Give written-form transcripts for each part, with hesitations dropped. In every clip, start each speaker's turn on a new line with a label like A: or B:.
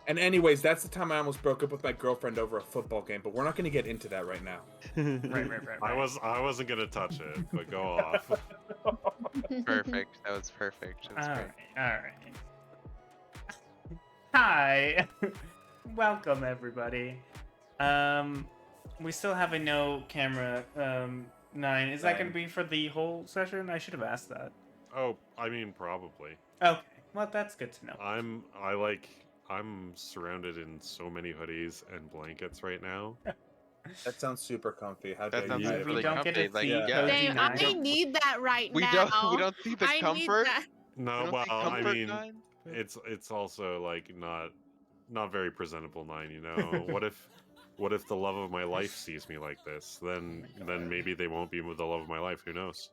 A: And anyways, that's the time I almost broke up with my girlfriend over a football game, but we're not going to get into that right now.
B: Right.
C: I wasn't gonna touch it, but go off.
D: Perfect. That was perfect. That was
B: All
D: great.
B: right. Hi, welcome everybody. We still have a no camera. 9. Is that going to be for the whole session? I should have asked that.
C: Oh, I mean, probably.
B: Okay, well that's good to know.
C: I'm surrounded in so many hoodies and blankets right now.
A: That sounds super comfy. How
D: That
A: dare
D: sounds
A: you?
D: really
B: we don't get to
D: comfy.
B: see
D: Like,
B: Cozy
E: Dang,
B: Nine.
E: I need that right
D: We
E: now.
D: don't see the
E: I
D: comfort.
E: need that.
C: No,
D: We don't see
C: well, I
D: comfort
C: mean,
D: 9?
C: it's also like not very presentable 9. You know, what if the love of my life sees me like this? Then maybe they won't be with the love of my life. Who knows?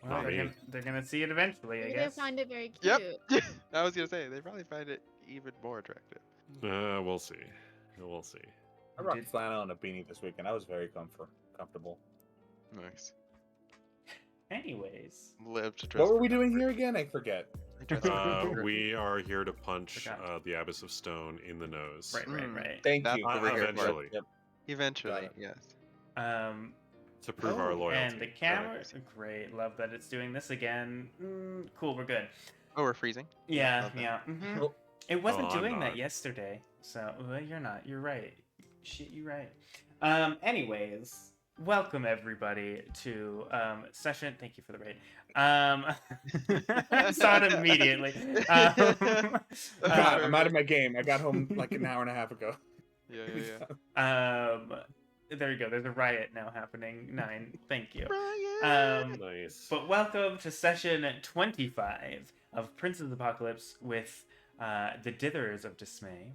B: Well,
C: Not me.
B: they're gonna see it eventually, I
E: Maybe they
B: guess.
E: find it very cute.
D: Yep. I was gonna say they probably find it even more attractive.
C: We'll see. We'll see.
A: I rocked flannel and a beanie this weekend. I was very comfortable.
D: Nice.
B: Anyways,
D: Live to dress.
A: What were we doing here again? I forget.
C: We are here to punch
B: Forgot.
C: the Abyss of Stone in the nose.
B: right.
A: Thank
D: That's
A: you.
D: what we're here for.
C: Eventually.
A: Yep.
D: Eventually,
A: Got it.
D: yes.
C: To prove our loyalty.
B: And the camera, great. Love that it's doing this again. Cool, we're good.
D: Oh, we're freezing.
B: Yeah.
D: Love that.
B: Mhm.
A: Oh.
B: It wasn't
C: Oh, I'm
B: doing that
C: not.
B: yesterday, so well, you're not. You're right. Shit, you're right. Anyways, welcome everybody to session. Thank you for the raid. I saw it immediately.
A: God, I'm out of my game. I got home like an hour and a half ago.
D: Yeah.
B: There you go. There's a riot now happening. 9. Thank you.
C: Nice.
B: But welcome to session 25 of Prince of the Apocalypse with the Ditherers of Dismay.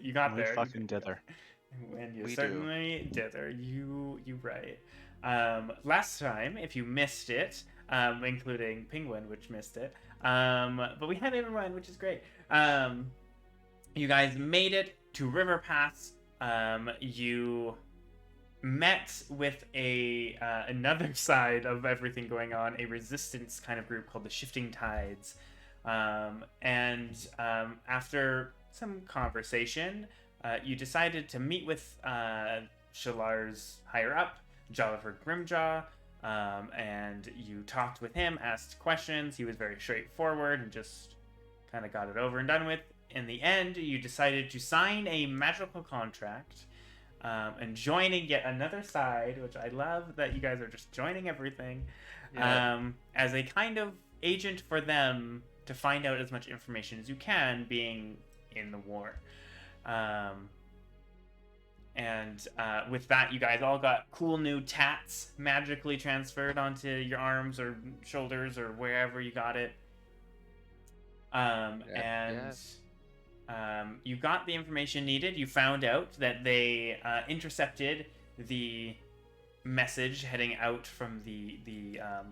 B: You got there.
F: Fucking dither.
B: And you
D: We
B: certainly dither. You right. Last time, if you missed it, including Penguin, which missed it, but we had everyone, which is great. You guys made it to River Pass. You met with another side of everything going on, a resistance kind of group called the Shifting Tides. And after some conversation, you decided to meet with Shalar's higher up, Jolliver Grimjaw, and you talked with him, asked questions. He was very straightforward and just kind of got it over and done with. In the end, you decided to sign a magical contract and joining yet another side, which I love that you guys are just joining everything, as a kind of agent for them to find out as much information as you can, being in the war. And with that, you guys all got cool new tats magically transferred onto your arms or shoulders or wherever you got it. You got the information needed. You found out that they intercepted the message heading out from the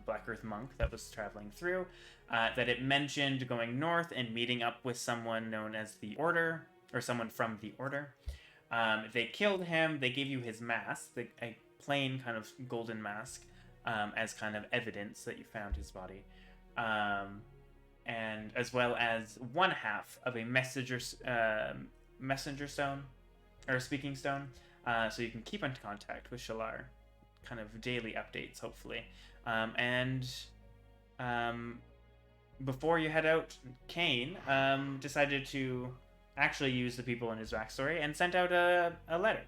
B: Black Earth monk that was traveling through. That it mentioned going north and meeting up with someone known as the Order, or someone from the Order. They killed him. They gave you his mask, a plain kind of golden mask, as kind of evidence that you found his body. And as well as one half of a messenger stone, or speaking stone, so you can keep in contact with Shalar, kind of daily updates, hopefully. Before you head out, Cain decided to actually use the people in his backstory and sent out a letter.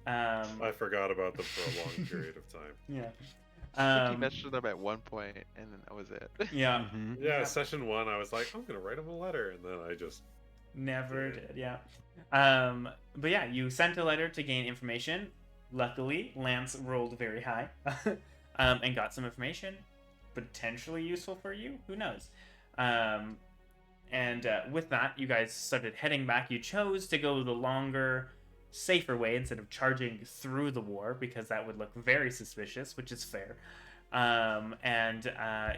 C: I forgot about them for a long period of time.
B: Yeah.
D: I think he messaged them at one point, and then that was it.
B: Yeah.
C: Yeah, session 1, I was like, I'm gonna write him a letter, and then I just
B: never did. Yeah. But yeah, you sent a letter to gain information. Luckily, Lance rolled very high, and got some information, potentially useful for you. Who knows? And with that, you guys started heading back. You chose to go the longer, safer way instead of charging through the war, because that would look very suspicious, which is fair. And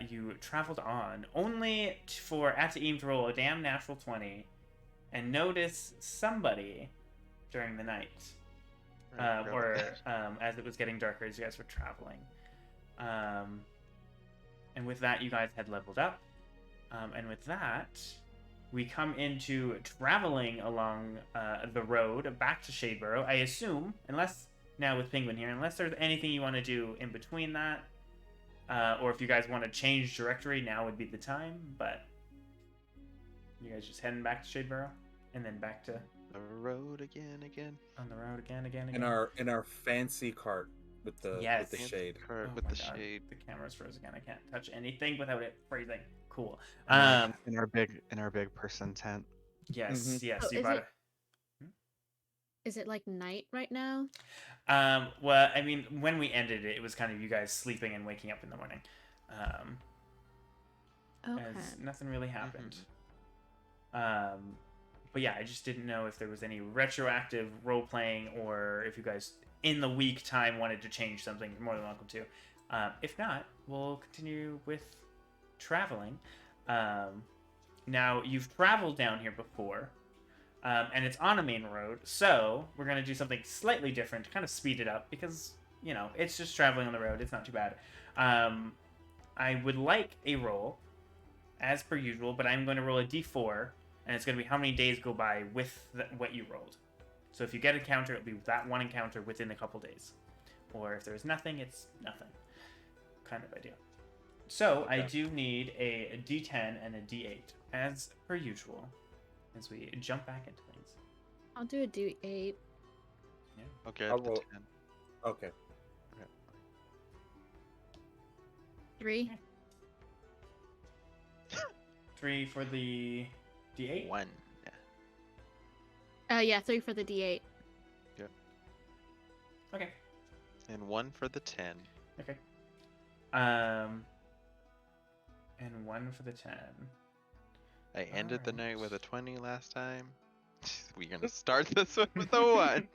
B: you traveled on, only for Ataim to roll a damn natural 20 and notice somebody during the night. As it was getting darker as you guys were traveling. And with that, you guys had leveled up. And with that, we come into traveling along the road back to Shadeborough. I assume, unless now with Penguin here, unless there's anything you want to do in between that, or if you guys want to change directory, now would be the time. But you guys just heading back to Shadeborough, and then back to
D: The road again.
B: on the road again.
A: In our fancy cart with the shade.
D: Cart
B: Oh
D: with
B: my
D: the
B: God,
D: shade.
B: The camera's froze again. I can't touch anything without it freezing. Cool.
E: In our big person tent.
B: Yes,
A: Mhm.
B: yes.
F: Oh,
B: You
F: is
B: brought
F: it-
B: it.
F: Is it like night right now?
B: Well, I mean, when we ended it, it was kind of you guys sleeping and waking up in the morning.
F: Okay.
B: As nothing really happened. But yeah, I just didn't know if there was any retroactive role playing, or if you guys in the week time wanted to change something. You're more than welcome to. If not, we'll continue with traveling. Now you've traveled down here before. And it's on a main road, so we're going to do something slightly different to kind of speed it up, because, you know, it's just traveling on the road. It's not too bad. I would like a roll, as per usual, but I'm going to roll a d4, and it's going to be how many days go by with what you rolled. So if you get an encounter, it'll be that one encounter within a couple days. Or if there's nothing, it's nothing. Kind of idea. So I do need a d10 and a d8, as per usual, as we jump back into things.
F: I'll do a D8.
D: Okay,
A: I'll
D: up to
A: roll.
D: 10.
A: Okay.
F: 3.
B: 3 for the d8.
D: 1. Yeah.
F: Yeah, 3 for the D8.
B: Okay.
D: And 1 for the 10.
B: Okay. And 1 for the 10.
D: I ended the night
B: Alright.
D: with a 20 last time. We're gonna start this one with a 1.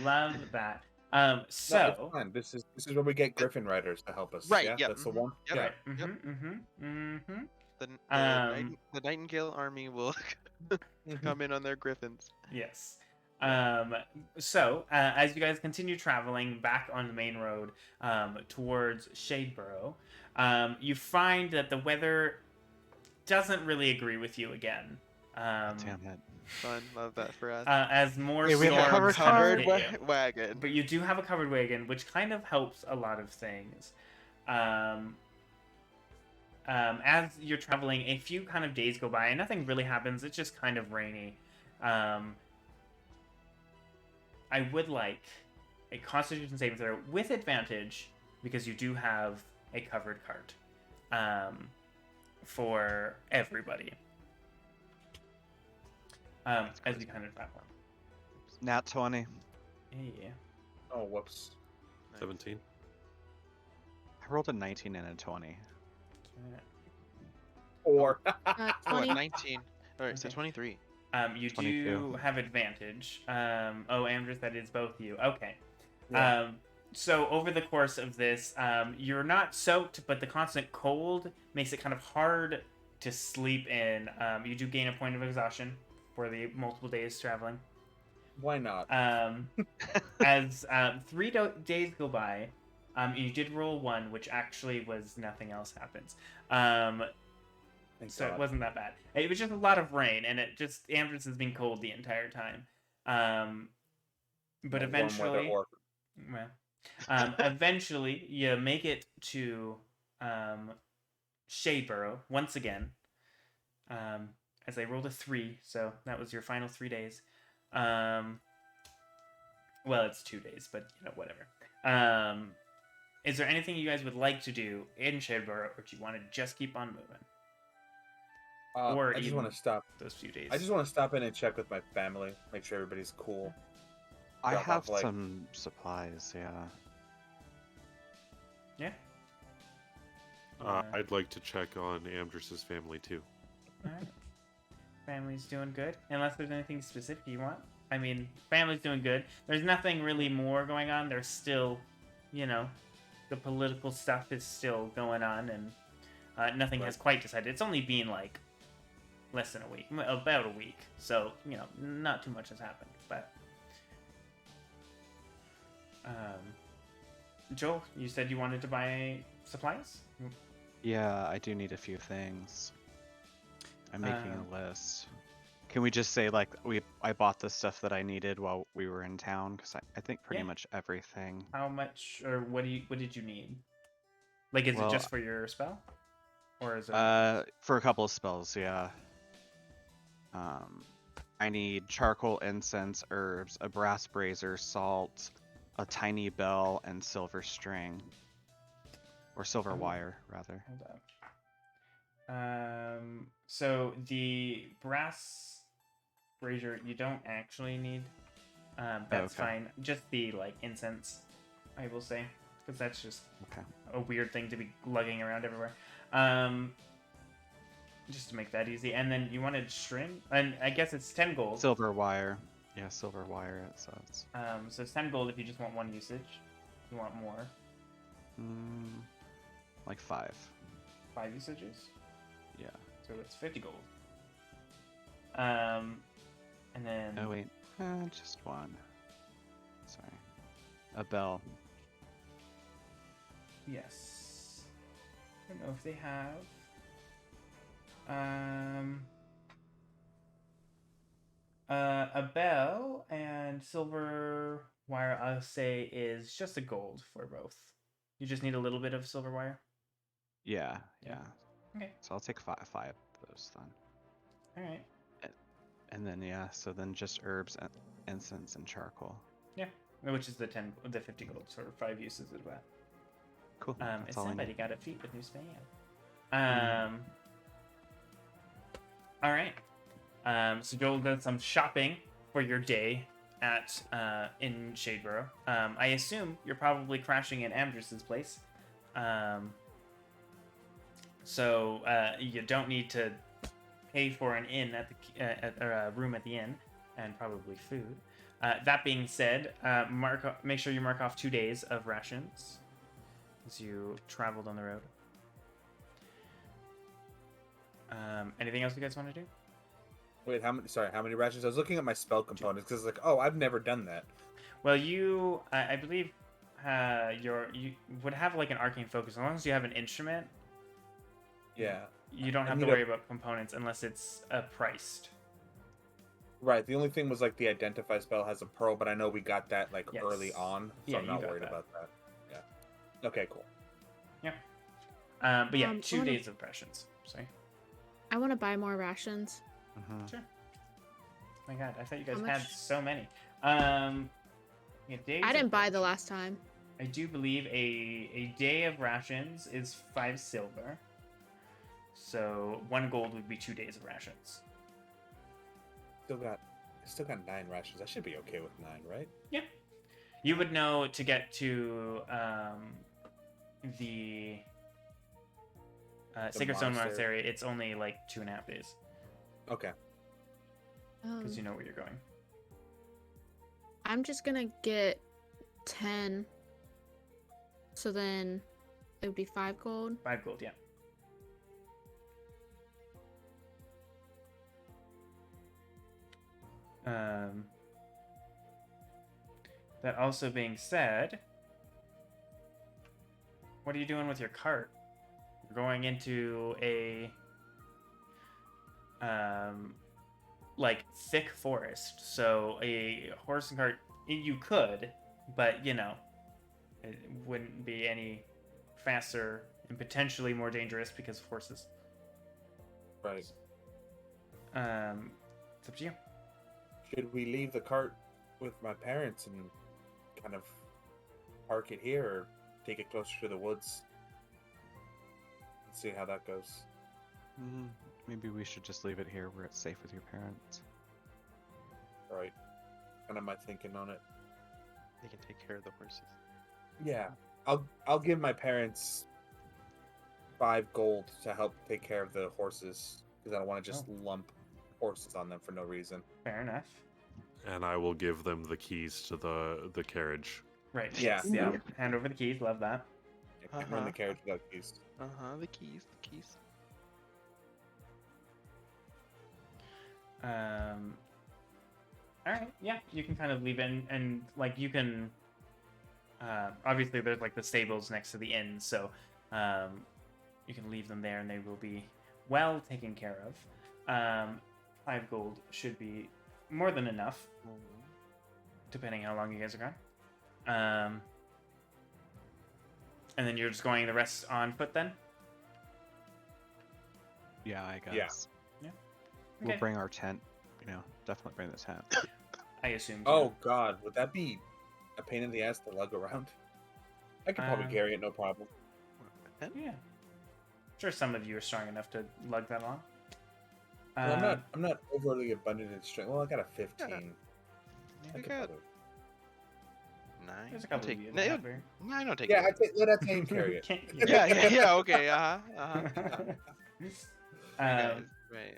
B: Love that.
A: No,
B: So.
A: it's fine. This is where we get Griffin writers to help us.
D: Right,
A: Yeah,
D: yep,
A: that's the
D: mhm,
A: one.
D: yep.
A: Yeah.
B: Right.
D: Yep. The Nightingale army will come in on their griffins.
B: Yes. So, as you guys continue traveling back on the main road towards Shadeborough, you find that the weather doesn't really agree with you again.
E: Damn it.
D: Fun, love that for us.
B: As more
E: Hey, we have
B: storms
E: a
B: kind of
D: Covered
B: hit you.
D: wagon.
B: But you do have a covered wagon, which kind of helps a lot of things. As you're traveling, a few kind of days go by and nothing really happens. It's just kind of rainy. I would like a Constitution saving throw with advantage, because you do have a covered cart for everybody. As you kind of travel.
E: Nat 20.
B: Yeah.
A: Oh, whoops.
C: 17.
E: I rolled a 19 and a 20.
A: Or
D: Oh,
F: 20.
D: 19. Alright, so
B: Okay.
D: 23.
B: You
E: 22.
B: do have advantage. Amdrus, that is both you. Okay.
A: Yeah.
B: So over the course of this, you're not soaked, but the constant cold makes it kind of hard to sleep in. You do gain a point of exhaustion for the multiple days traveling.
A: why not?
B: As 3 days go by, you did roll 1, which actually was nothing else happens.
A: Thank
B: So
A: God.
B: it wasn't that bad. It was just a lot of rain, and it just Amdrus has been cold the entire time. But
A: No warm weather
B: eventually,
A: orc.
B: well, eventually you make it to Shadeborough once again. As I rolled a 3, so that was your final 3 days. Well, it's 2 days, but you know, whatever. Is there anything you guys would like to do in Shadeborough, or do you want to just keep on moving or
A: I just
B: even-
A: want to stop.
B: those few days?
A: I just want to stop in and check with my family, make sure everybody's cool.
E: I
A: Drop
E: have
A: off, like-
E: some supplies, yeah.
B: Yeah.
C: I'd like to check on Amdrus's family too.
B: Alright. Family's doing good. Unless there's anything specific you want. I mean, family's doing good. There's nothing really more going on. There's still, you know, the political stuff is still going on, and nothing has quite decided. It's only been like less than a week, about a week. So, you know, not too much has happened. But Joel, you said you wanted to buy supplies?
E: Yeah, I do need a few things. I'm making a list. Can we just say like I bought the stuff that I needed while we were in town? Because I think pretty
B: Yeah.
E: much everything.
B: How much, or what did you need? Like, is it
E: Well,
B: just for your spell, or is it?
E: For a couple of spells, yeah. I need charcoal, incense, herbs, a brass brazier, salt, a tiny bell, and silver string. Or silver
B: Oh.
E: wire, rather.
B: Hold up. So the brass brazier you don't actually need. That's
E: okay.
B: fine. Just the like incense, I will say, because that's just
E: Okay.
B: a weird thing to be lugging around everywhere. Just to make that easy. And then you wanted string, and I guess it's 10 gold.
E: Silver wire. Yeah, silver wire, it says.
B: So it's 10 gold if you just want one usage. If you want more,
E: Like 5.
B: 5 usages.
E: Yeah.
B: So it's 50 gold. And then
E: Oh, wait. Just one. Sorry. A bell.
B: yes. I don't know if they have. A bell and silver wire, I'll say, is just a gold for both. You just need a little bit of silver wire.
E: Yeah,
B: Yeah.
E: yeah.
B: Okay.
E: So I'll take five of those then.
B: All right.
E: And then, yeah, so then just herbs, incense, and charcoal.
B: Yeah. Which is the 50 gold, sort of 5 uses of that.
E: Cool.
B: If
E: That's all I
B: somebody
E: need.
B: got a feat with new spam. All right. So Joel does some shopping for your day at in Shadeborough. I assume you're probably crashing in Amdrus's place. So you don't need to pay for an inn at the or a room at the inn, and probably food. That being said, make sure you mark off 2 days of rations as you traveled on the road. Anything else you guys want to do?
A: Wait, how many rations? I was looking at my spell components because it's like, oh, I've never done that.
B: Well, you, I believe, you would have like an arcane focus as long as you have an instrument.
A: Yeah.
B: You don't
A: I
B: have to
A: need
B: worry about components unless it's priced.
A: Right. The only thing was like the identify spell has a pearl, but I know we got that like
B: Yes.
A: early on, so
B: Yeah,
A: I'm
B: you
A: not
B: got
A: worried
B: that.
A: about that. Yeah. Okay, cool.
B: But yeah,
F: I
B: 2
F: wanna-
B: days of rations. Sorry.
F: I want to buy more rations.
B: Sure. My God, I thought you guys
F: How
B: had
F: much?
B: so many. Yeah, days
F: I
B: of
F: didn't buy the
B: rations.
F: last time.
B: I do believe a day of rations is 5 silver. So 1 gold would be 2 days of rations.
A: Still got 9 rations. I should be okay with 9, right?
B: Yeah. You would know to get to the Sacred Stone Monastery, it's only like 2.5 days
A: Okay.
B: because you know where you're going.
F: I'm just gonna get 10. So then it would be 5 gold.
B: 5 gold, yeah. That also being said, what are you doing with your cart? You're going into a like thick forest, so a horse and cart you could, but you know, it wouldn't be any faster and potentially more dangerous because of horses.
A: Right.
B: It's up to you.
A: Should we leave the cart with my parents and kind of park it here, or take it closer to the woods? Let's see how that goes.
E: Maybe we should just leave it here where it's safe with your parents.
A: Right. Kind of my thinking on it.
D: They can take care of the horses.
A: Yeah. I'll give my parents 5 gold to help take care of the horses, because I don't want to just lump horses on them for no reason.
B: Fair enough.
C: And I will give them the keys to the carriage.
B: Right.
A: Yeah.
B: Yeah. Hand over the keys. Love that.
A: I can't run the carriage without keys.
D: The keys.
B: All right. Yeah, you can kind of leave in, and like you can. Obviously, there's like the stables next to the inn, so you can leave them there, and they will be well taken care of. 5 gold should be more than enough, depending how long you guys are gone. And then you're just going the rest on foot then?
E: Yeah, I
A: Yeah.
E: guess.
B: Yeah.
E: We'll
B: Okay.
E: bring our tent. Definitely bring the tent.
B: I assume. So.
A: Oh God, would that be a pain in the ass to lug around? I could probably
B: Um,
A: carry it, no problem.
B: Yeah. Sure, some of you are strong enough to lug that along.
A: Well, I'm not overly abundant in strength. Well, I got a 15. I
D: You
A: could
D: got
A: probably...
D: 9.
B: There's a
D: I'll
B: couple of
D: take,
B: you
D: no,
B: that have very-
D: I don't take
A: Yeah,
D: it.
A: let that Cain carry it.
D: Yeah, okay, uh-huh. You
B: Um,
D: guys, right.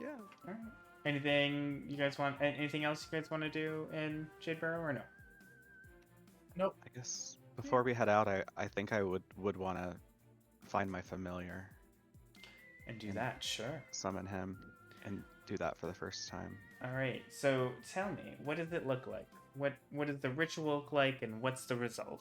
D: Yeah.
B: alright. Anything you guys want? Anything else you guys want to do in Jadebarrow or no?
E: I guess before we head out, I think I would want to find my familiar,
B: And do that, sure.
E: summon him, and do that for the first time.
B: All right. So tell me, what does it look like? What does the ritual look like, and what's the result?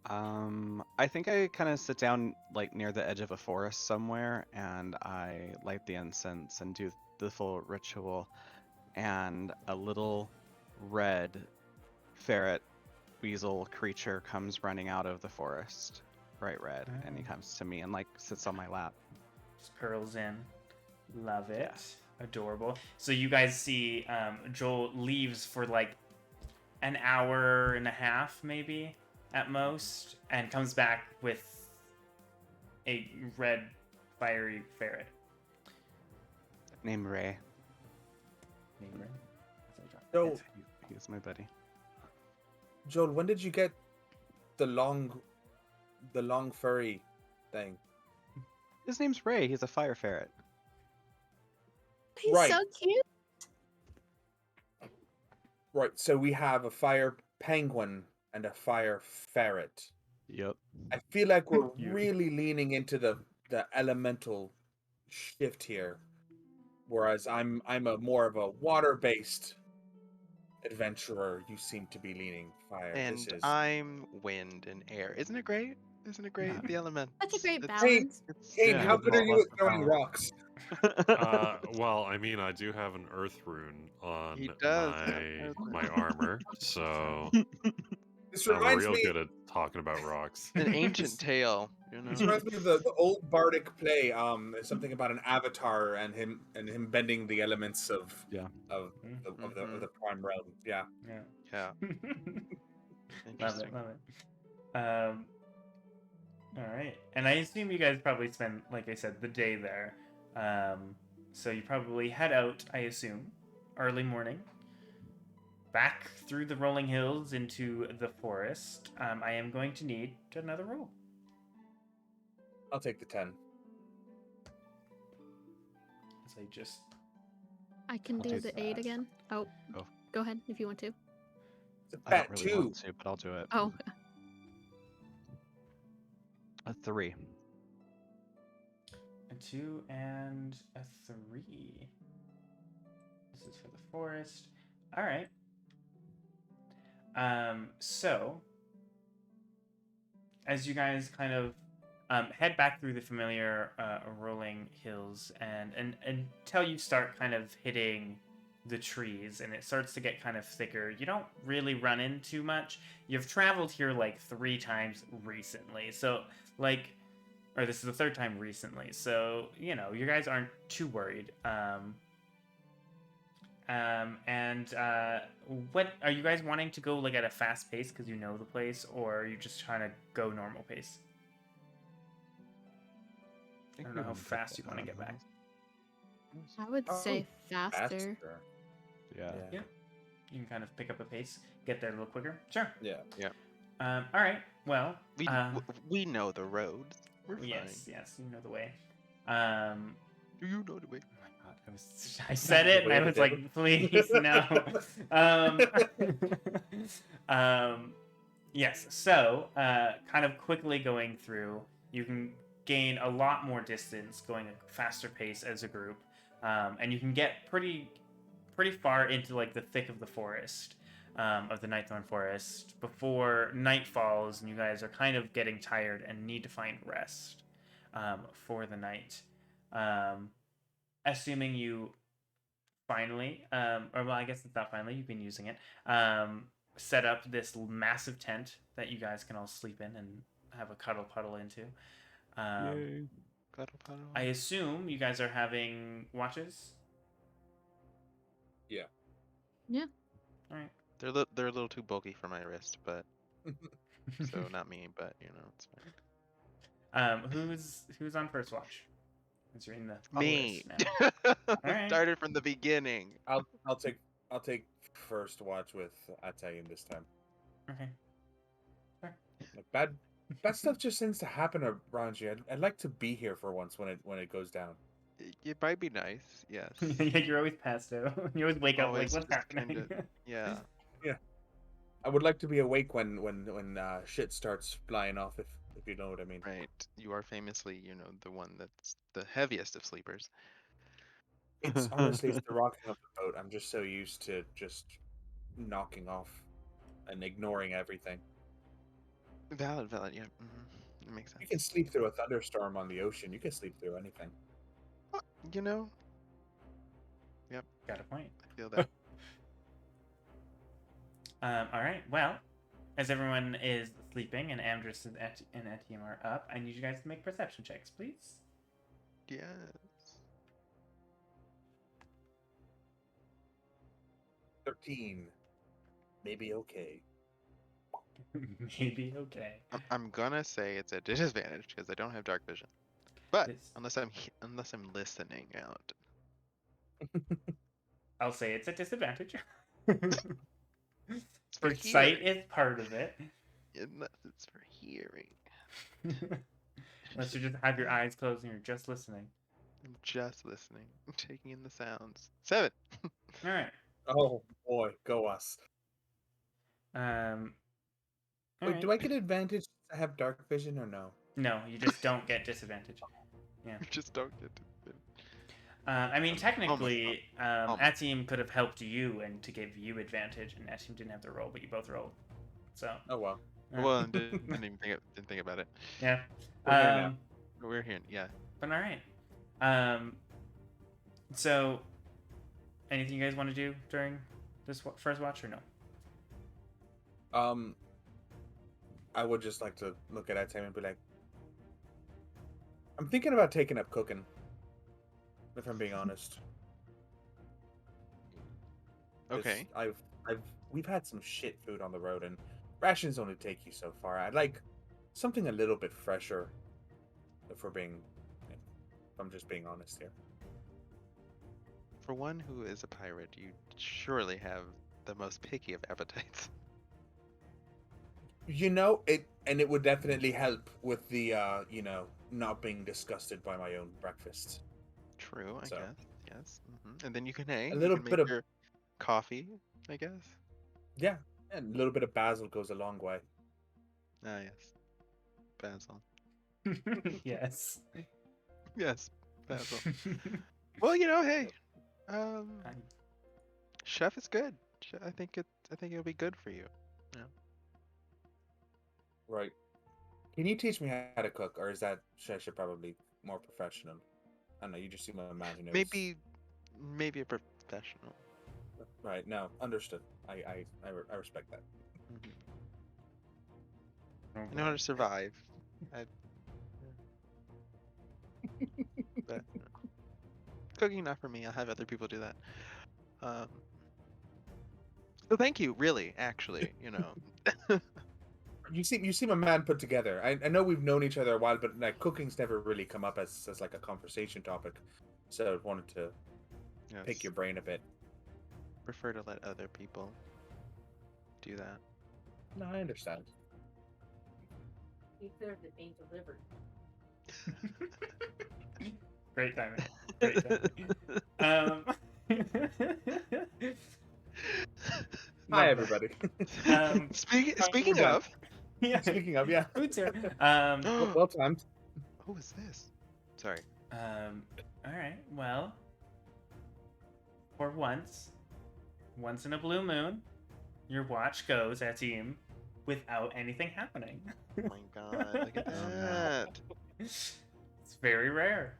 E: I think I kind of sit down like near the edge of a forest somewhere, and I light the incense and do the full ritual, and a little red ferret weasel creature comes running out of the forest, bright red, and he
B: Oh.
E: comes to me and like sits on my lap.
B: Just curls in. Love it. Adorable. So you guys see Joel leaves for like an hour and a half, maybe at most, and comes back with a red, fiery ferret.
E: Named Ray.
B: Named Ray.
A: So,
E: He's my buddy.
A: Joel, when did you get the long furry thing?
E: His name's Ray. He's a fire ferret.
F: He's
A: Right.
F: so cute.
A: Right, so we have a fire penguin and a fire ferret.
E: Yep.
A: I feel like we're
B: You.
A: really leaning into the elemental shift here, whereas I'm a more of a water-based adventurer. You seem to be leaning fire.
D: And
A: This is
D: I'm wind and air. Isn't it great? Isn't it great?
E: Yeah.
D: The element.
F: Such a great
D: It's-
F: balance.
A: Cain,
E: Yeah,
A: how good are you
E: lots
A: at
E: of
A: throwing
E: power.
A: rocks?
C: Well, I mean, I do have an earth rune on
D: He does have
C: my
D: earth
C: my
D: rune.
C: armor, so
A: This
C: I'm
A: reminds
C: real
A: me.
C: good at talking about rocks.
D: An ancient tale, you know.
A: This reminds me of the old bardic play. There's something about an avatar and him bending the elements of
E: Yeah.
A: of the prime realm. Yeah.
B: Yeah.
D: Yeah.
B: Love
D: Interesting.
B: it, love it. All right, and I assume you guys probably spend, like I said, the day there. So you probably head out, I assume, early morning, back through the rolling hills into the forest. I am going to need another roll.
A: I'll take the 10.
B: As I just
F: I can
E: I'll
F: do
E: do
F: the
B: that.
F: 8 again. Oh,
E: Oh.
F: go ahead if you want to.
A: It's a
E: I
A: fat
E: don't really
A: 2.
E: want to, but I'll do it.
F: Oh,
E: A 3.
B: a 2 and a 3. This is for the forest. All right. So as you guys kind of head back through the familiar rolling hills and until you start kind of hitting the trees and it starts to get kind of thicker, you don't really run in too much. You've traveled here like 3 times recently, so like, or this is the 3rd time recently, so you know you guys aren't too worried. What are you guys wanting to go like at a fast pace because you know the place, or are you just trying to go normal pace? I don't know how fast you want to get back.
F: I would
A: Oh,
F: say faster.
E: Yeah.
B: Yeah. You can kind of pick up a pace, get there a little quicker. Sure.
A: Yeah.
B: All right. Well.
D: We know the roads. We're fine.
B: Yes. You know the way.
D: Do you know the way?
B: Oh my god, I said it and I was like, please no. Yes, so kind of quickly going through, you can gain a lot more distance going at a faster pace as a group, and you can get pretty far into like the thick of the forest, of the Nightthorn Forest before night falls and you guys are kind of getting tired and need to find rest for the night. Assuming you finally, or well, I guess it's not finally, you've been using it, set up this massive tent that you guys can all sleep in and have a cuddle puddle into.
E: Yay.
D: Cuddle, cuddle.
B: I assume you guys are having watches.
A: Yeah.
F: Yeah.
B: All right.
D: They're a little too bulky for my wrist, but so not me, but it's fine.
B: Who's on first watch? As you're in the
D: Me.
B: forest now. Alright.
D: Started from the beginning.
A: I'll take first watch with Atayin this time.
B: Okay.
A: Like bad stuff just seems to happen around you. I'd like to be here for once when it goes down.
D: It might be nice, yes.
B: Yeah, you're always past out. You always wake up like,
D: Always
B: what's
D: just
B: happening?
D: Yeah.
A: I would like to be awake when shit starts flying off, if you know what I mean.
D: Right. You are famously, the one that's the heaviest of sleepers.
A: It's honestly it's the rocking of the boat. I'm just so used to just knocking off and ignoring everything.
D: Valid, yeah. It makes
A: You can
D: sense.
A: sleep through a thunderstorm on the ocean. You can sleep through anything.
B: Got a point.
D: I feel that.
B: All right. Well, as everyone is sleeping and Amdrus and Etienne are up, I need you guys to make perception checks, please.
D: Yes.
A: 13. Maybe okay.
B: Maybe okay.
D: I'm gonna say it's a disadvantage because I don't have dark vision. But
B: This-
D: unless I'm listening out.
B: I'll say it's a disadvantage.
D: It's for
B: Your sight
D: hearing.
B: is part of it.
D: Unless it's for hearing.
B: Unless you just have your eyes closed and you're just listening.
D: I'm just listening. I'm taking in the sounds. 7.
B: All right.
A: Oh boy, go us.
B: All
A: Wait,
B: right.
A: do I get advantage to have dark vision or no?
B: No, you just don't get disadvantage.
D: You just don't get to.
B: I mean, technically,
D: Almost.
B: Atim could have helped you and to give you advantage, and Atim didn't have to roll, but you both rolled. So.
A: Oh well.
D: Well, I didn't even think about it.
B: Yeah.
A: We're here now.
D: We're here. Yeah.
B: But all right. So, anything you guys want to do during this first watch or no?
A: I would just like to look at Atam and be like, I'm thinking about taking up cooking. If I'm being honest. 'Cause
D: Okay.
A: we've had some shit food on the road, and rations only take you so far. I'd like something a little bit fresher. If I'm just being honest here.
D: For one who is a pirate, you surely have the most picky of appetites.
A: It would definitely help with the not being disgusted by my own breakfast.
D: True, I
A: So.
D: guess. Yes. And then you can
A: A little
D: you can
A: bit
D: make
A: of-
D: your coffee, I guess.
A: Yeah, and a little bit of basil goes a long way.
D: Ah, yes. Basil.
B: Yes.
D: Yes, basil. Well, hey, chef is good. I think it'll be good for you.
A: Right. Can you teach me how to cook, or is that I should probably more professional? I don't know. You just seem to imagine it.
D: Maybe a professional.
A: Right. No. Understood. I respect that.
D: I know how to survive. But cooking not for me. I'll have other people do that. So thank you, really, actually,
A: You seem a man put together. I know we've known each other a while, but like cooking's never really come up as like a conversation topic. So I wanted to pick
D: Yes.
A: your brain a bit.
D: Prefer to let other people do that.
A: No, I understand.
G: Be clear that being delivered.
B: Great timing. Great timing.
A: Hi,
B: Lovely.
A: everybody.
D: Speaking
A: done.
D: of,
B: Yeah.
A: Speaking of, yeah.
B: Food's here.
A: Well timed.
D: who is this? Sorry.
B: All right. Well, for once in a blue moon, your watch goes at team without anything happening.
D: Oh my god, look at
E: Oh, no.
D: that.
B: It's very rare.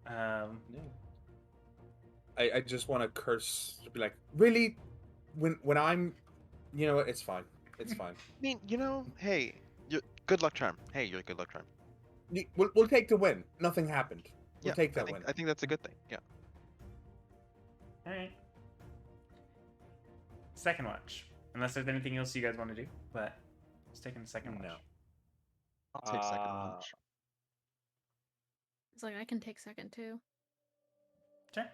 A: No. I just want to curse to be like, really? When I'm, you know what? It's fine. It's fine.
D: I mean, hey, good luck charm. Hey, you're a good luck charm.
A: We'll take the win. Nothing happened. We'll
D: Yeah,
A: take that win.
D: I think that's a good thing. Yeah.
B: All right. Second watch. Unless there's anything else you guys want to do, but it's taking the second watch.
A: No.
E: I'll take second watch.
F: It's like I can take second too.
B: Sure.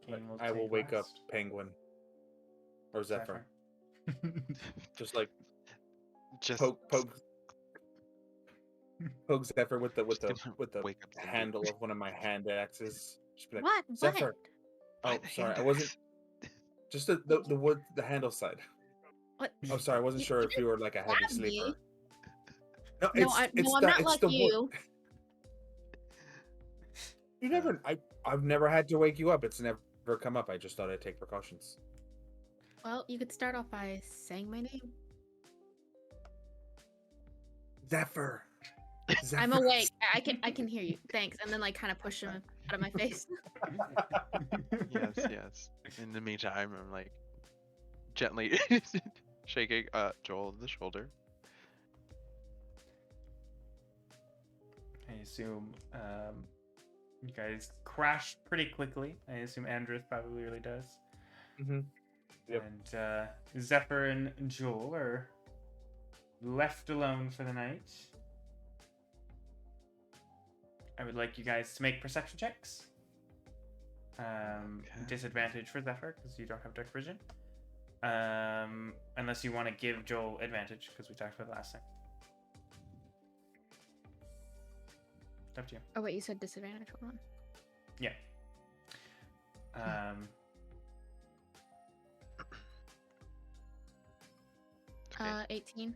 A: But
B: Cain
A: I will
B: take
A: wake up
B: last.
A: Penguin or Zephyr.
B: Zephyr.
A: Just like
D: Just
A: poke Zephyr with the
D: wake up Zephyr.
A: handle of one of my hand axes. Just be like,
F: What?
A: Zephyr.
D: By
A: Oh,
D: the
A: sorry,
D: hand
A: I wasn't.
D: axe.
A: Just the wood, the handle side.
F: What?
A: Oh, sorry, I wasn't
F: You-
A: sure
F: you
A: if you were like a heavy
F: stab me.
A: sleeper. No,
F: No,
A: it's
F: I'm
A: the,
F: not
A: it's
F: like
A: the wood.
F: you.
A: You never. I've never had to wake you up. It's never come up. I just thought I'd take precautions.
F: Well, you could start off by saying my name.
A: Zephyr.
F: I'm awake. I can hear you. Thanks. And then like kind of push him out of my face.
D: Yes. In the meantime, I'm like gently shaking Joel on the shoulder.
B: I assume you guys crash pretty quickly. I assume Amdrus probably really does.
A: Mm-hmm. Yep.
B: And Zephyr and Joel are left alone for the night. I would like you guys to make perception checks. Disadvantage for Zephyr because you don't have dark vision. Unless you want to give Joel advantage because we talked about it last time. It's up to you.
F: Oh wait, you said disadvantage. Hold on.
B: Yeah.
F: 18.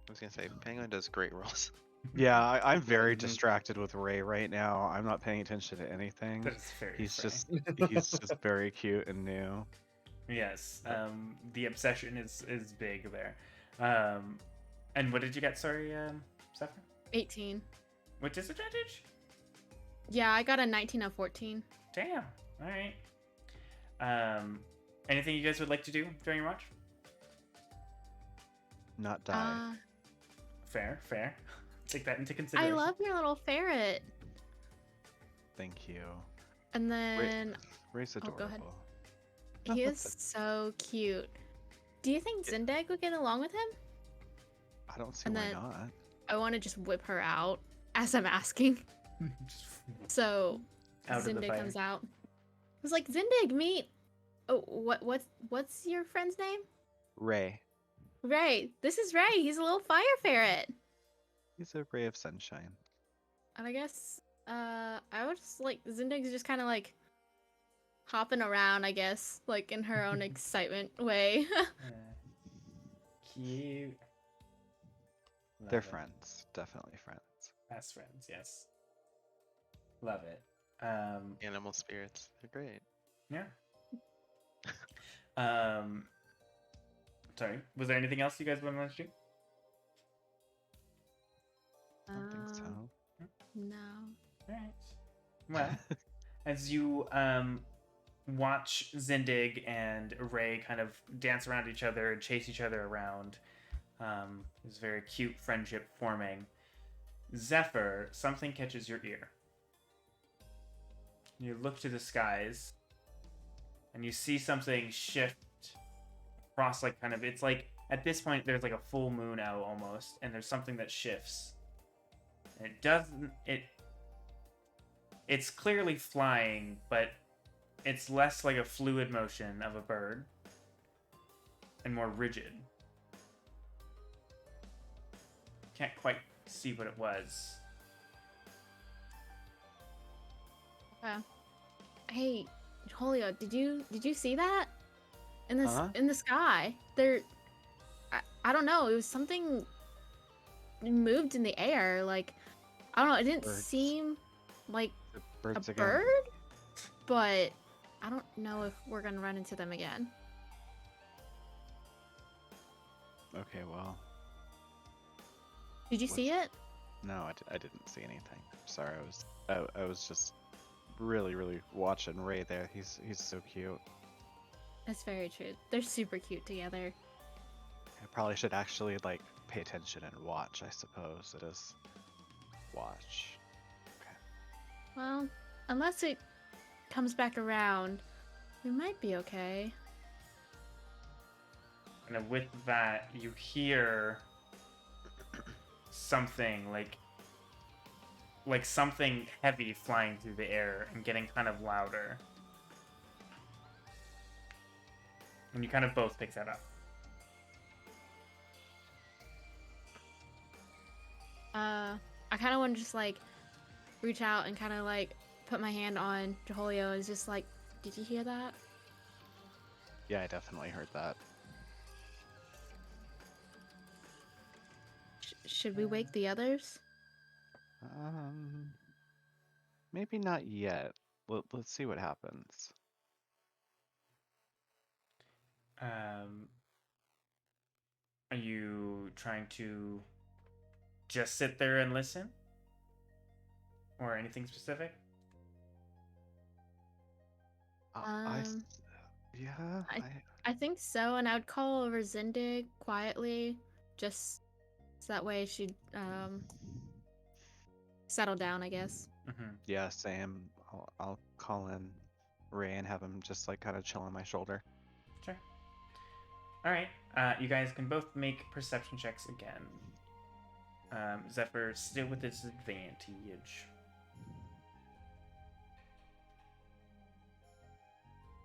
D: I was gonna say Penguin does great rolls.
E: Yeah, I'm very
A: Mhm.
E: distracted with Ray right now. I'm not paying attention to anything.
B: That is very
E: He's
B: fair.
E: he's just very cute and new.
B: Yes. The obsession is big there. And what did you get? Sorry, Zephyr.
F: 18.
B: With disadvantage?
F: Yeah, I got a 19 of 14.
B: Damn. All right. Anything you guys would like to do during your watch?
E: Not die.
B: Fair. Take that into
F: I
B: consideration.
F: love your little ferret.
E: Thank you.
F: And then
E: Ray's
F: Oh,
E: adorable.
F: go ahead. he is so cute. Do you think Zindag would get along with him?
E: I don't see
F: And
E: why
F: then-
E: not.
F: I want to just whip her out as I'm asking.
B: Just
F: So
B: out of the
F: Zindag
B: fire.
F: comes out. I was like, Zindag, meet. Oh, what's your friend's name?
E: Ray.
F: Ray. This is Ray. He's a little fire ferret.
E: He's a ray of sunshine.
F: And I guess I would just like Zindag's just kind of like hopping around, I guess, like in her own excitement way.
B: Cute. Love
E: They're
B: it.
E: friends. Definitely friends.
B: Best friends, yes. Love it.
D: Animal spirits, they're great.
B: Yeah. Sorry. Was there anything else you guys wanted to do?
E: I don't think so.
F: No.
B: Alright. Well, as you watch Zindig and Ray kind of dance around each other and chase each other around, this very cute friendship forming. Zephyr, something catches your ear. You look to the skies, and you see something shift across, like, kind of, it's like, at this point, there's like a full moon out almost, and there's something that shifts. And it's clearly flying, but it's less like a fluid motion of a bird and more rigid. Can't quite see what it was.
F: Hey, Holio, did you see that? In this
E: Huh?
F: in the sky. I don't know, it was something moved in the air, like I don't know, it didn't
E: Birds.
F: seem like
E: The
F: a
E: birds again.
F: bird, but I don't know if we're gonna run into them again.
E: Okay, well,
F: Did you
E: What-
F: see it?
E: no, I didn't see anything. Sorry, I was just really watching Ray there. He's so cute.
F: That's very true. They're super cute together.
E: I probably should actually like pay attention and watch. I suppose it is watch.
F: Well, unless it comes back around, we might be okay.
B: And with that, you hear something like something heavy flying through the air and getting kind of louder. And you kind of both pick that up.
F: I kind of want to just like reach out and kind of like put my hand on Jolio and just like, did you hear that?
E: Yeah, I definitely heard that.
F: Should we wake the others?
E: Maybe not yet. Let's see what happens.
B: Are you trying to just sit there and listen? Or anything specific?
E: Yeah.
F: I think so, and I would call over Zindig quietly, just so that way she'd settle down, I guess.
B: Mm-hmm.
E: Yeah, same. I'll call in Ray and have him just like kind of chill on my shoulder.
B: Sure. All right. You guys can both make perception checks again. Zephyr still with its advantage.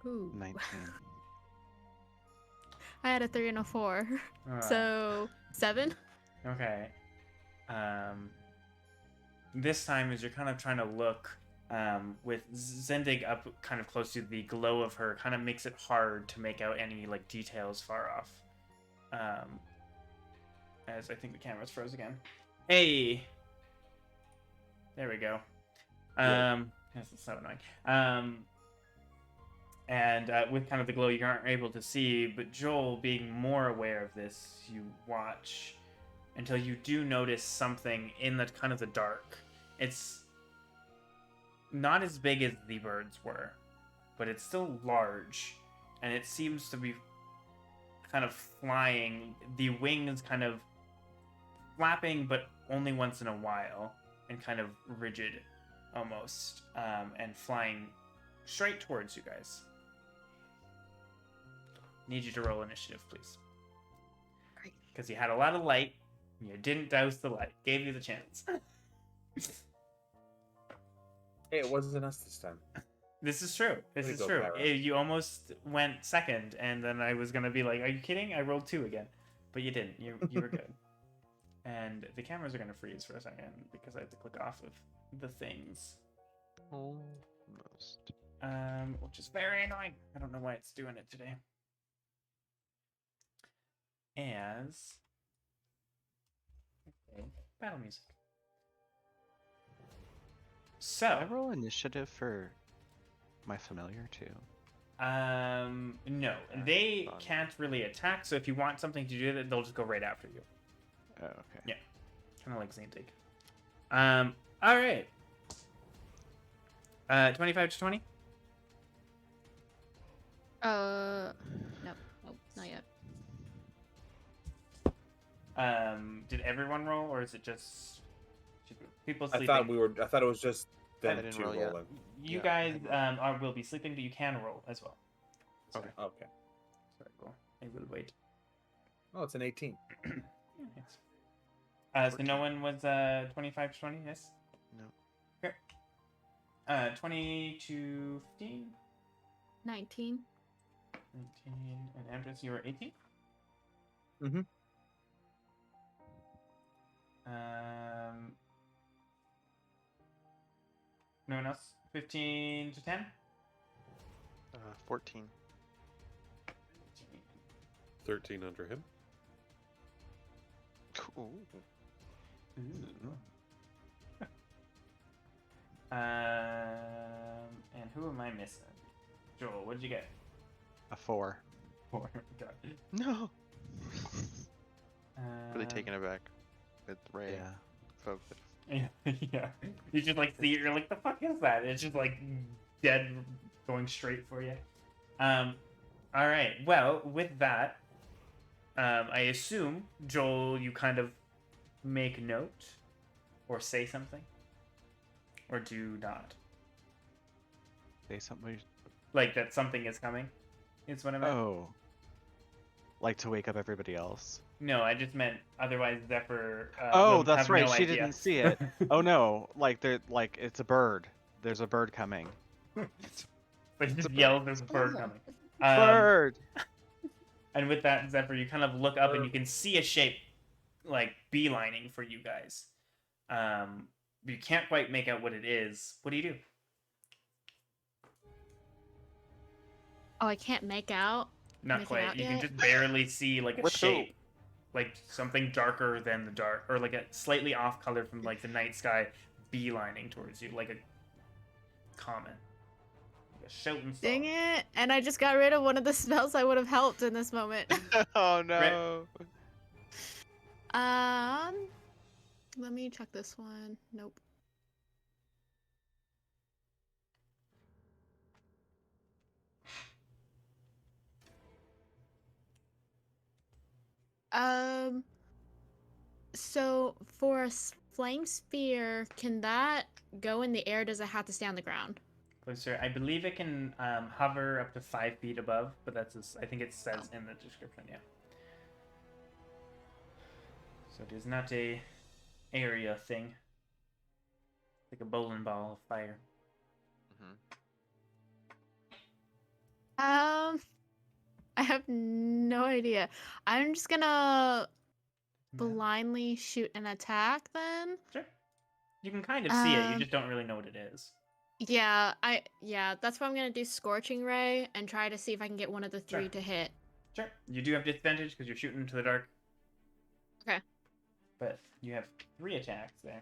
F: Ooh.
E: 19.
F: I had a 3 and a 4,
B: Alright.
F: so 7.
B: Okay. This time, as you're kind of trying to look, with Zendig up kind of close to the glow of her, kind of makes it hard to make out any like details far off. As I think the camera's froze again. Hey. There we go. This is so annoying. And with kind of the glow, you aren't able to see, but Joel, being more aware of this, you watch until you do notice something in the kind of the dark. It's not as big as the birds were, but it's still large, and it seems to be kind of flying. The wings kind of flapping, but only once in a while, and kind of rigid almost, and flying straight towards you guys. Need you to roll initiative, please.
F: Great.
B: Because you had a lot of light, and you didn't douse the light. Gave you the chance.
A: Hey, it wasn't us this time.
B: This is true. This
A: Way
B: is
A: to go,
B: true.
A: Pyro.
B: You almost went second, and then I was gonna be like, "Are you kidding?" I rolled 2 again, but you didn't. You were good. And the cameras are gonna freeze for a second because I have to click off of the things.
D: Almost.
B: Which is very annoying. I don't know why it's doing it today. As okay, battle music. So
E: I roll initiative for my familiar too.
B: no, they can't really attack. So if you want something to do that, they'll just go right after you.
E: Oh, okay.
B: Yeah, kind of like Zantig. All right. 25 to 20.
F: No, not yet.
B: Did everyone roll, or is it just people
A: I
B: sleeping?
A: I thought it was just them
D: didn't
A: two
D: roll yet.
A: rolling.
B: You
D: Yeah,
B: guys will be sleeping, but you can roll as well.
D: Okay.
A: Okay.
B: Sorry, cool. I will wait.
A: Oh, it's an 18.
B: Yes. So no one was 25 to 20, yes?
D: No.
B: Okay. 20 to 15?
F: 19.
B: 19. And Amdrus, you were 18?
A: Mm-hmm.
B: No one else? 15 to 10?
D: 14.
C: 13 under him.
D: Ooh.
B: And who am I missing? Joel, what did you get?
E: A 4.
B: 4. God.
D: No. Really taken aback with Ray
E: Yeah.
D: focus.
B: Yeah. You just like see it, you're like, the fuck is that? It's just like dead going straight for you. Alright, well, with that, I assume, Joel, you kind of make note or say something. Or do not.
E: Say something.
B: Like that something is coming. Is what I meant.
E: Oh. Like to wake up everybody else.
B: No, I just meant otherwise Zephyr.
E: Oh,
B: will
E: that's
B: have
E: right.
B: no
E: She
B: idea.
E: didn't see it. Oh no! Like it's a bird. There's a bird coming.
B: But he
D: It's
B: just
D: a
B: yells,
D: bird.
B: "There's a bird coming!"
E: Bird.
B: And with that, Zephyr, you kind of look up and you can see a shape, like beelining for you guys. But you can't quite make out what it is. What do you do?
F: Oh, I can't make out.
B: Not
F: Make it
B: quite.
F: out
B: You can
F: yet?
B: just barely see like a
D: With who?
B: shape, like something darker than the dark, or like a slightly off color from like the night sky, beelining towards you, like a comet, like a shouting star.
F: Dang it! And I just got rid of one of the spells that would have helped in this moment.
D: Oh no.
F: Let me check this one. Nope. So for a flame sphere, can that go in the air? Does it have to stay on the ground?
B: Closer. I believe it can hover up to 5 feet above, but that's I think it says in the description. Yeah. So it is not a area thing. Like a bowling ball of fire.
D: Mm-hmm.
F: I have no idea. I'm just gonna blindly shoot an attack then.
B: Sure. You can kind of see it. You
F: Um,
B: just don't really know what it is.
F: Yeah, that's why I'm gonna do Scorching Ray and try to see if I can get one of the three
B: Sure.
F: to hit.
B: Sure. You do have disadvantage because you're shooting into the dark.
F: Okay.
B: But you have 3 attacks there.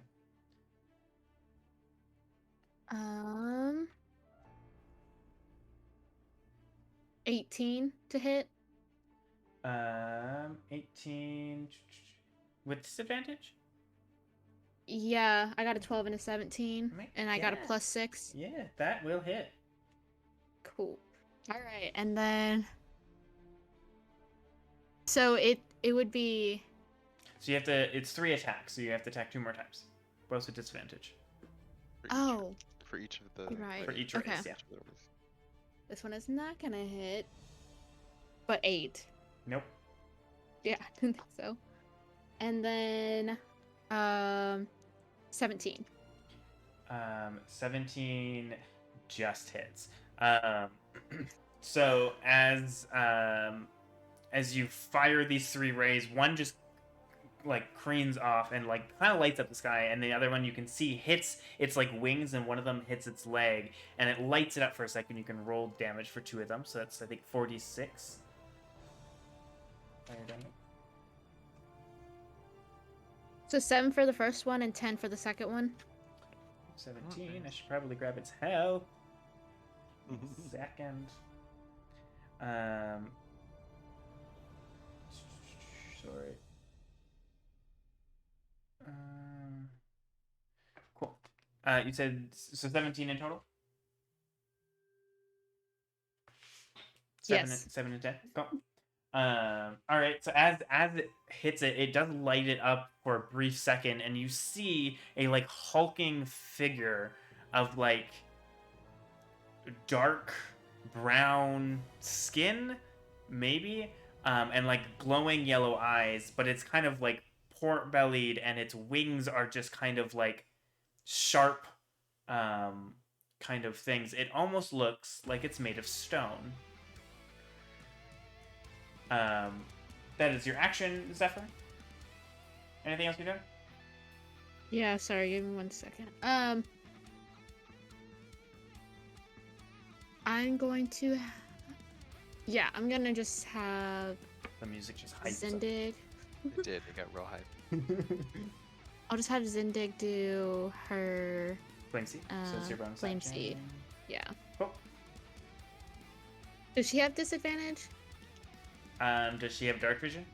F: 18 to hit.
B: 18 with disadvantage?
F: Yeah, I got a 12 and a 17,
B: My
F: and I got a
B: God.
F: +6.
B: Yeah, that will hit.
F: Cool. All right, and then so it would be
B: So you have to. It's 3 attacks, so you have to attack 2 more times. Both with disadvantage.
D: For each of the.
F: You're right.
B: For each
F: Okay.
B: race, yeah.
F: This one is not gonna hit, but 8.
B: Nope.
F: Yeah, I didn't think so. And then 17.
B: 17 just hits. So as you fire these 3 rays, one just like cranes off and like kind of lights up the sky, and the other one you can see hits its like wings, and one of them hits its leg, and it lights it up for a second. You can roll damage for 2 of them, so that's I think 46. Fire damage.
F: So 7 for the first one and 10 for the second one.
B: 17. I should probably grab its health. Second. Sorry. Cool. You said so 17 in total? 7
F: Yes.
B: 7 and 10. Cool. All right. So as it hits it, it does light it up for a brief second, and you see a like hulking figure of like dark brown skin, maybe, and like glowing yellow eyes, but it's kind of like pork-bellied, and its wings are just kind of like sharp, kind of things. It almost looks like it's made of stone. That is your action, Zephyr. Anything else you're doing?
F: Yeah, sorry, give me 1 second. I'm going to yeah, I'm gonna just have
B: The music just hypes up.
F: Zindig.
D: It did. It got real hype.
F: I'll just have Zindig do her
B: Flame Seed. So it's your bonus
F: Flame
B: action.
F: Seed. Yeah.
B: Cool.
F: Does she have disadvantage?
B: Does she have dark vision?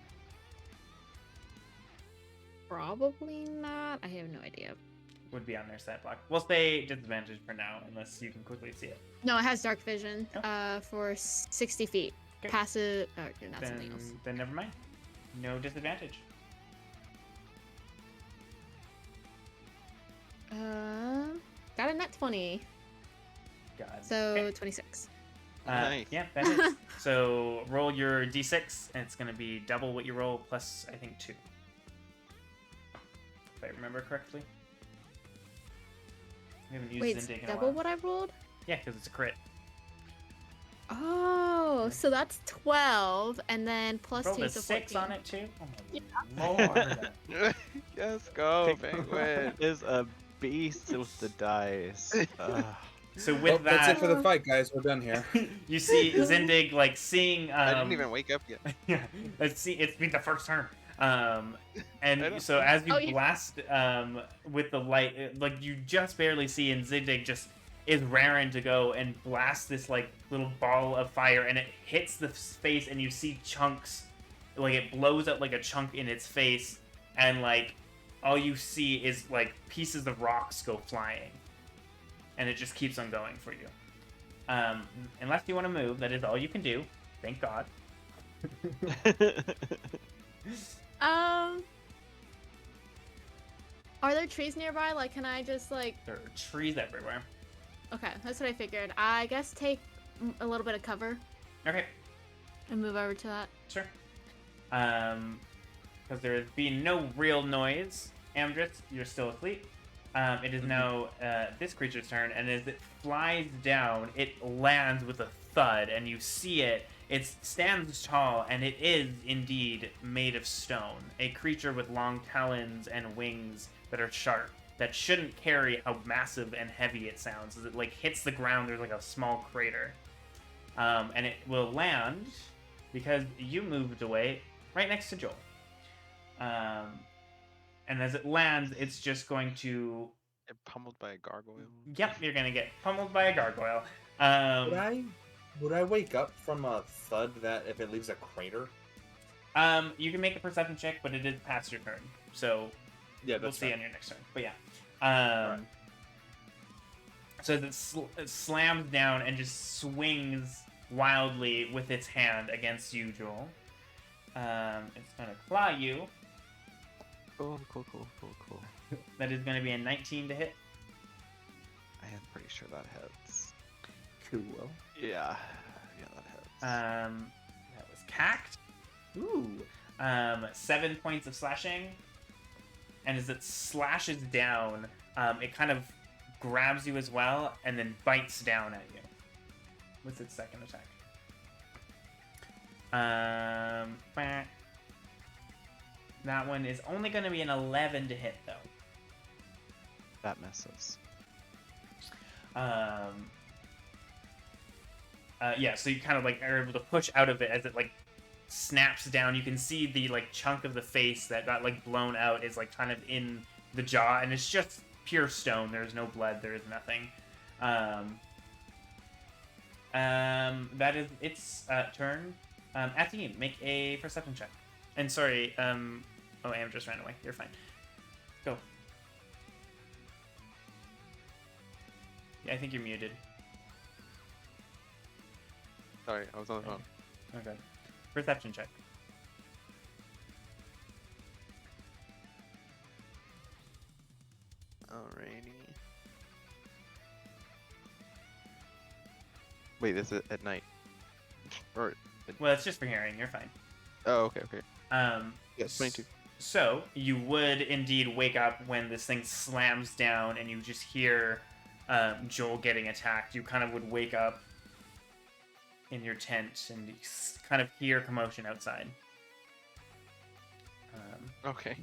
F: Probably not. I have no idea.
B: would be on their stat block. We'll stay disadvantage for now, unless you can quickly see it.
F: No, it has dark vision.
B: Oh.
F: For 60 feet.
B: Okay.
F: Passive. Oh, okay, not something else.
B: Then never mind. No disadvantage.
F: Got a net 20.
B: God.
F: So
B: Okay.
F: 26.
D: Nice.
B: Yeah, that is. So roll your d6, and it's going to be double what you roll plus, I think, 2. If I remember correctly. We haven't used
F: Wait,
B: Zindig in a
F: double
B: while.
F: what I rolled?
B: Yeah, because it's a crit.
F: Oh, so that's 12, and then plus
B: Rolled
F: 2,
B: a
F: so
B: 6
F: 14.
B: on it, too? Oh my lord.
D: Yes, go, Penguin.
E: Is a beast with the dice.
B: So with
A: Well,
B: that,
A: that's it for the fight, guys. We're done here.
B: you see Zindig, like, seeing...
D: I didn't even wake up yet.
B: Yeah, it's been the first turn.
D: I
B: And
D: know.
B: so as you
F: Oh, you-
B: blast with the light, like you just barely see, and Zindig just is raring to go and blast this like little ball of fire, and it hits the face, and you see chunks, like it blows up like a chunk in its face, and like all you see is like pieces of rocks go flying, and it just keeps on going for you. Unless you want to move, that is all you can do. Thank God.
F: Are there trees nearby? Like, can I just like?
B: There are trees everywhere.
F: Okay, that's what I figured. I guess take a little bit of cover
B: Okay.
F: and move over to that.
B: Sure. Because there has been no real noise. Amdrus, you're still asleep. It is now this creature's turn, and as it flies down, it lands with a thud, and you see it. It stands tall, and it is indeed made of stone. A creature with long talons and wings that are sharp, that shouldn't carry how massive and heavy it sounds. As it like hits the ground, there's like a small crater. And it will land because you moved away right next to Joel. And as it lands, it's just going to...
D: Get pummeled by a gargoyle.
B: Yep, you're going to get pummeled by a gargoyle.
A: Would I wake up from a thud that if it leaves a crater?
B: You can make a perception check, but it is past your turn. So
A: Yeah,
B: we'll
A: that's
B: see
A: fine.
B: on your next turn. But yeah.
A: Right.
B: So as it slams down and just swings wildly with its hand against you, Joel. It's going to claw you.
E: Cool.
B: That is going to be a 19 to hit.
E: I am pretty sure that hits.
B: Cool.
E: Yeah, that hits.
B: That was cacked. Ooh. 7 points of slashing. And as it slashes down, it kind of grabs you as well, and then bites down at you with its second attack. That one is only going to be an 11 to hit, though.
E: That misses.
B: Yeah, so you kind of like are able to push out of it as it like snaps down. You can see the like chunk of the face that got like blown out is like kind of in the jaw, and it's just pure stone. There's no blood. There is nothing. That is its turn. Athene, make a perception check. And sorry, oh, Am just ran away. You're fine. Go. Yeah, I think you're muted.
D: Sorry, I was on the phone.
B: Okay. Perception check.
D: Alrighty. Wait, this is at night. Or
B: Well, it's just for hearing. You're fine.
D: oh, okay.
B: Yes,
D: 22.
B: So you would indeed wake up when this thing slams down, and you just hear Joel getting attacked. You kind of would wake up in your tent and you kind of hear commotion outside.
D: Okay.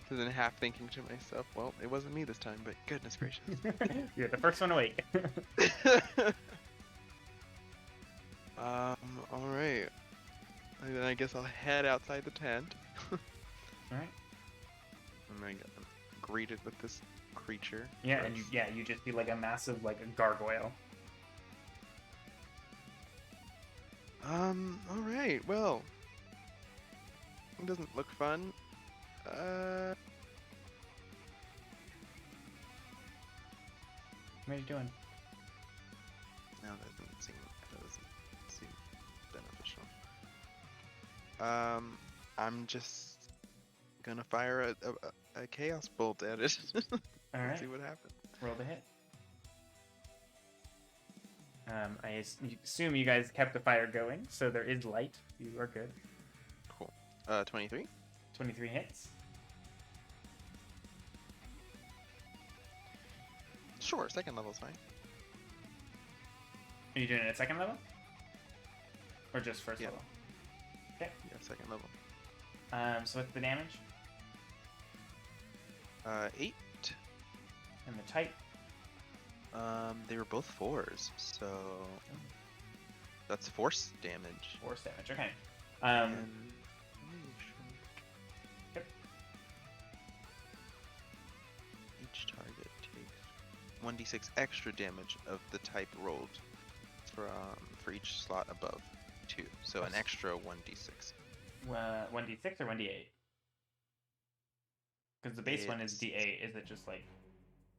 D: So then half thinking to myself, well, it wasn't me this time, but goodness gracious.
B: You're the first one awake.
D: Alright. And then I guess I'll head outside the tent.
B: Alright.
D: And I get greeted with this creature.
B: Yeah, and you just see like a massive like a gargoyle.
D: Alright, well. It doesn't look fun.
B: What are you doing?
D: No, that doesn't seem beneficial. I'm just gonna fire a chaos bolt at it.
B: All
D: and
B: right.
D: see what happens.
B: Roll the hit. I assume you guys kept the fire going, so there is light. You are good.
D: Cool. 23.
B: 23 hits.
D: Sure, second level's fine.
B: Are you doing it at second level? Or just first
D: Yeah.
B: level? Okay.
D: Yeah, second level.
B: So what's the damage?
D: 8.
B: And the type?
D: They were both 4s, so that's force damage.
B: Force damage, okay.
D: And
B: Yep.
D: each target takes 1d6 extra damage of the type rolled for each slot above 2. So an extra 1d6.
B: 1d6 or 1d8? Because the base one is
D: It's-
B: d8. Is it just like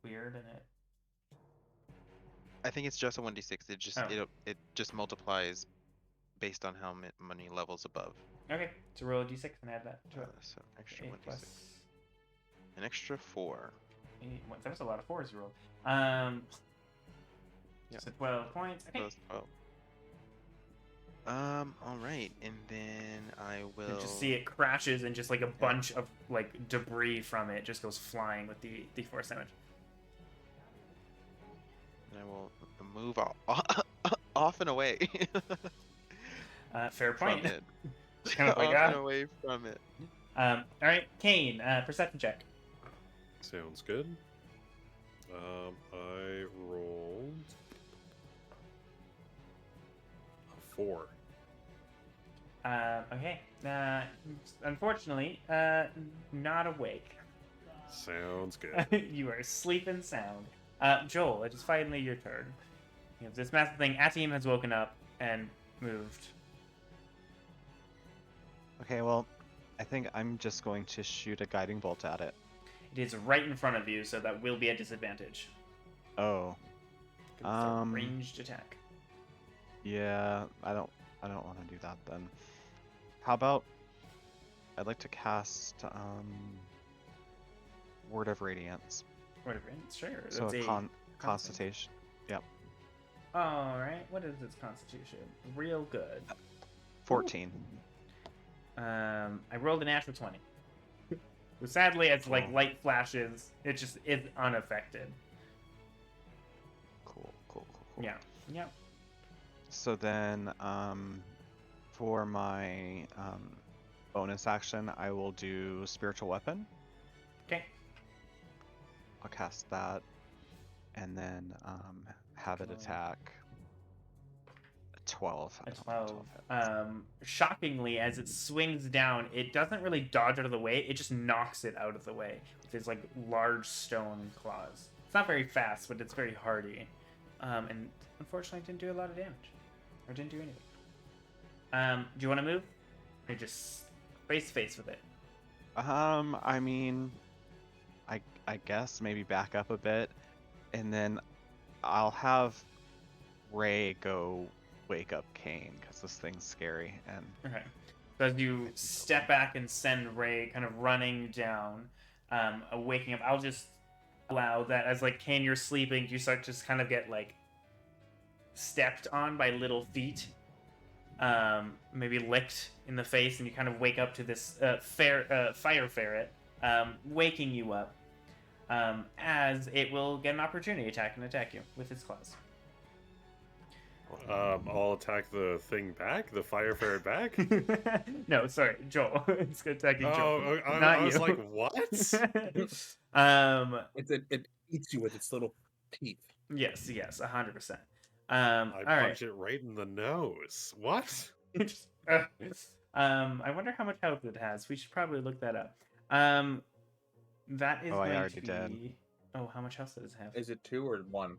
B: weird in it?
D: I think it's just a 1d6.
B: Oh.
D: It just multiplies based on how many levels above.
B: Okay, so roll a d6 and add that to it.
D: So extra
B: 8
D: 1d6.
B: plus
D: An extra 4.
B: 8. That was a lot of 4s you rolled.
D: Yeah.
B: So 12 points. Okay.
D: So that's 12. All right, and then I will
B: You just see it crashes and just like a bunch of like debris from it just goes flying with the force damage.
D: and I will move off and away
B: Fair
D: from
B: point.
D: it.
B: Kind of like,
D: Off and away from it.
B: All right, Cain, perception check.
C: Sounds good. I rolled a 4.
B: Okay. Unfortunately, not awake.
C: Sounds good.
B: You are sleeping sound. Joel, it is finally your turn. You have this massive thing. Atim has woken up and moved.
E: Okay, well, I think I'm just going to shoot a guiding bolt at it.
B: It is right in front of you, so that will be a disadvantage.
E: Oh,
B: 'Cause it's a ranged attack.
E: yeah, I don't want to do that then. How about I'd like to cast Word of Radiance.
B: Whatever. Sure.
E: So
B: that's
E: a constitution. Yep.
B: All right. What is its constitution? Real good.
E: 14.
B: I rolled a natural 20. So sadly, as like
C: Oh.
B: light flashes, it just is unaffected.
E: Cool.
B: Yeah. Yep.
E: So then, for my bonus action, I will do Spiritual Weapon.
B: Okay.
E: I'll cast that, and then have it
B: Cool.
E: attack. 12. I
B: A
E: don't think
B: 12.
E: hits.
B: Shockingly, as it swings down, it doesn't really dodge out of the way. It just knocks it out of the way with its like large stone claws. It's not very fast, but it's very hardy. And unfortunately, it didn't do a lot of damage, or didn't do anything. Do you want to move, or just face to face with it?
E: I mean, I guess maybe back up a bit, and then I'll have Ray go wake up Cain because this thing's scary. And
B: Okay. So as you step back and send Ray kind of running down, waking up, I'll just allow that as like Cain, you're sleeping, you start to just kind of get like stepped on by little feet, maybe licked in the face, and you kind of wake up to this fire ferret waking you up, as it will get an opportunity attack and attack you with its claws.
C: I'll attack the thing back, the fire ferret back.
B: No, sorry, Joel. It's attacking Joel.
C: Oh,
B: Not
C: I was
B: you.
C: like, what?
A: It eats you with its little teeth.
B: Yes, 100%.
C: I
B: All right.
C: punched it right in the nose. What?
B: I wonder how much health it has. We should probably look that up. That is
E: Oh, I
B: going
E: already
B: to be.
E: did.
B: Oh, how much health does it have?
A: Is it 2 or 1?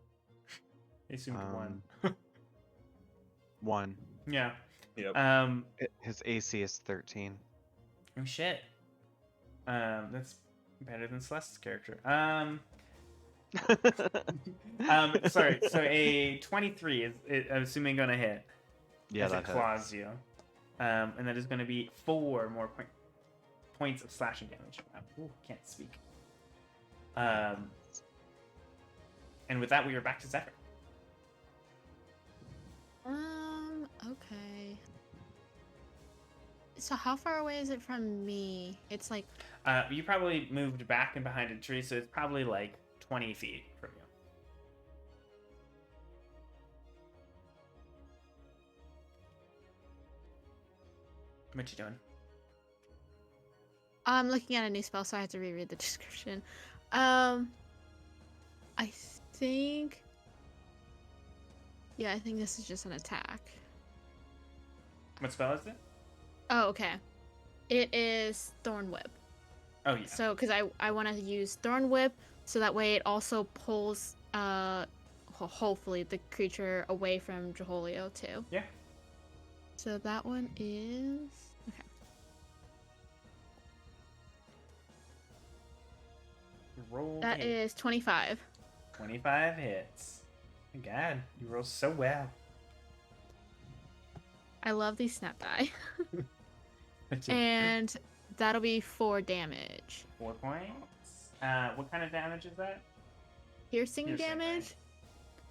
B: I assumed one.
E: 1.
B: Yeah.
A: Yep.
E: His AC is 13.
B: Oh shit. That's better than Celeste's character. Sorry. So a 23 is I'm assuming gonna hit.
E: Yeah,
B: as
E: that
B: it
E: hits.
B: claws you. And that is going to be 4 more points of slashing damage. Ooh, can't speak. And with that, we are back to Zephyr.
F: Okay. So how far away is it from me? It's like
B: You probably moved back and behind a tree, so it's probably like 20 feet from you. What you doing?
F: I'm looking at a new spell, so I have to reread the description. I think. Yeah, I think this is just an attack.
B: What spell is it?
F: Oh, okay. It is Thorn Whip.
B: Oh, yeah.
F: So, because I want to use Thorn Whip, so that way it also pulls, hopefully, the creature away from Jaholio, too.
B: Yeah.
F: So that one is... Okay.
B: Roll
F: That
B: hit.
F: is 25.
B: 25 hits. My God, you roll so well.
F: I love these snap die.
B: What's it?
F: And that'll be 4 damage.
B: 4 points. What kind of damage is that?
F: Piercing
B: Piercing,
F: damage.
B: right.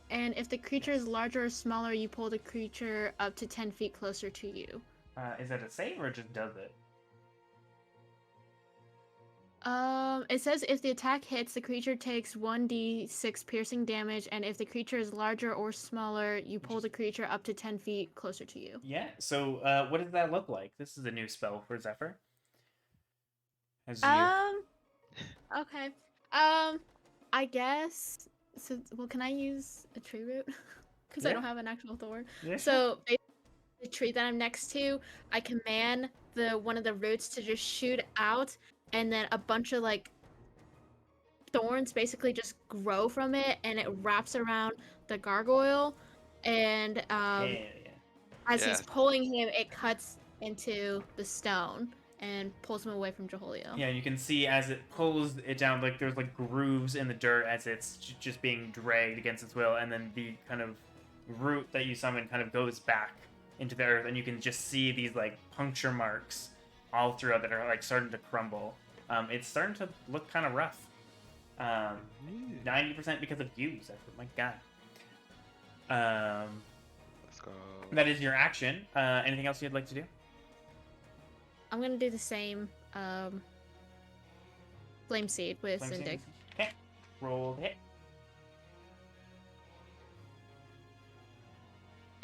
F: And if the creature is larger or smaller, you pull the creature up to 10 feet closer to you.
B: Is that a save or it just does it?
F: It says if the attack hits, the creature takes 1d6 piercing damage, and if the creature is larger or smaller, you pull the creature up to 10 feet closer to you.
B: Yeah. So, what does that look like? This is a new spell for Zephyr. As you...
F: Okay. I guess. So, well, can I use a tree root? Because
B: Yeah.
F: I don't have an actual Thor.
B: Yeah,
F: So, basically, the tree that I'm next to, I command one of the roots to just shoot out, and then a bunch of like thorns basically just grow from it, and it wraps around the gargoyle, and
B: yeah.
F: as
D: Yeah.
F: he's pulling him, it cuts into the stone and pulls him away from Jaholio.
B: Yeah, you can see as it pulls it down, like there's like grooves in the dirt as it's just being dragged against its will, and then the kind of root that you summon kind of goes back into the earth, and you can just see these like puncture marks all throughout that are like starting to crumble. It's starting to look kind of rough. 90% because of you, Zephyr. My God.
D: Let's go.
B: That is your action. Anything else you'd like to do?
F: I'm gonna do the same flame seed with
B: Flame
F: Zindig.
B: Seed? Okay. Roll the hit.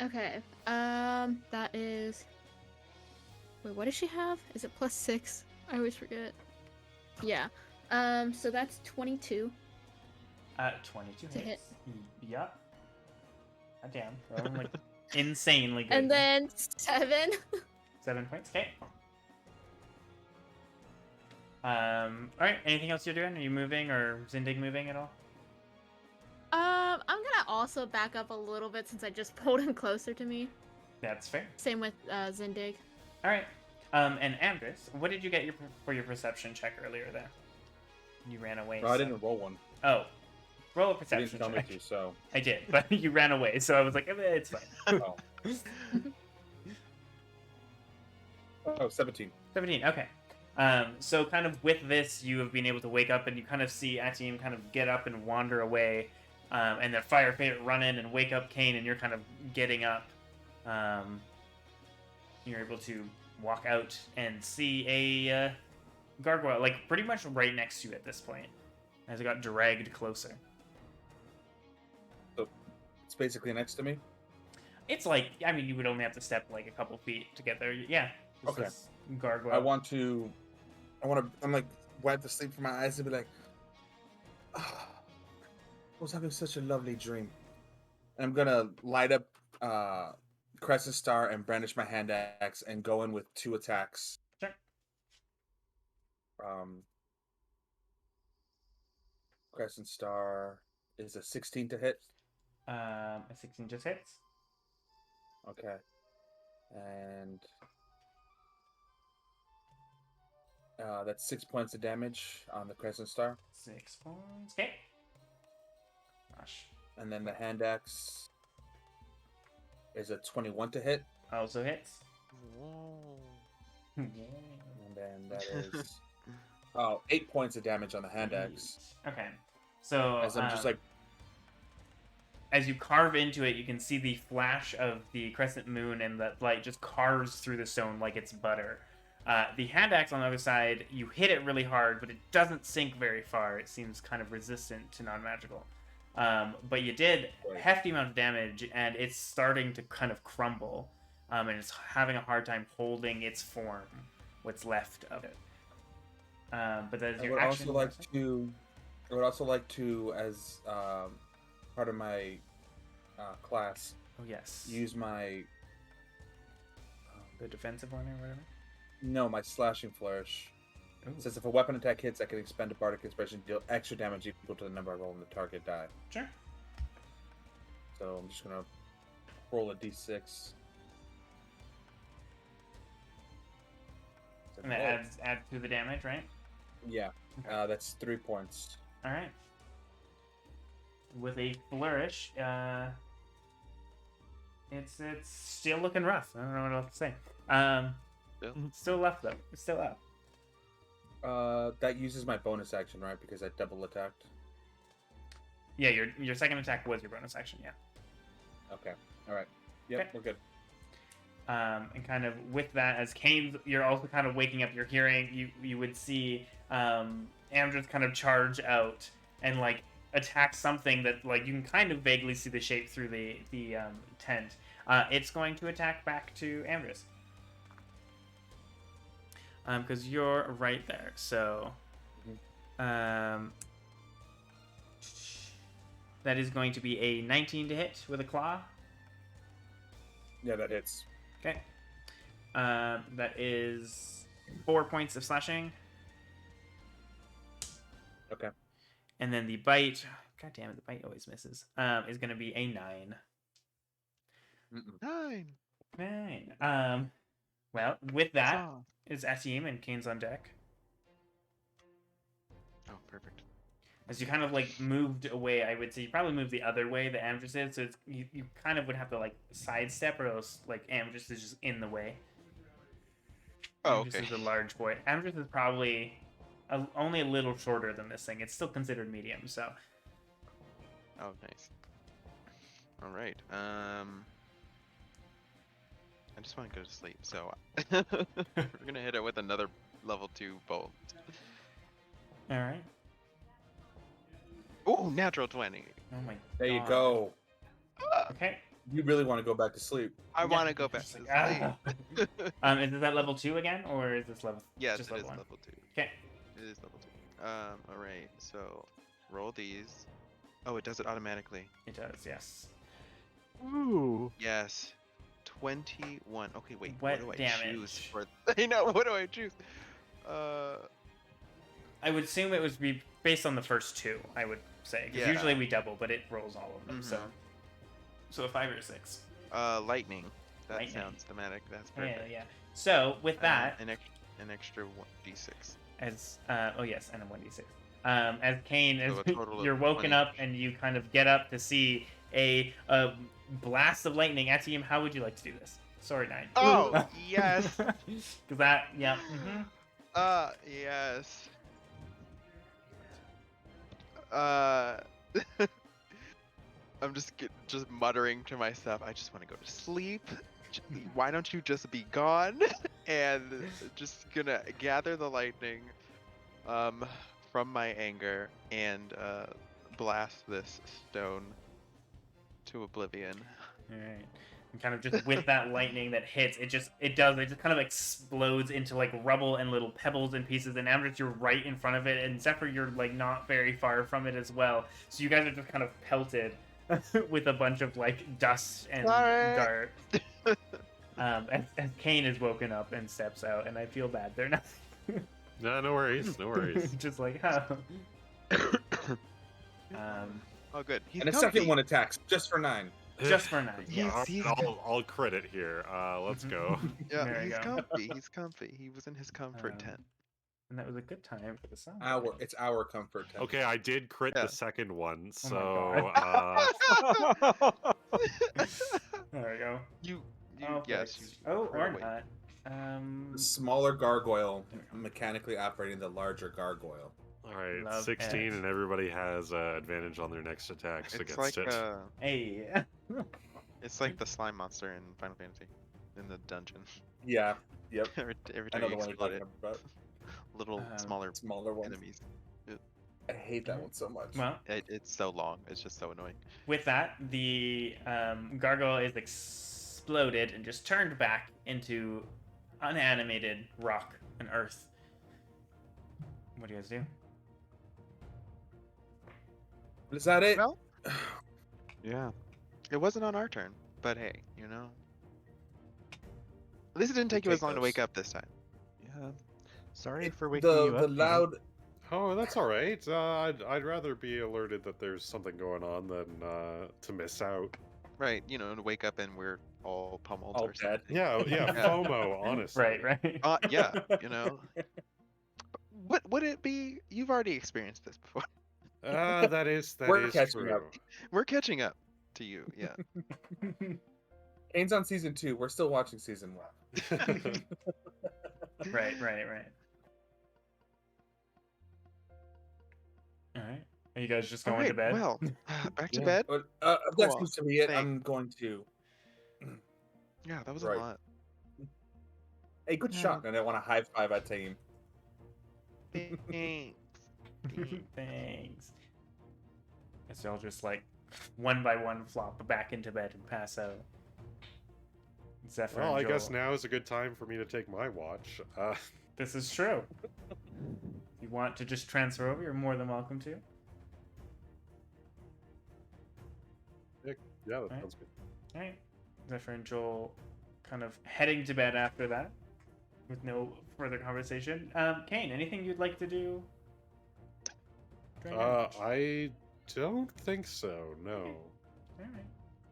F: Okay. That is. Wait, what does she have? Is it +6? I always forget. Yeah. So that's 22.
B: 22
F: To
B: hits.
F: hit.
B: Yup. God damn. Rolling like insanely good.
F: And then 7.
B: 7 points. Okay. Alright, anything else you're doing? Are you moving or Zindig moving at all?
F: I'm gonna also back up a little bit since I just pulled him closer to me.
B: That's fair.
F: Same with Zindig.
B: Alright. And Amdrus, what did you get for your perception check earlier there? You ran away.
A: No, I didn't roll one.
B: Oh. Roll a
A: You didn't
B: perception
A: tell me
B: check.
A: to, so.
B: I did, but you ran away, so I was like, it's fine.
A: Oh. Oh, 17.
B: 17, okay. So kind of with this, you have been able to wake up and you kind of see Atim kind of get up and wander away, and the fire favorite run in and wake up Cain, and you're kind of getting up. You're able to walk out and see a gargoyle, like pretty much right next to you at this point, as it got dragged closer.
A: So it's basically next to me.
B: It's like, I mean, you would only have to step like a couple feet to get there. Yeah. Just
A: Okay.
B: this gargoyle.
A: I'm like, wipe the sleep from my eyes and be like, I was having such a lovely dream. And I'm gonna light up Crescent Star and brandish my hand axe and go in with 2 attacks.
B: Sure.
A: Crescent Star is a 16 to hit.
B: A 16 just hits.
A: Okay. And that's 6 points of damage on the Crescent Star.
B: 6 points. Okay. Gosh.
A: And then the hand axe is a 21 to hit.
B: Also hits.
D: Whoa.
A: And then that is 8 points of damage on the hand axe.
B: Okay. So
A: As I'm just like,
B: as you carve into it, you can see the flash of the crescent moon, and that light just carves through the stone like it's butter. The hand axe on the other side, you hit it really hard, but it doesn't sink very far. It seems kind of resistant to non-magical. But you did a hefty amount of damage, and it's starting to kind of crumble, and it's having a hard time holding its form, what's left of it. But that is
A: I
B: your
A: would
B: action.
A: also like to, as part of my class,
B: Oh yes.
A: use my
B: The defensive one or whatever.
A: no, my slashing flourish.
B: Ooh.
A: It says if a weapon attack hits, I can expend a bardic inspiration to deal extra damage equal to the number I roll on the target die.
B: Sure.
A: So I'm just gonna roll a d6.
B: And that adds to the damage, right?
A: Yeah, that's 3 points.
B: All right. With a flourish, it's still looking rough. I don't know what else to say. Still left though. It's still up.
A: That uses my bonus action, right? Because I double attacked.
B: Yeah, your second attack was your bonus action. Yeah.
A: Okay. All right. Yep,
B: Okay.
A: we're good.
B: And kind of with that, as Cain, you're also kind of waking up. You're hearing you would see Amdrus kind of charge out and like attack something that like you can kind of vaguely see the shape through the tent. It's going to attack back to Amdrus. Because you're right there. So that is going to be a 19 to hit with a claw.
A: Yeah, that hits.
B: Okay. That is 4 points of slashing.
A: Okay.
B: And then the bite, god damn it, the bite always misses, is going to be a 9.
D: 9.
B: 9. Well, with that,
D: Oh,
B: is Asim and Cain's on deck.
D: perfect.
B: As you kind of like moved away, I would say you probably moved the other way that Amdrus is, so it's, you kind of would have to like sidestep, or else like Amdrus is just in the way.
D: Oh,
B: Amdrus
D: okay.
B: is a large boy. Amdrus is probably only a little shorter than this thing. It's still considered medium, so.
D: Oh, nice. All right. I just want to go to sleep, so we're gonna hit it with another level 2 bolt.
B: All right.
D: Oh, natural 20.
B: Oh my.
A: There you
B: God.
A: go.
B: Okay.
A: You really want to go back to sleep.
D: I
B: Yeah,
D: want to go back
B: just
D: to
B: like,
D: sleep.
B: Is that level 2 again, or is this level?
D: Yes,
B: just
D: it is
B: level 1?
D: level 2.
B: Okay.
D: It is level 2. All right. So roll these. Oh, it does it automatically.
B: It does. Yes.
E: Ooh.
D: Yes. 21. Okay, wait.
B: What
D: What do I choose
B: damage?
D: for? I know. What do I choose?
B: I would assume it would be based on the first 2. I would say, because
D: Yeah.
B: usually we double, but it rolls all of them. So,
D: Mhm.
B: so a 5 or a 6.
D: Lightning. That
B: Lightning.
D: sounds thematic. That's
B: Yeah,
D: perfect.
B: yeah. So with that,
D: an extra 1d6.
B: as oh yes, and a 1d6. As Cain, as
D: So a total of
B: you're woken
D: 20.
B: up and you kind of get up to see a blast of lightning. Atim, how would you like to do this? Sorry, 9.
D: Oh, yes.
B: Because that, yeah. Mm-hmm.
D: Yes. I'm just muttering to myself. I just want to go to sleep. Why don't you just be gone? And just gonna gather the lightning, from my anger and blast this stone to oblivion.
B: All right. And kind of just with that lightning that hits, it just kind of explodes into like rubble and little pebbles and pieces. And Amdrus, you're right in front of it, and Zephyr, you're like not very far from it as well. So you guys are just kind of pelted with a bunch of like dust and
D: Sorry.
B: dirt. As Cain is woken up and steps out, and I feel bad. They're not
C: No worries. No worries.
B: just like, oh.
D: Oh, good. He's
A: And a
D: comfy.
A: second one attacks, just for 9.
B: Just for 9.
D: Yeah.
B: Yeah.
D: he's
C: I'll credit here. Let's go.
D: Yeah,
B: There you
D: he's
B: go.
D: comfy. He's comfy. He was in his comfort tent.
B: and that was a good time for the song.
A: It's our comfort time.
C: Okay, I did crit
D: Yeah.
C: the second one,
B: Oh
C: so
B: my There we go.
D: you
B: Yes.
D: you
B: Oh,
D: crit
B: or
D: away.
B: not.
A: The smaller gargoyle mechanically operating the larger gargoyle.
C: all right,
B: Love
C: 16,
B: it.
C: and everybody has advantage on their next attacks
D: It's
C: against
D: like
C: it.
B: Hey.
D: it's like the slime monster in Final Fantasy, in the dungeon.
A: Yeah. Yep.
D: every
A: I
D: time
A: know
D: you
A: the one you're
D: explode
A: talking
D: it,
A: about.
D: little smaller
A: Smaller ones.
D: enemies.
A: I hate that one so much.
B: Well,
D: It's so long. It's just so annoying.
B: with that, the gargoyle is exploded and just turned back into unanimated rock and earth. What do you guys do?
A: Is that it?
D: Well, yeah, it wasn't on our turn, but hey, you know. At least it didn't take you as long to wake up this time.
E: Yeah. Sorry for waking you
A: the
E: up. Cain.
A: loud.
C: Oh, that's all right. I'd rather be alerted that there's something going on than to miss out.
D: Right, you know, to wake up and we're all pummeled
A: All
D: or
A: dead.
D: something.
C: Yeah,
D: Yeah.
C: FOMO, honestly.
B: Right.
D: Yeah, you know. What would it be? You've already experienced this before.
C: That is
A: We're catching
C: true.
A: up.
D: We're catching up to you. Yeah.
A: Kane's on season 2. We're still watching season 1.
B: Right. All right. Are you guys just
D: All
B: going to
D: right,
B: bed?
D: well, back to
C: Yeah.
D: bed.
A: But if that
D: Cool.
A: seems to be it,
D: Thanks.
A: I'm going to.
D: Yeah, that was
A: Right.
D: a lot.
A: Hey, good shot. And I want to high five at team.
D: Thanks.
B: Thanks. Guess y'all just like one by one flop back into bed and pass out. Zephyr
C: Well,
B: and
C: I guess
B: Joel.
C: now is a good time for me to take my watch.
B: This is true. If you want to just transfer over, you're more than welcome to.
C: Yeah, that
B: Alright.
C: sounds good.
B: Alright. Zephyr and Joel kind of heading to bed after that with no further conversation. Cain, anything you'd like to do? during your watch?
C: I don't think so. No.
B: Alright.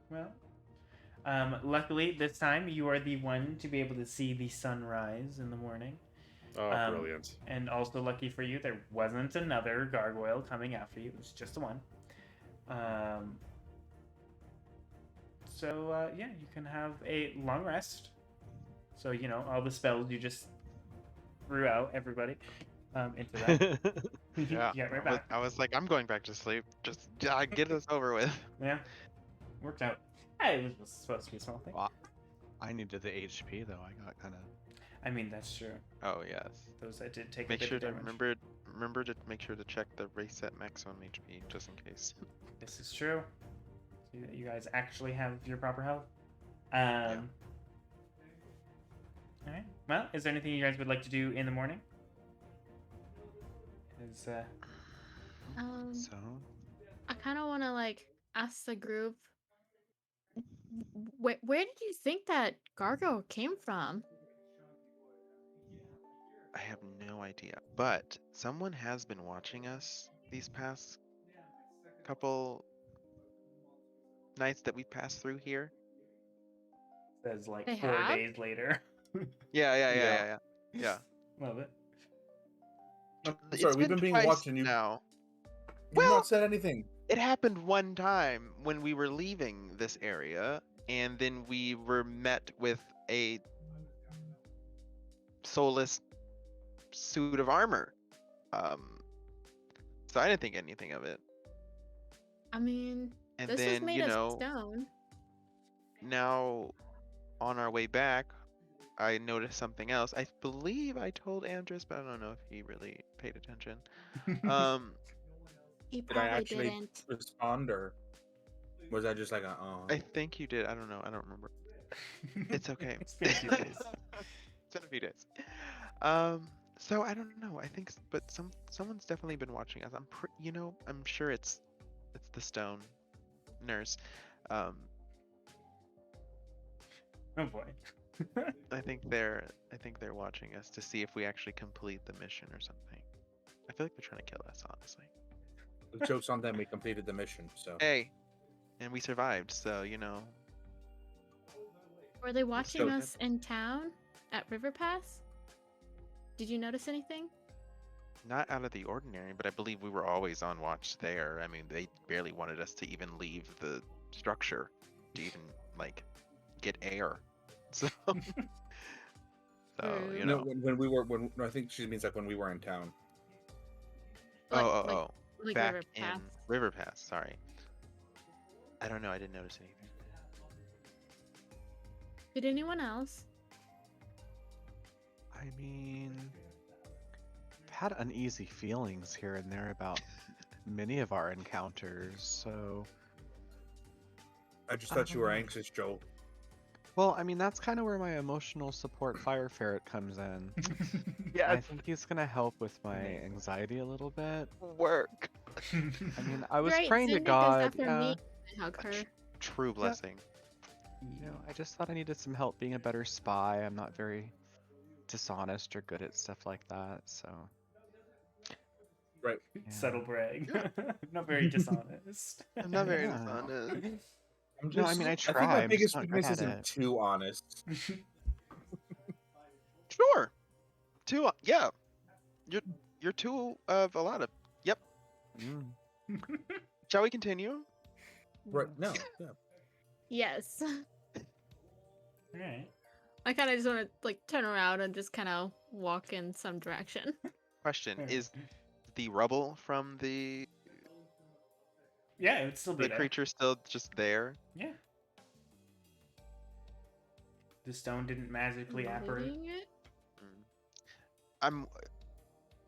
B: Well, luckily this time you are the one to be able to see the sunrise in the morning.
C: Oh, brilliant.
B: And also lucky for you, there wasn't another gargoyle coming after you. It was just the one. So yeah, you can have a long rest. So you know all the spells you just threw out, everybody, into that.
D: Yeah,
B: Yeah, right back.
D: I was like, I'm going back to sleep. Just get this over with.
B: Yeah, worked out. Hey, it was supposed to be a small thing.
E: Well, I needed the HP though. I got kind of.
B: I mean, that's true.
D: Oh yes.
B: Those that did take
D: Make
B: a bit
D: sure
B: of
D: to
B: damage.
D: remember to make sure to check the reset maximum HP just in case.
B: This is true. So that you guys actually have your proper health. Alright. Well, is there anything you guys would like to do in the morning? Is
E: So
F: I kind of want to like ask the group, where did you think that gargoyle came from?
D: I have no idea, but someone has been watching us these past couple nights that we passed through here.
B: says like
F: They
B: 4
F: have?
B: days later.
D: Yeah.
B: Love it.
A: I'm
D: It's
A: sorry, we've been being
D: twice
A: watching you.
D: now.
A: You've
D: Well-
A: not said anything.
D: It happened one time when we were leaving this area, and then we were met with a soulless suit of armor. So I didn't think anything of it.
F: I mean,
D: And
F: this is
D: then,
F: made
D: you
F: of
D: know,
F: stone.
D: now on our way back, I noticed something else. I believe I told Amdrus, but I don't know if he really paid attention.
F: He
A: Did I
F: probably
A: actually
F: didn't.
A: respond, or was I just like, oh?
D: I think you did. I don't know. I don't remember. It's okay.
B: It's been a few days.
D: It's been a few days. So I don't know. I think, but someone's definitely been watching us. I'm sure it's the stone nurse.
B: Oh boy.
D: I think they're watching us to see if we actually complete the mission or something. I feel like they're trying to kill us, honestly.
A: The joke's on them. We completed the mission, so.
D: Hey, and we survived, so you know.
F: Were they watching
A: so-
F: us in town at River Pass? Did you notice anything?
D: not out of the ordinary, but I believe we were always on watch there. I mean, they barely wanted us to even leave the structure to even like get air. So,
F: True.
D: you
A: No,
D: know.
A: when we were when no, I think she means like when we were in town.
F: Like,
D: Oh,
F: like,
D: oh,
F: like
D: back
F: River
D: in
F: Pass.
D: River Pass. Sorry. I don't know. I didn't notice anything.
F: Did anyone else?
E: I mean, I've had uneasy feelings here and there about many of our encounters, so.
A: I just thought you were anxious, Joel.
E: Well, I mean, that's kind of where my emotional support fire ferret comes in.
D: Yeah,
E: I think he's gonna help with my anxiety a little bit.
D: work.
E: I mean, I was
F: Great,
E: praying to
F: Cindy
E: God.
F: does that for
E: Yeah,
F: me. I hug her.
D: True blessing.
E: you know, I just thought I needed some help being a better spy. I'm not very dishonest or good at stuff like that, so.
A: Right.
E: Yeah.
B: Subtle brag. Not very dishonest.
D: I'm not very
E: Yeah.
D: dishonest.
A: I'm
E: No, I mean, I
A: I think
E: try,
A: my
E: I'm just
A: biggest
E: not good
A: weakness
E: at
A: isn't
E: it.
A: too honest.
D: Sure. Two. Yeah. You're two of a lot of. Yep.
E: Mm.
D: Shall we continue?
A: Right? No. Yeah.
F: Yes.
B: Alright.
F: I kind of just want to like turn around and just kind of walk in some direction.
D: Question:
B: Fair.
D: Is the rubble from the
B: Yeah, it would still be there.
D: creature still just there?
B: Yeah. The stone didn't magically apparate.
F: Looting it?
D: I'm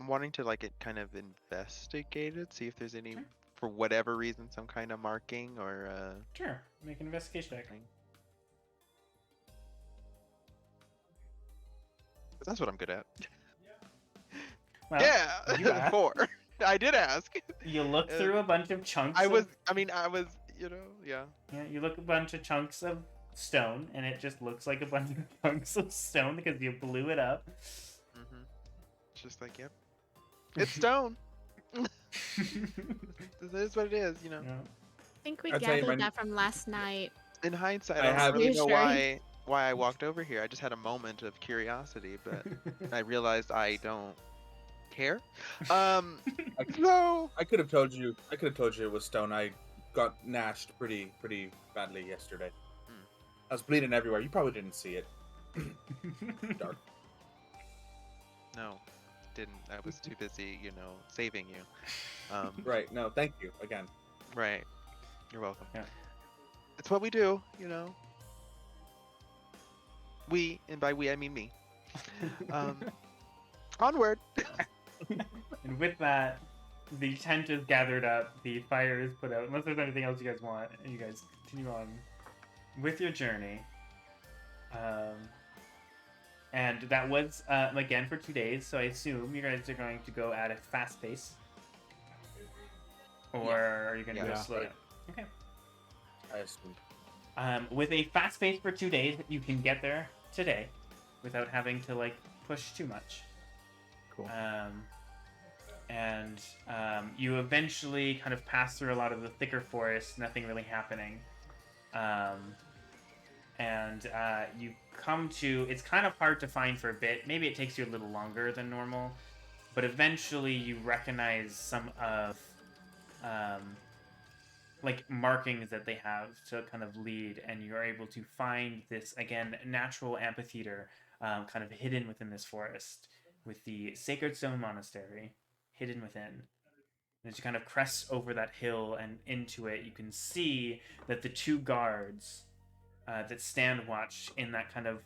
D: wanting to like it kind of investigated, see if there's any,
B: Sure.
D: for whatever reason, some kind of marking or
B: Sure. Make an investigation check.
D: that's what I'm good at.
B: Well, you
D: Yeah,
B: asked.
D: 4. I did ask.
B: You look
D: Uh,
B: through a bunch of chunks.
D: I was,
B: Of,
D: yeah.
B: yeah, you look a bunch of chunks of stone, and it just looks like a bunch of chunks of stone because you blew it up.
D: Mm-hmm. It's just like, yep. It's stone. This is what it is, you know.
B: Yeah.
F: I think we
A: I'll tell you,
F: gathered
A: my-
F: that from last night.
D: In hindsight,
A: I
D: I don't
A: have-
D: really know
F: Reassuring.
D: why I walked over here. I just had a moment of curiosity, but I realized I don't care. So
A: I could have told you. I could have told you it was stone. I got nashed pretty badly yesterday.
D: Hmm.
A: I was bleeding everywhere. You probably didn't see it. Dark.
D: no, didn't. I was too busy, saving you.
A: Right. No. Thank you again.
D: Right. You're welcome.
B: Yeah.
D: It's what we do, We, and by we I mean me. Onward.
B: And with that, the tent is gathered up, the fire is put out. Unless there's anything else you guys want, and you guys continue on with your journey. And that was, again, for 2 days, so I assume you guys are going to go at a fast pace. Or are you going to go
E: Yeah.
B: slow down?
A: Yeah.
B: Okay.
A: I assume.
B: With a fast pace for 2 days, you can get there today without having to, push too much.
E: Cool.
B: And you eventually kind of pass through a lot of the thicker forest, nothing really happening. And you come to, it's kind of hard to find for a bit. Maybe it takes you a little longer than normal, but eventually you recognize some of markings that they have to kind of lead, and you're able to find this, again, natural amphitheater kind of hidden within this forest, with the Sacred Stone Monastery hidden within. And as you kind of crest over that hill and into it, you can see that the two guards that stand watch in that kind of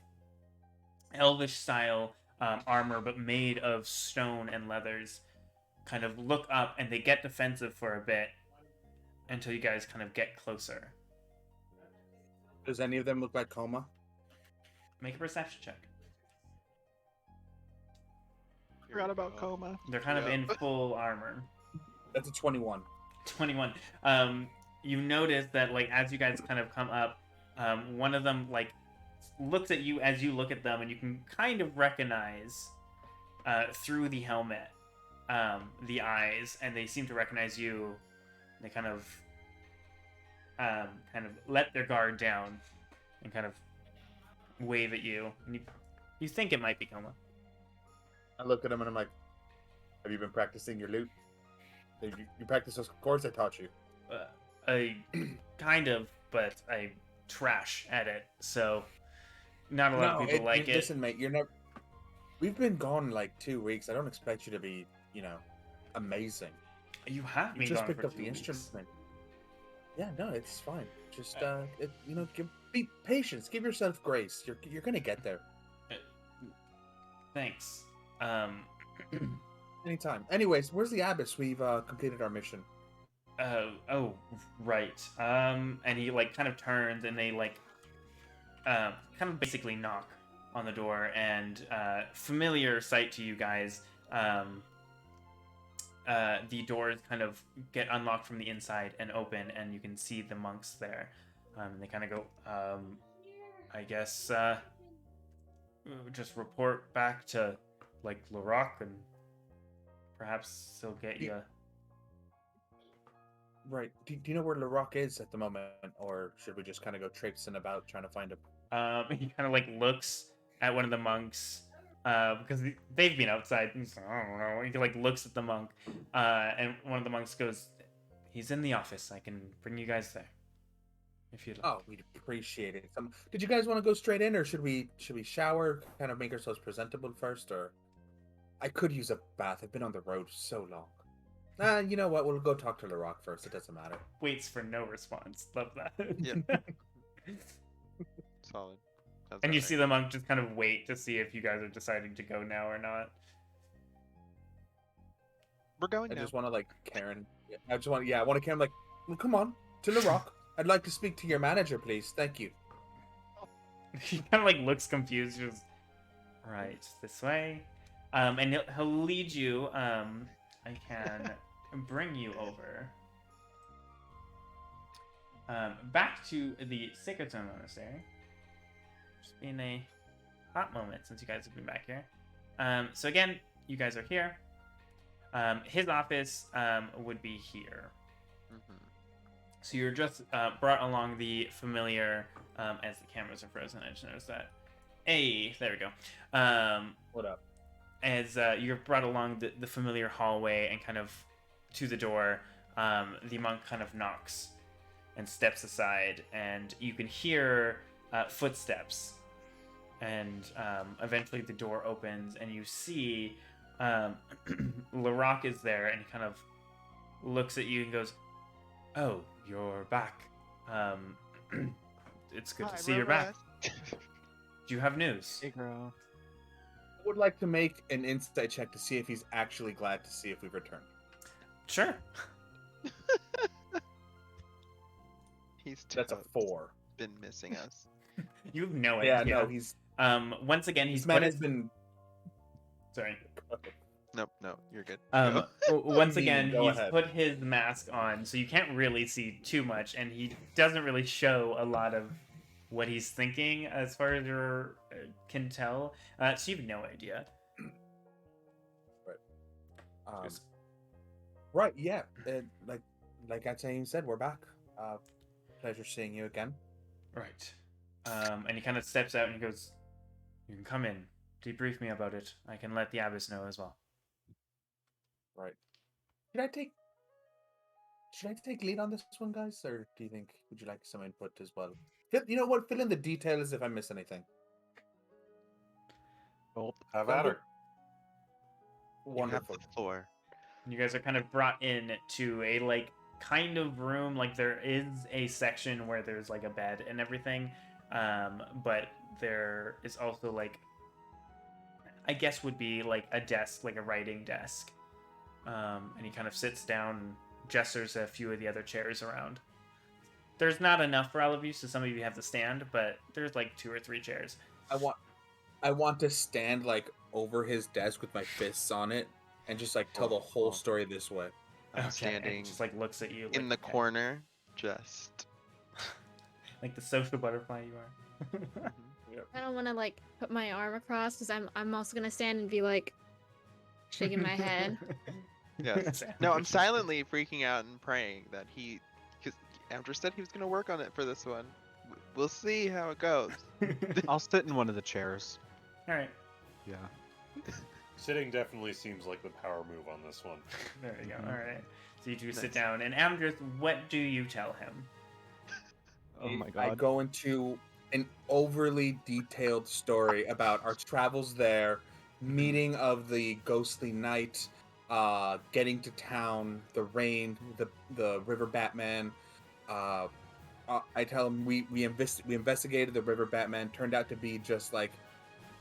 B: elvish style armor, but made of stone and leathers, kind of look up, and they get defensive for a bit until you guys kind of get closer.
A: Does any of them look like Coma?
B: Make a perception check.
E: Forgot about coma.
B: They're kind of
D: Yeah.
B: in full armor.
A: That's a 21.
B: 21. You notice that, as you guys kind of come up, one of them, looks at you as you look at them, and you can kind of recognize through the helmet the eyes, and they seem to recognize you. They kind of let their guard down and kind of wave at you. And you think it might be Coma.
A: I look at him and I'm like, Have you been practicing your lute? You practice those chords I taught you.
B: I kind of, but I trash at it, so not a lot of people like it.
A: Listen, mate, you're never. We've been gone like 2 weeks. I don't expect you to be, amazing.
B: You have
A: You
B: been
A: just
B: gone
A: picked
B: for
A: up
B: 2
A: the
B: weeks.
A: instrument. Yeah, no, it's fine. Just be patience. Give yourself grace. You're gonna get there.
B: Thanks.
A: Anytime. Anyways, where's the abbess? We've completed our mission.
B: Oh, right. And he like kind of turns, and they like, kind of basically knock on the door, and familiar sight to you guys. The doors kind of get unlocked from the inside and open, and you can see the monks there. And they kind of go, I guess, just report back to like Larock, and perhaps he'll get you.
A: Right. Do you know where Larock is at the moment, or should we just kind of go traipsing about trying to find him?
B: He kind of like looks at one of the monks, because they've been outside. And he's like, I don't know. He like looks at the monk, and one of the monks goes, "He's in the office. I can bring you guys there, if you'd like."
A: Oh, we'd appreciate it. Did you guys want to go straight in, or should we shower, kind of make ourselves presentable first, or? I could use a bath. I've been on the road so long. You know what? We'll go talk to Larock first. It doesn't matter.
B: Waits for no response. Love that.
D: Yep. Solid. Sounds
B: And you
D: alright.
B: see the monk just kind of wait to see if you guys are deciding to go now or not.
D: We're going
A: I
D: now.
A: just want to Karen. I want to Karen well, come on to Larock. I'd like to speak to your manager, please. Thank you.
B: He kind of like looks confused. Just right this way, and he'll lead you. I can bring you over. Back to the Sacred Stone Monastery. It's been a hot moment since you guys have been back here. So again, you guys are here. His office would be here.
D: Mhm.
B: So you're just brought along the familiar, as the cameras are frozen, I just noticed that. Hey, there we go.
A: What up?
B: As you're brought along the familiar hallway and kind of to the door, the monk kind of knocks and steps aside, and you can hear footsteps. And eventually the door opens, and you see Larock is there, and he kind of looks at you and goes, "Oh, you're back. It's good to see you're back. Do you have news?"
E: Hey, girl.
A: I would like to make an insight check to see if he's actually glad to see if we've returned.
B: Sure.
D: He's
A: That's a 4.
D: been missing us.
B: You have no
A: Yeah,
B: idea.
A: no, he's
B: Once again, he's
A: this man
B: put
A: has
B: his...
A: been.
B: Sorry.
D: Nope, no, you're good.
B: Once
A: Mean,
B: again,
A: go
B: he's
A: ahead.
B: put his mask on, so you can't really see too much, and he doesn't really show a lot of what he's thinking, as far as you can tell. So you have no idea.
A: Right, yeah. Like Anthony said, we're back. Pleasure seeing you again.
B: Right. And he kind of steps out and he goes, "You can come in. Debrief me about it. I can let the abbess know as well."
A: Right. Should I take lead on this one, guys, or would you like some input as well? You know what? Fill in the details if I miss anything.
C: Have at her.
D: You have
A: Wonderful.
D: the floor.
B: You guys are kind of brought in to a kind of room. There is a section where there's a bed and everything, but there is also I guess would be a desk, a writing desk. And he kind of sits down and gestures a few of the other chairs around. There's not enough for all of you, so some of you have to stand, but there's 2 or 3 chairs.
A: I want to stand over his desk with my fists on it and just tell the whole story this way.
D: I'm
B: Okay, and
D: standing
B: he just looks at you
D: in the
B: okay.
D: corner, just.
B: Like the social butterfly you are.
F: I don't want to put my arm across because I'm also gonna stand and be shaking my head.
D: Yes. No, I'm silently freaking out and praying that because Amdrus said he was gonna work on it for this one. We'll see how it goes.
E: I'll sit in one of the chairs.
B: All right.
E: Yeah.
C: Sitting definitely seems like the power move on this one.
B: There you go.
E: Mhm.
B: All right. So you two sit
D: Nice.
B: down, and Amdrus, what do you tell him?
E: Oh my
A: I
E: god.
A: go into an overly detailed story about our travels there, meeting of the ghostly knight, getting to town, the rain, the river Batman. I tell him we investigated the river Batman. Turned out to be just like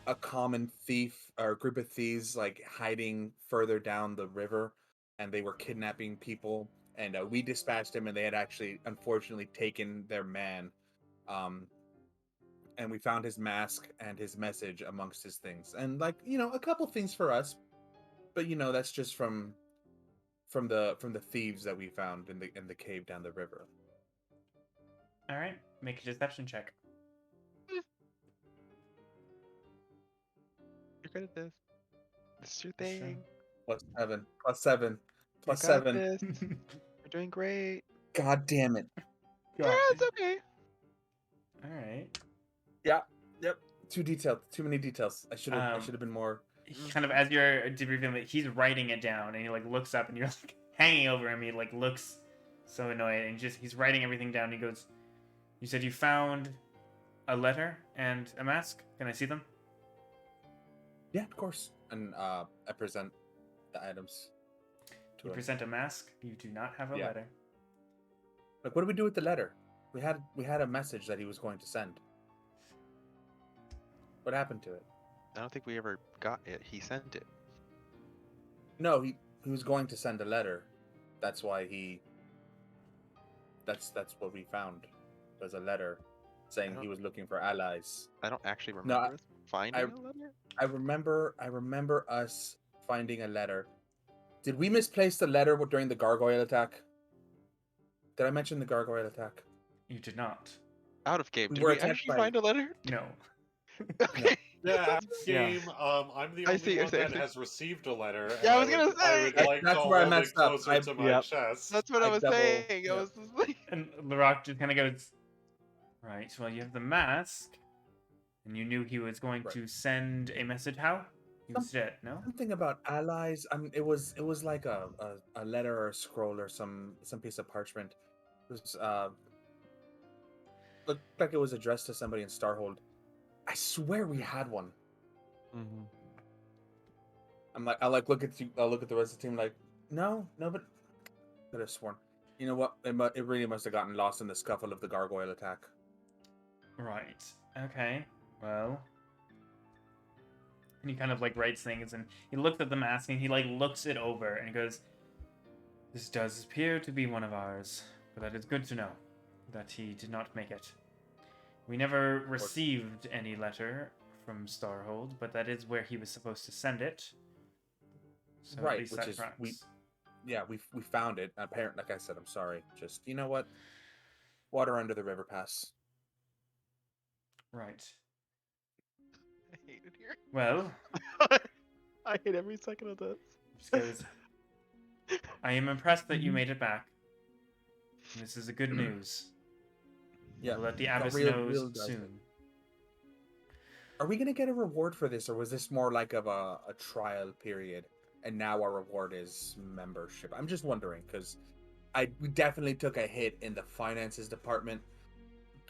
A: a common thief or a group of thieves like hiding further down the river, and they were kidnapping people. And we dispatched him, and they had actually unfortunately taken their man. Um, and we found his mask and his message amongst his things, and like a couple things for us, but that's just from the thieves that we found in the cave down the river.
B: All right. Make a deception check.
D: You're good at this. This is your
B: That's true.
D: thing.
A: +7, +7,
D: You got
A: +7.
D: this. You're doing great.
A: God damn it!
D: Yeah, it's okay.
B: All right.
A: Yep. Too detailed. Too many details. I should have been more.
B: Kind of as you're debriefing it, he's writing it down, and he like looks up, and you're like hanging over him. He like looks so annoyed, and he's writing everything down. He goes, "You said you found a letter and a mask. Can I see them?"
A: Yeah, of course. And I present the items to
B: You
A: him.
B: present a mask. You do not have a
A: Yeah.
B: letter.
A: Like, what do we do with the letter? We had a message that he was going to send. What happened to it?
D: I don't think we ever got it. He sent it.
A: No, he was going to send a letter. That's why that's what we found. Was a letter saying
D: don't-
A: he was looking for allies.
D: I don't actually
A: No,
D: remember us finding a letter.
A: I remember us finding a letter. Did we misplace the letter during the gargoyle attack? Did I mention the gargoyle attack?
B: You did not.
D: Out of game.
A: We
D: Did
A: were
D: we
A: attacked
D: actually
A: by-
D: find a letter?
B: No.
D: Okay.
C: Yeah,
B: Yeah.
C: game. I'm the
D: I
C: only
D: see, I
C: one
D: see, I
C: that
D: see.
C: has received a letter. and
D: Yeah, I was
C: would-
D: gonna
C: I would
D: say!
C: like
A: That's
C: to
A: where I
C: hold it
A: messed up.
C: closer to my
E: Yep.
C: chest.
D: That's what I
A: I
D: was
A: double-
D: saying. I
A: yeah.
D: was just like,
B: And Larock just kind of goes, right, well, you have the mask, and you knew he was going
A: Right.
B: to send a message. How? He was dead, no?
A: Something about allies. I mean, it was like a letter or a scroll or some piece of parchment. It was looked like it was addressed to somebody in Starhold. I swear we had one.
E: Mm-hmm.
A: I look at you. I look at the rest of the team like, no, but could have sworn. You know what? It really must have gotten lost in the scuffle of the gargoyle attack.
B: Right. Okay. Well. And he kind of like writes things, and he looks at the mask, and he like looks it over, and he goes, "This does appear to be one of ours, but that is good to know that he did not make it. We never received any letter from Starhold, but that is where he was supposed to send it. So
A: Right,
B: at least
A: which
B: that
A: is-
B: tracks.
A: Yeah, we found it. Apparently, like I said, I'm sorry. Just you know what? Water under the river pass.
B: Right.
D: I hate it here.
B: Well,
D: I hate every second of this.
B: just goes, I am impressed that you made it back. This is a good news.
A: Yeah.
B: We'll let the
A: got
B: Abbess
A: real
B: knows
A: does it.
B: soon.
A: Are we gonna get a reward for this, or was this more like of a trial period, and now our reward is membership? I'm just wondering because we definitely took a hit in the finances department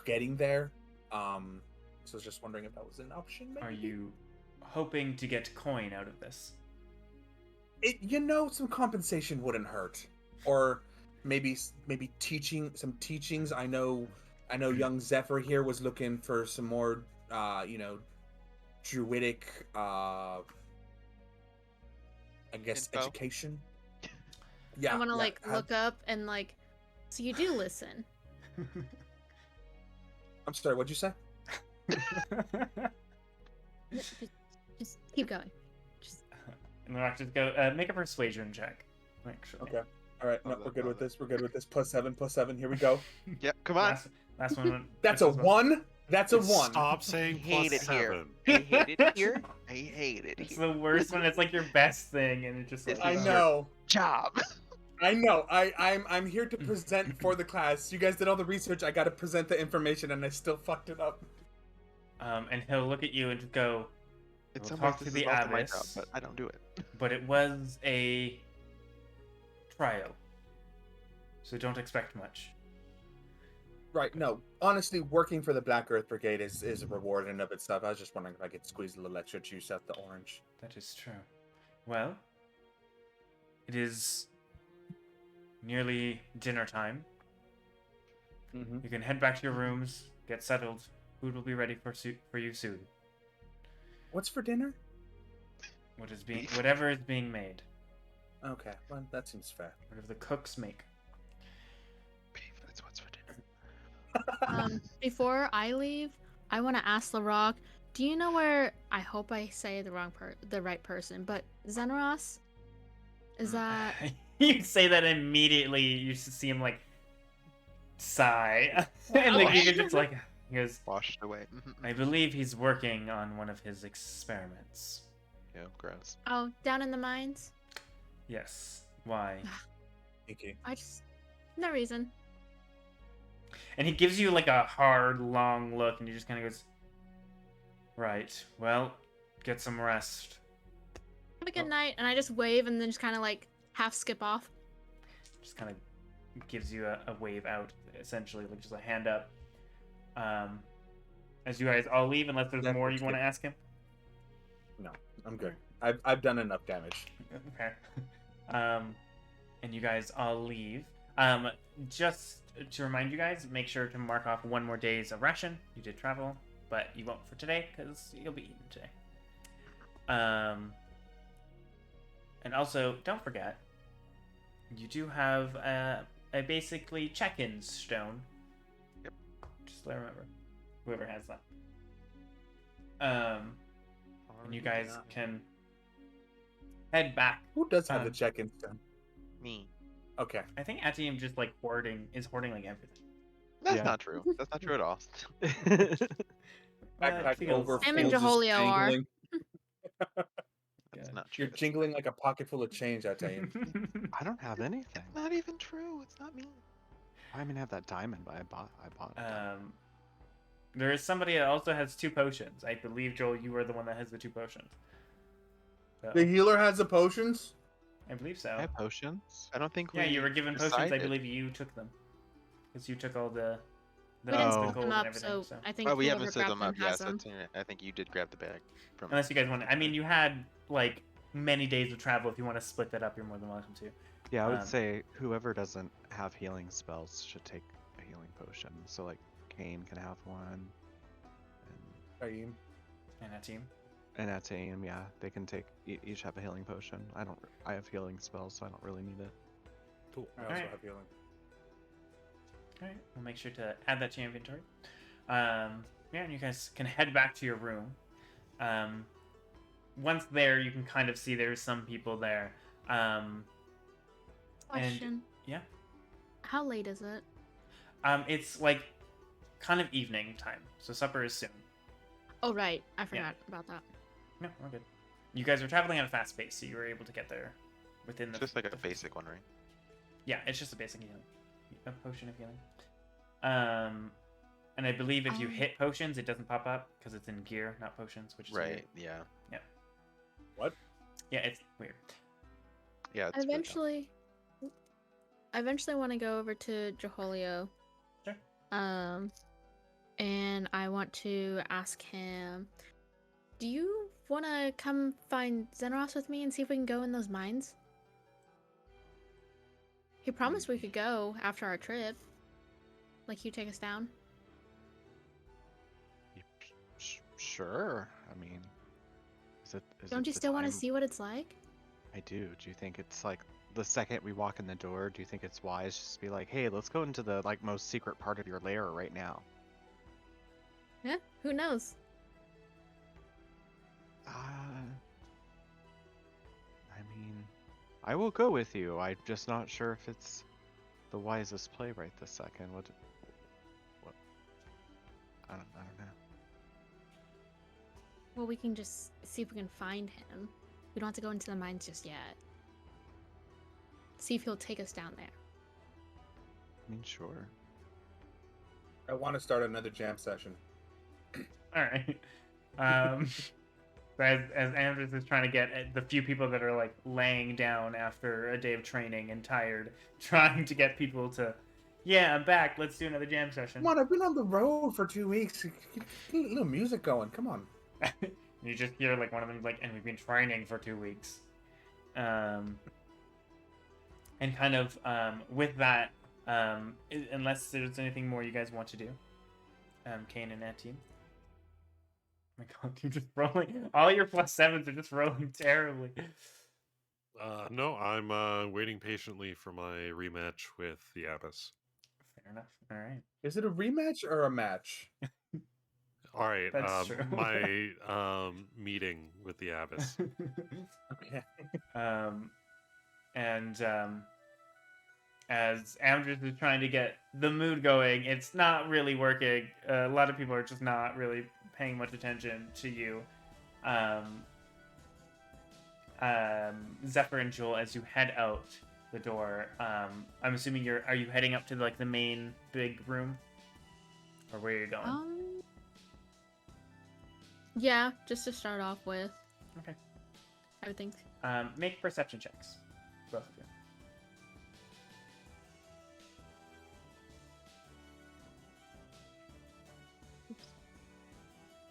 A: getting there. So I was just wondering if that was an option. Maybe?
B: Are you hoping to get coin out of this?
A: Some compensation wouldn't hurt, or maybe some teachings. I know young Zephyr here was looking for some more druidic I guess
D: Info?
A: education. Yeah,
F: I want to
A: yeah,
F: look up and so you do listen.
A: I'm sorry, what'd you say?
F: Just keep going.
B: And we'll just go make a persuasion check. Actually.
A: Okay. All right,
D: Oh,
A: no,
D: that-
A: we're good
D: oh,
A: with
D: that-
A: this. We're good with this. +7. Here we go.
D: Yep, come on.
B: Last one.
A: That's a
B: this is what-
A: 1. That's a 1.
C: Stop saying
D: Hate
C: plus
D: it here.
C: 7.
D: I hate it here. I hate it
B: It's
D: here.
B: the worst one. It's like your best thing, and it just like.
D: This
A: I
D: is
A: know.
D: Job.
A: I know. I'm here to present for the class. You guys did all the research. I got to present the information, and I still fucked it up.
B: And he'll look at you and just go,
D: In
B: We'll
D: some
B: talk
D: ways,
B: to
D: this
B: the
D: is also my job,
B: abbess.
D: but I don't do it.
B: But it was a trial, so don't expect much.
A: Right. No, honestly, working for the Black Earth Brigade is a reward in and of itself. I was just wondering if I could squeeze a little extra juice out the orange.
B: That is true. Well, it is nearly dinner time.
A: Mm-hmm.
B: You can head back to your rooms, get settled. Food will be ready for you soon.
A: What's for dinner?
B: Whatever is being made,
A: Okay, well, that seems fair.
B: whatever the cooks make.
D: Beef, that's what's for dinner.
F: Before I leave, I want to ask LaRock, do you know where, I hope I say the right person, but Zeneros? Is that...
B: You say that immediately. You see him like sigh, and like you just like he goes.
D: Washed away.
B: I believe he's working on one of his experiments.
D: Yeah, gross.
F: Oh, down in the mines?
B: Yes. Why?
A: Thank you.
F: No reason.
B: And he gives you like a hard, long look, and he just kind of goes, "Right. Well, get some rest."
F: Have a good night, and I just wave and then just kind of like half skip off.
B: Just kind of gives you a wave out, essentially, like just a hand up. As you guys all leave, unless there's
A: Yeah,
B: more you
A: let's
B: want to
A: get-
B: ask him.
A: No, I'm good. I've done enough damage.
B: Okay. And you guys all leave. Just to remind you guys, make sure to mark off one more day's of ration. You did travel, but you won't for today because you'll be eating today. And also, don't forget, you do have a basically check-in stone.
D: Yep.
B: Just let remember, whoever has that. And you guys can head back.
A: Who does have the check-in stone?
D: Me.
A: Okay.
B: I think Atium just like hoarding like everything.
D: That's
E: Yeah.
D: not true. That's not true at all.
A: Backpack
B: feels-
A: over.
F: Sam and
A: just
F: Jaholio are.
A: jingling.
D: That's not true.
A: You're jingling like a pocket full of change, I tell you.
E: I don't have anything.
D: It's not even true. It's not me.
E: I mean, I have that diamond, but I bought a diamond.
B: There is somebody that also has 2 potions. I believe, Joel, you are the one that has the 2 potions. So,
A: The healer has the potions?
B: I believe so.
E: I have potions.
D: I don't think
B: Yeah,
D: we
B: you were given potions. I
D: decided.
B: believe you took them. Because you took all the
F: We didn't
E: Oh.
F: split
B: gold
F: them
B: and
F: up,
B: everything.
F: so I think
D: Well, we
F: whoever
D: haven't set
F: grabbed
D: them up. Yeah,
F: has
D: so
F: them.
D: I think you did grab the bag from.
B: Unless you guys want to. I mean, you had like many days of travel. If you want to split that up, you're more than welcome to.
E: Yeah, I would
B: Um,
E: say whoever doesn't have healing spells should take a healing potion. So like Cain can have one,
A: Are you?
B: And that team.
E: and that's aim. Yeah, they can take each have a healing potion. I have healing spells, so I don't really need it.
A: Cool. I also
B: Alright.
A: have healing.
B: Alright, we'll make sure to add that to your inventory. Yeah, and you guys can head back to your room. Once there, you can kind of see there's some people there.
F: Question.
B: Yeah.
F: How late is it?
B: It's like kind of evening time, so supper is soon.
F: Oh, right. I forgot about that.
B: No, we're good. You guys are traveling at a fast pace, so you were able to get there within the.
D: It's just like a
B: the-
D: basic one, right?
B: Yeah, it's just a basic healing, a potion of healing. And I believe if you hit potions, it doesn't pop up because it's in gear, not potions, which is
D: Right.
B: weird.
D: Yeah.
A: What?
B: Yeah, it's weird.
D: Yeah. It's really dumb.
F: I eventually want to go over to Jaholio.
B: Sure.
F: And I want to ask him, do you want to come find Zeneros with me and see if we can go in those mines? He promised we could go after our trip. Like, you take us down?
E: Sure. I mean,
F: Don't you still want to see what it's like?
E: I do. Do you think it's like the second we walk in the door? Do you think it's wise just to be like, hey, let's go into the like most secret part of your lair right now?
F: Yeah, who knows?
E: I mean, I will go with you. I'm just not sure if it's the wisest play right this second. What? I don't know.
F: Well, we can just see if we can find him. We don't have to go into the mines just yet. See if he'll take us down there.
E: I mean, sure.
A: I want to start another jam session.
B: All right. As Amdrus is trying to get at the few people that are like laying down after a day of training and tired, trying to get people to, yeah, I'm back. Let's do another jam session.
A: Come on, I've been on the road for 2 weeks. Get a little music going. Come on.
B: You just hear like one of them like, and we've been training for 2 weeks. And kind of with that, unless there's anything more you guys want to do, Cain and that team. Oh my god, you're just rolling. All your +7s are just rolling terribly.
C: No, I'm waiting patiently for my rematch with the Abbess.
B: Fair enough. All right.
A: Is it a rematch or a match?
C: All right,
B: That's true.
C: my meeting with the Abbess.
A: Okay.
B: As Amdrus is trying to get the mood going, it's not really working. A lot of people are just not really paying much attention to you. Zephyr and Joel, as you head out the door, I'm assuming are you heading up to like the main big room, or where are you going?
F: Yeah, just to start off with.
B: Okay.
F: Everything.
B: Make perception checks, both of you.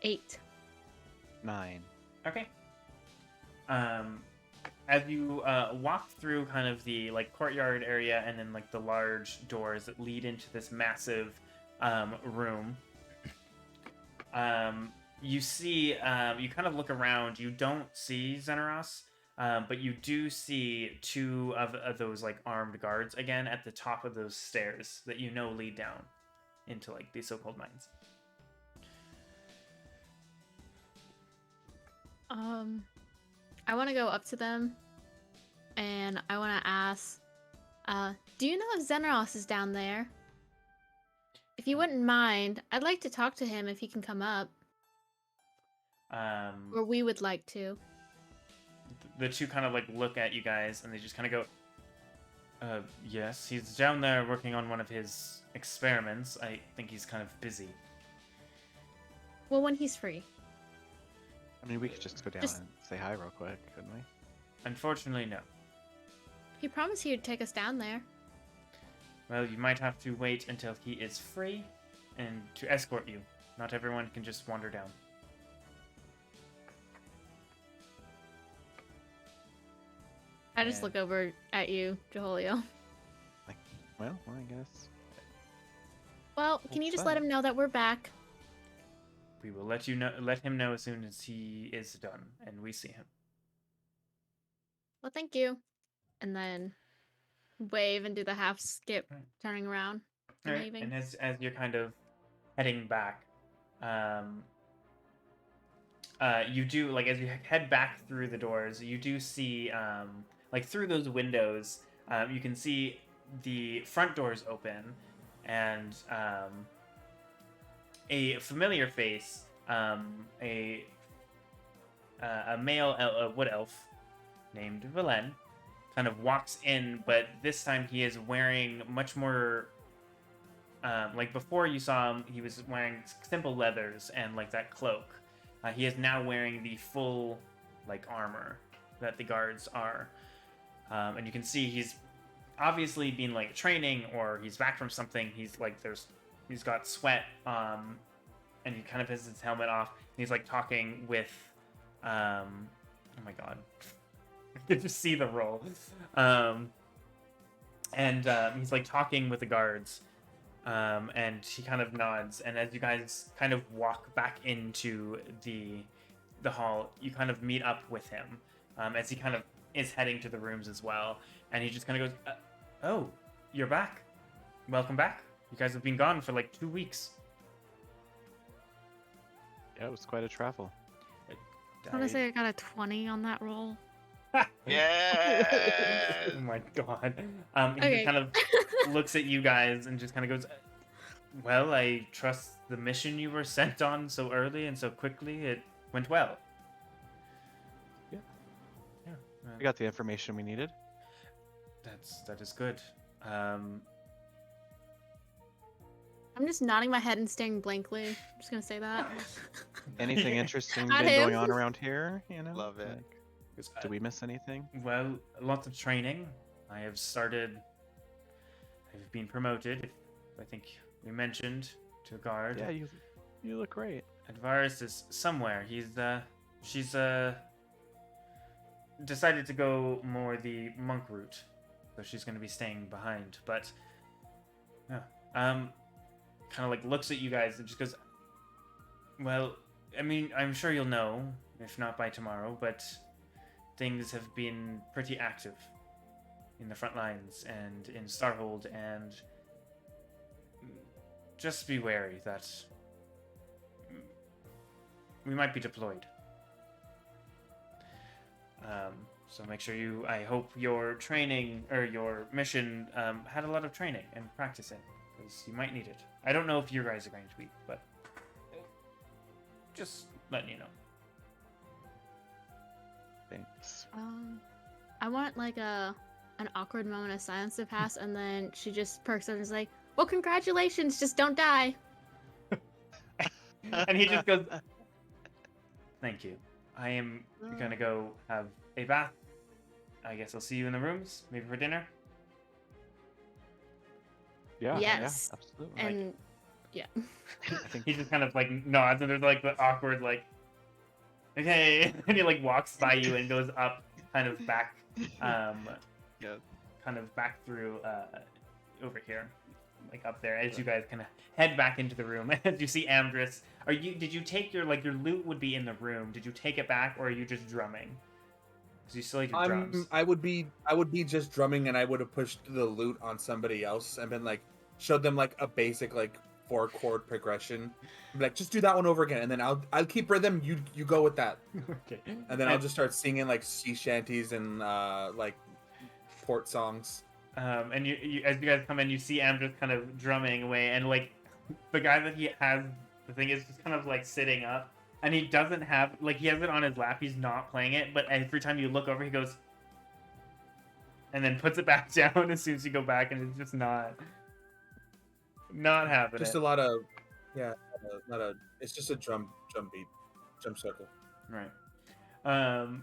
F: 8.
E: 9.
B: Okay. As you walk through kind of the like courtyard area and then like the large doors that lead into this massive room, you see, you kind of look around. You don't see Zeneros, but you do see 2 of those like armed guards again at the top of those stairs that you know lead down into like these so-called mines.
F: I want to go up to them, and I want to ask, do you know if Zeneros is down there? If you wouldn't mind, I'd like to talk to him if he can come up. Or we would like to.
B: The 2 kind of like look at you guys, and they just kind of go, yes, he's down there working on one of his experiments. I think he's kind of busy.
F: Well, when he's free.
E: I mean, we could just go down and say hi real quick, couldn't we?
B: Unfortunately, no.
F: He promised he would take us down there.
B: Well, you might have to wait until he is free and to escort you. Not everyone can just wander down.
F: I just look over at you, Jolio.
E: Like, well, I guess.
F: Well, can you just let him know that we're back?
B: We will let him know as soon as he is done and we see him.
F: Well, thank you. And then wave and do the half skip,
B: Right.
F: turning around and
B: Alright,
F: leaving.
B: and as you're kind of heading back, you do, like, as you head back through the doors, you do see, like, through those windows, you can see the front doors open, and a familiar face, a male wood elf named Velen, kind of walks in, but this time he is wearing much more, like before you saw him, he was wearing simple leathers and like that cloak. He is now wearing the full like armor that the guards are, and you can see he's obviously been like training or he's back from something. He's like he's got sweat, and he kind of has his helmet off. And he's like talking with, oh my god, I can just see the roll, and he's like talking with the guards, and he kind of nods. And as you guys kind of walk back into the hall, you kind of meet up with him, as he kind of is heading to the rooms as well. And he just kind of goes, "Oh, you're back. Welcome back. You guys have been gone for like 2 weeks."
E: Yeah, it was quite a travel.
F: I want to say I got a 20 on that roll.
D: Yeah.
B: Oh my god. He
F: Okay.
B: just kind of looks at you guys and just kind of goes, "Well, I trust the mission you were sent on so early and so quickly, it went well."
E: Yeah.
B: Yeah.
E: We got the information we needed.
B: That is good.
F: I'm just nodding my head and staring blankly. I'm just gonna say that.
E: Anything interesting
F: At
E: been going
F: him.
E: on around here? You know,
D: Love it.
E: Like, did we miss anything?
B: Well, lots of training. I have started. I've been promoted. I think we mentioned to a guard.
E: Yeah, you look great.
B: Advaris is somewhere. She's decided to go more the monk route, so she's going to be staying behind. But yeah, kind of like looks at you guys and just goes, "Well, I mean, I'm sure you'll know, if not by tomorrow, but things have been pretty active in the front lines and in Starhold, and just be wary that we might be deployed. So make sure I hope your training, or your mission, had a lot of training and practicing, because you might need it. I don't know if you guys are going to be, but just letting you know."
E: Thanks.
F: I want like an awkward moment of silence to pass, and then she just perks up and is like, "Well, congratulations, just don't die."
B: And he just goes, "Thank you. I am gonna go have a bath. I guess I'll see you in the rooms, maybe for dinner."
E: Yeah.
F: Yes.
E: Yeah, absolutely.
F: And yeah.
E: I think
B: He just kind of like nods, and there's like the awkward like, "Okay," and he like walks by you and goes up, kind of back,
D: Yeah.
B: kind of back through over here, like up there, as you guys kind of head back into the room. As you see Amdrus, did you take your loot would be in the room? Did you take it back, or are you just drumming? Because you still have your drums.
A: I would be just drumming, and I would have pushed the loot on somebody else and been like, showed them like a basic like 4-chord progression. Be like, just do that one over again, and then I'll keep rhythm. You go with that,
B: Okay.
A: and then I'll just start singing like sea shanties and like port songs.
B: And you as you guys come in, you see Amdrus kind of drumming away, and like the guy that he has the thing is just kind of like sitting up, and he doesn't have he has it on his lap. He's not playing it, but every time you look over, he goes, and then puts it back down as soon as you go back, and it's just not happening.
A: Just a lot of it's just a drum beat, drum circle.
B: Right. All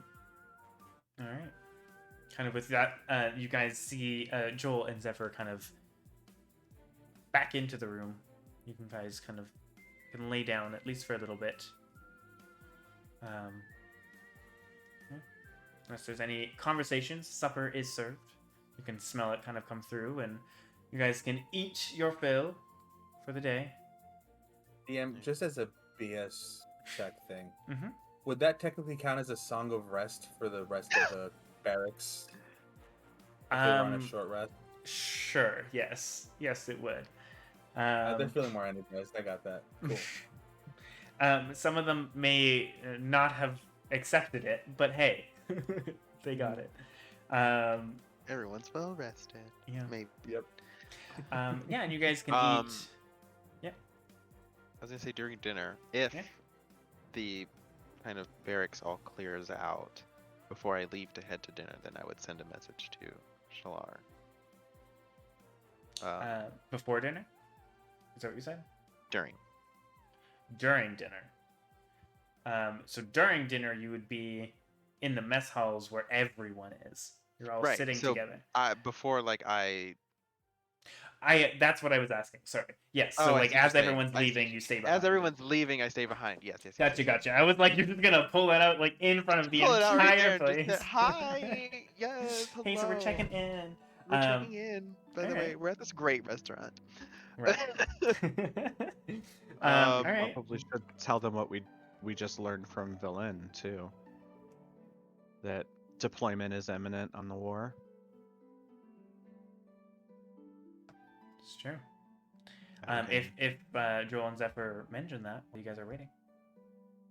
B: right. Kind of with that, you guys see Joel and Zephyr kind of back into the room. You guys kind of can lay down, at least for a little bit. Unless there's any conversations, supper is served. You can smell it kind of come through, and you guys can eat your fill for the day.
A: DM, just as a BS check thing,
B: Mm-hmm.
A: would that technically count as a song of rest for the rest of the barracks? If they were on a short rest?
B: Sure. Yes, it would.
A: They're feeling more energized. I got that. Cool.
B: Some of them may not have accepted it, but hey, they got it.
D: Everyone's well rested.
B: Yeah.
D: Maybe.
A: Yep.
B: Yeah, and you guys can
D: Um,
B: eat.
D: I was gonna say during dinner, if
B: Yeah.
D: the kind of barracks all clears out before I leave to head to dinner, then I would send a message to Shalar.
B: Before dinner? Is that what you said?
D: During.
B: During dinner. So during dinner, you would be in the mess halls where everyone is. You're all
D: Right,
B: sitting
D: so
B: together.
D: Before I
B: That's what I was asking. Sorry. Yes. So
D: Oh, I
B: like
D: see what
B: as
D: you're saying.
B: everyone's
D: I see.
B: leaving, you stay behind.
D: As everyone's leaving, I stay behind. Yes.
B: Gotcha. I was like, you're just gonna pull that out like in front of the
D: Pull it out right
B: entire
D: there and
B: place.
D: just say, hi. Yes. Hello.
B: Hey, so we're checking in.
D: We're checking in. By the
B: alright.
D: way, we're at this great restaurant.
B: Right. All right.
E: probably should tell them what we just learned from Villain too. That deployment is imminent on the war.
B: It's true.
E: Okay.
B: If Joel and Zephyr mentioned that, you guys are waiting.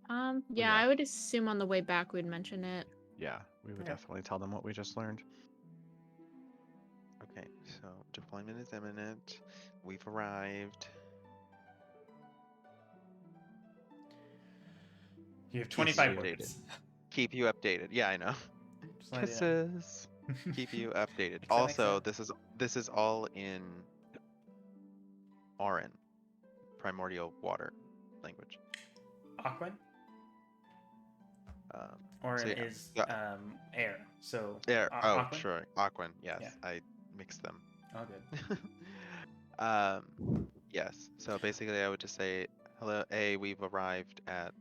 F: Yeah,
E: yeah.
F: I would assume on the way back we'd mention it.
E: Yeah, we would
B: Okay.
E: definitely tell them what we just learned.
D: Okay, so deployment is imminent. We've arrived.
B: You have
D: Keep
B: 25
D: you updated.
B: words.
D: Keep you updated. Yeah, I know.
B: Just letting you know.
E: Kisses.
D: Keep you updated.
B: Makes that make
D: Also, this is all in Auran. primordial water language.
B: Aquan,
D: Um,
B: or
D: So,
B: it
D: yeah.
B: is
D: Yeah.
B: air. So
D: Air. Oh,
B: Aquan?
D: sure. Aquan. Yes,
B: Yeah.
D: I mixed them.
B: All good.
D: Yes. So basically, I would just say, "Hello, A. We've arrived at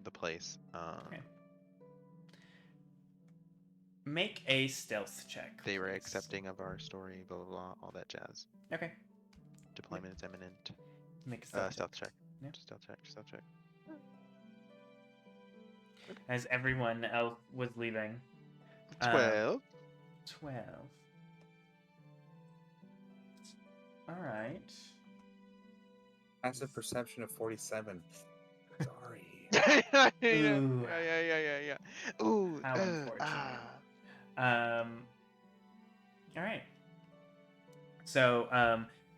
D: the place."
B: Okay. Make a stealth check.
D: They were
B: please.
D: accepting of our story. Blah blah blah. All that jazz.
B: Okay.
D: Deployment is imminent.
B: Make a stealth
D: Stealth
B: check.
D: check.
B: Yeah.
D: Stealth check. Stealth check.
B: As everyone else was leaving.
D: 12.
B: 12. All right.
A: Passive perception of 47. Sorry.
D: yeah,
B: Ooh.
D: yeah. Ooh.
B: How unfortunate. All right. So,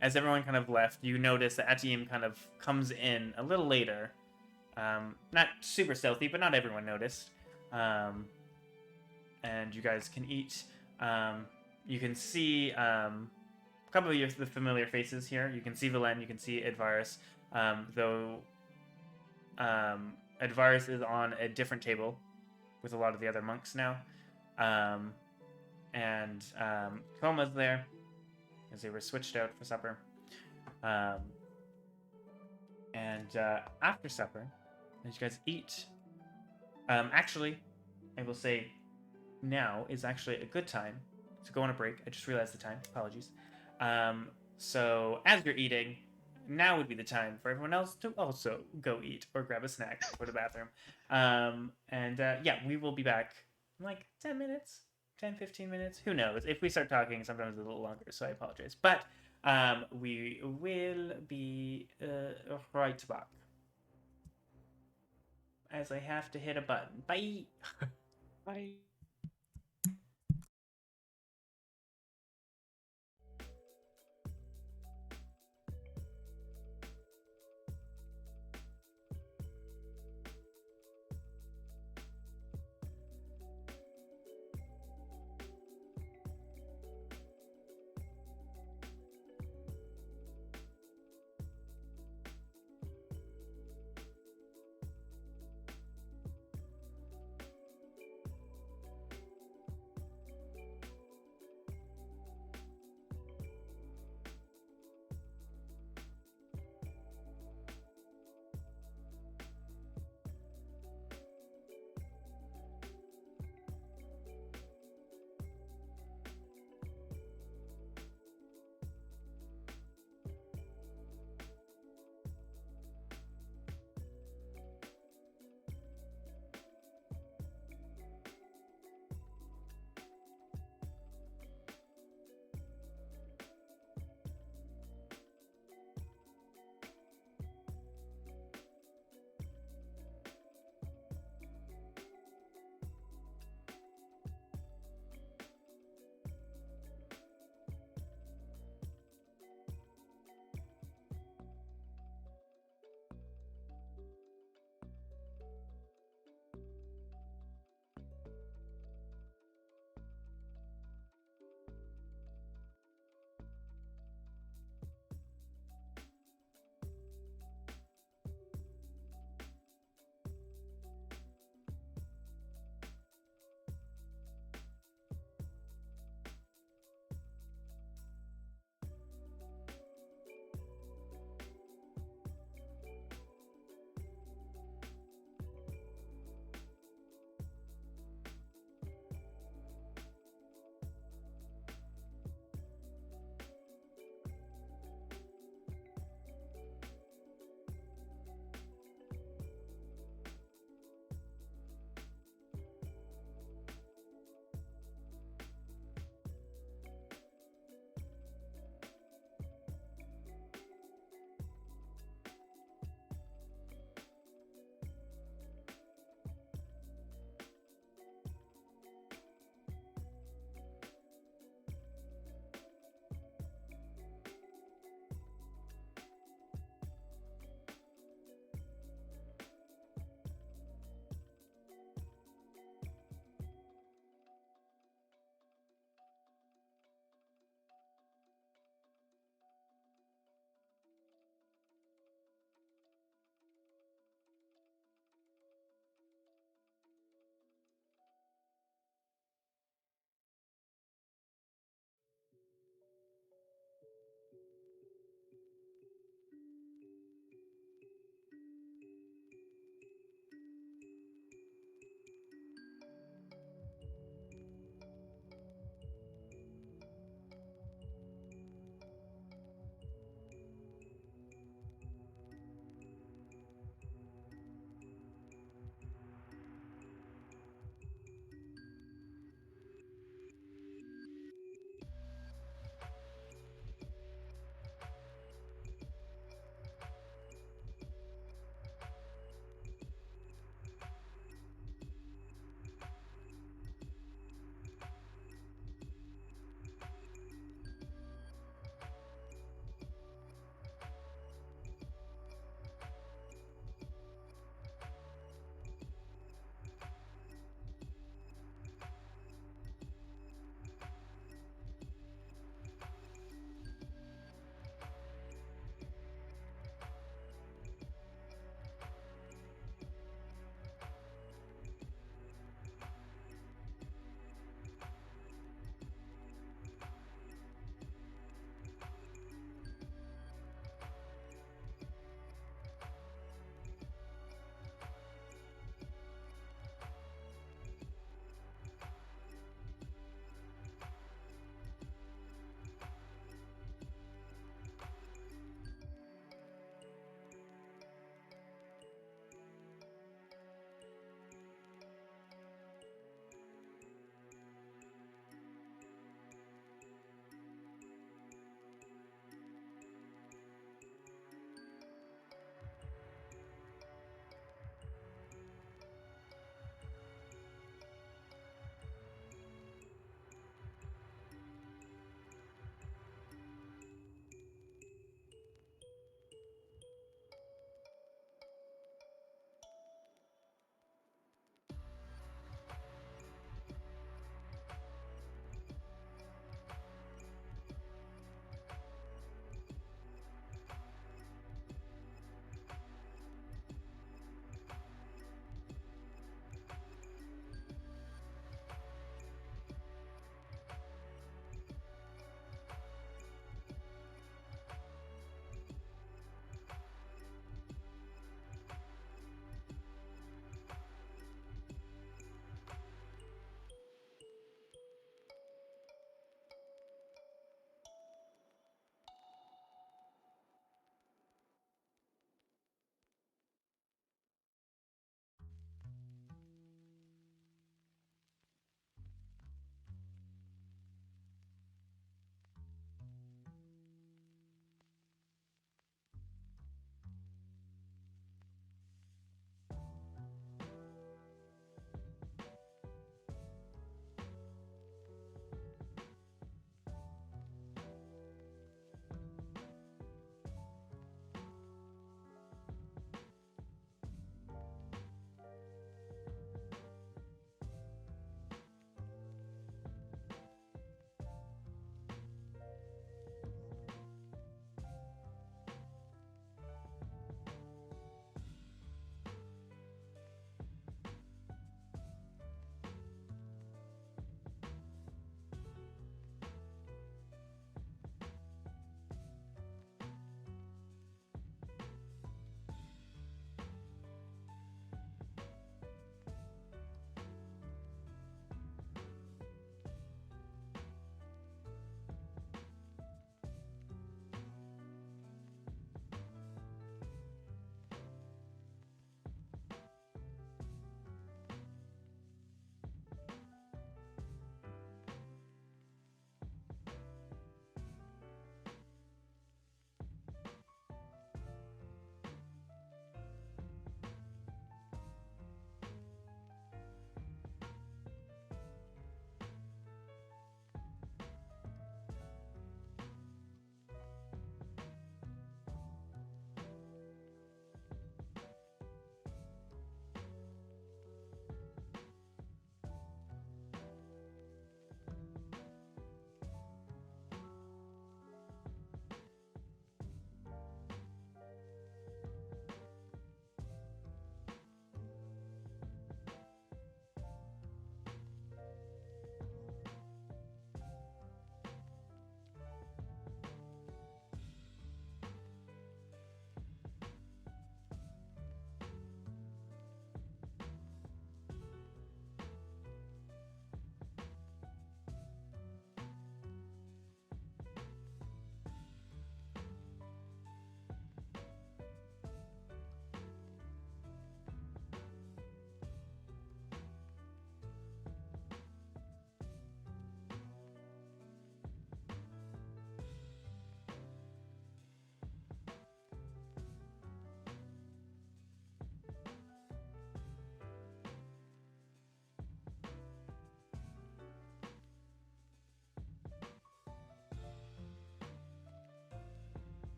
B: as everyone kind of left, you notice that Atim kind of comes in a little later. Not super stealthy, but not everyone noticed. And you guys can eat. You can see a couple of the familiar faces here. You can see Valen, you can see Advarus, though Advarus is on a different table with a lot of the other monks now. And Coma's there, as they were switched out for supper. And after supper, as you guys eat, actually, I will say now is actually a good time to go on a break. I just realized the time. Apologies. So as you're eating, now would be the time for everyone else to also go eat or grab a snack or the bathroom. Yeah, we will be back in like 10 minutes. 10, 15 minutes. Who knows? If we start talking, sometimes it's a little longer, so I apologize. But we will be right back. As I have to hit a button. Bye!
E: Bye.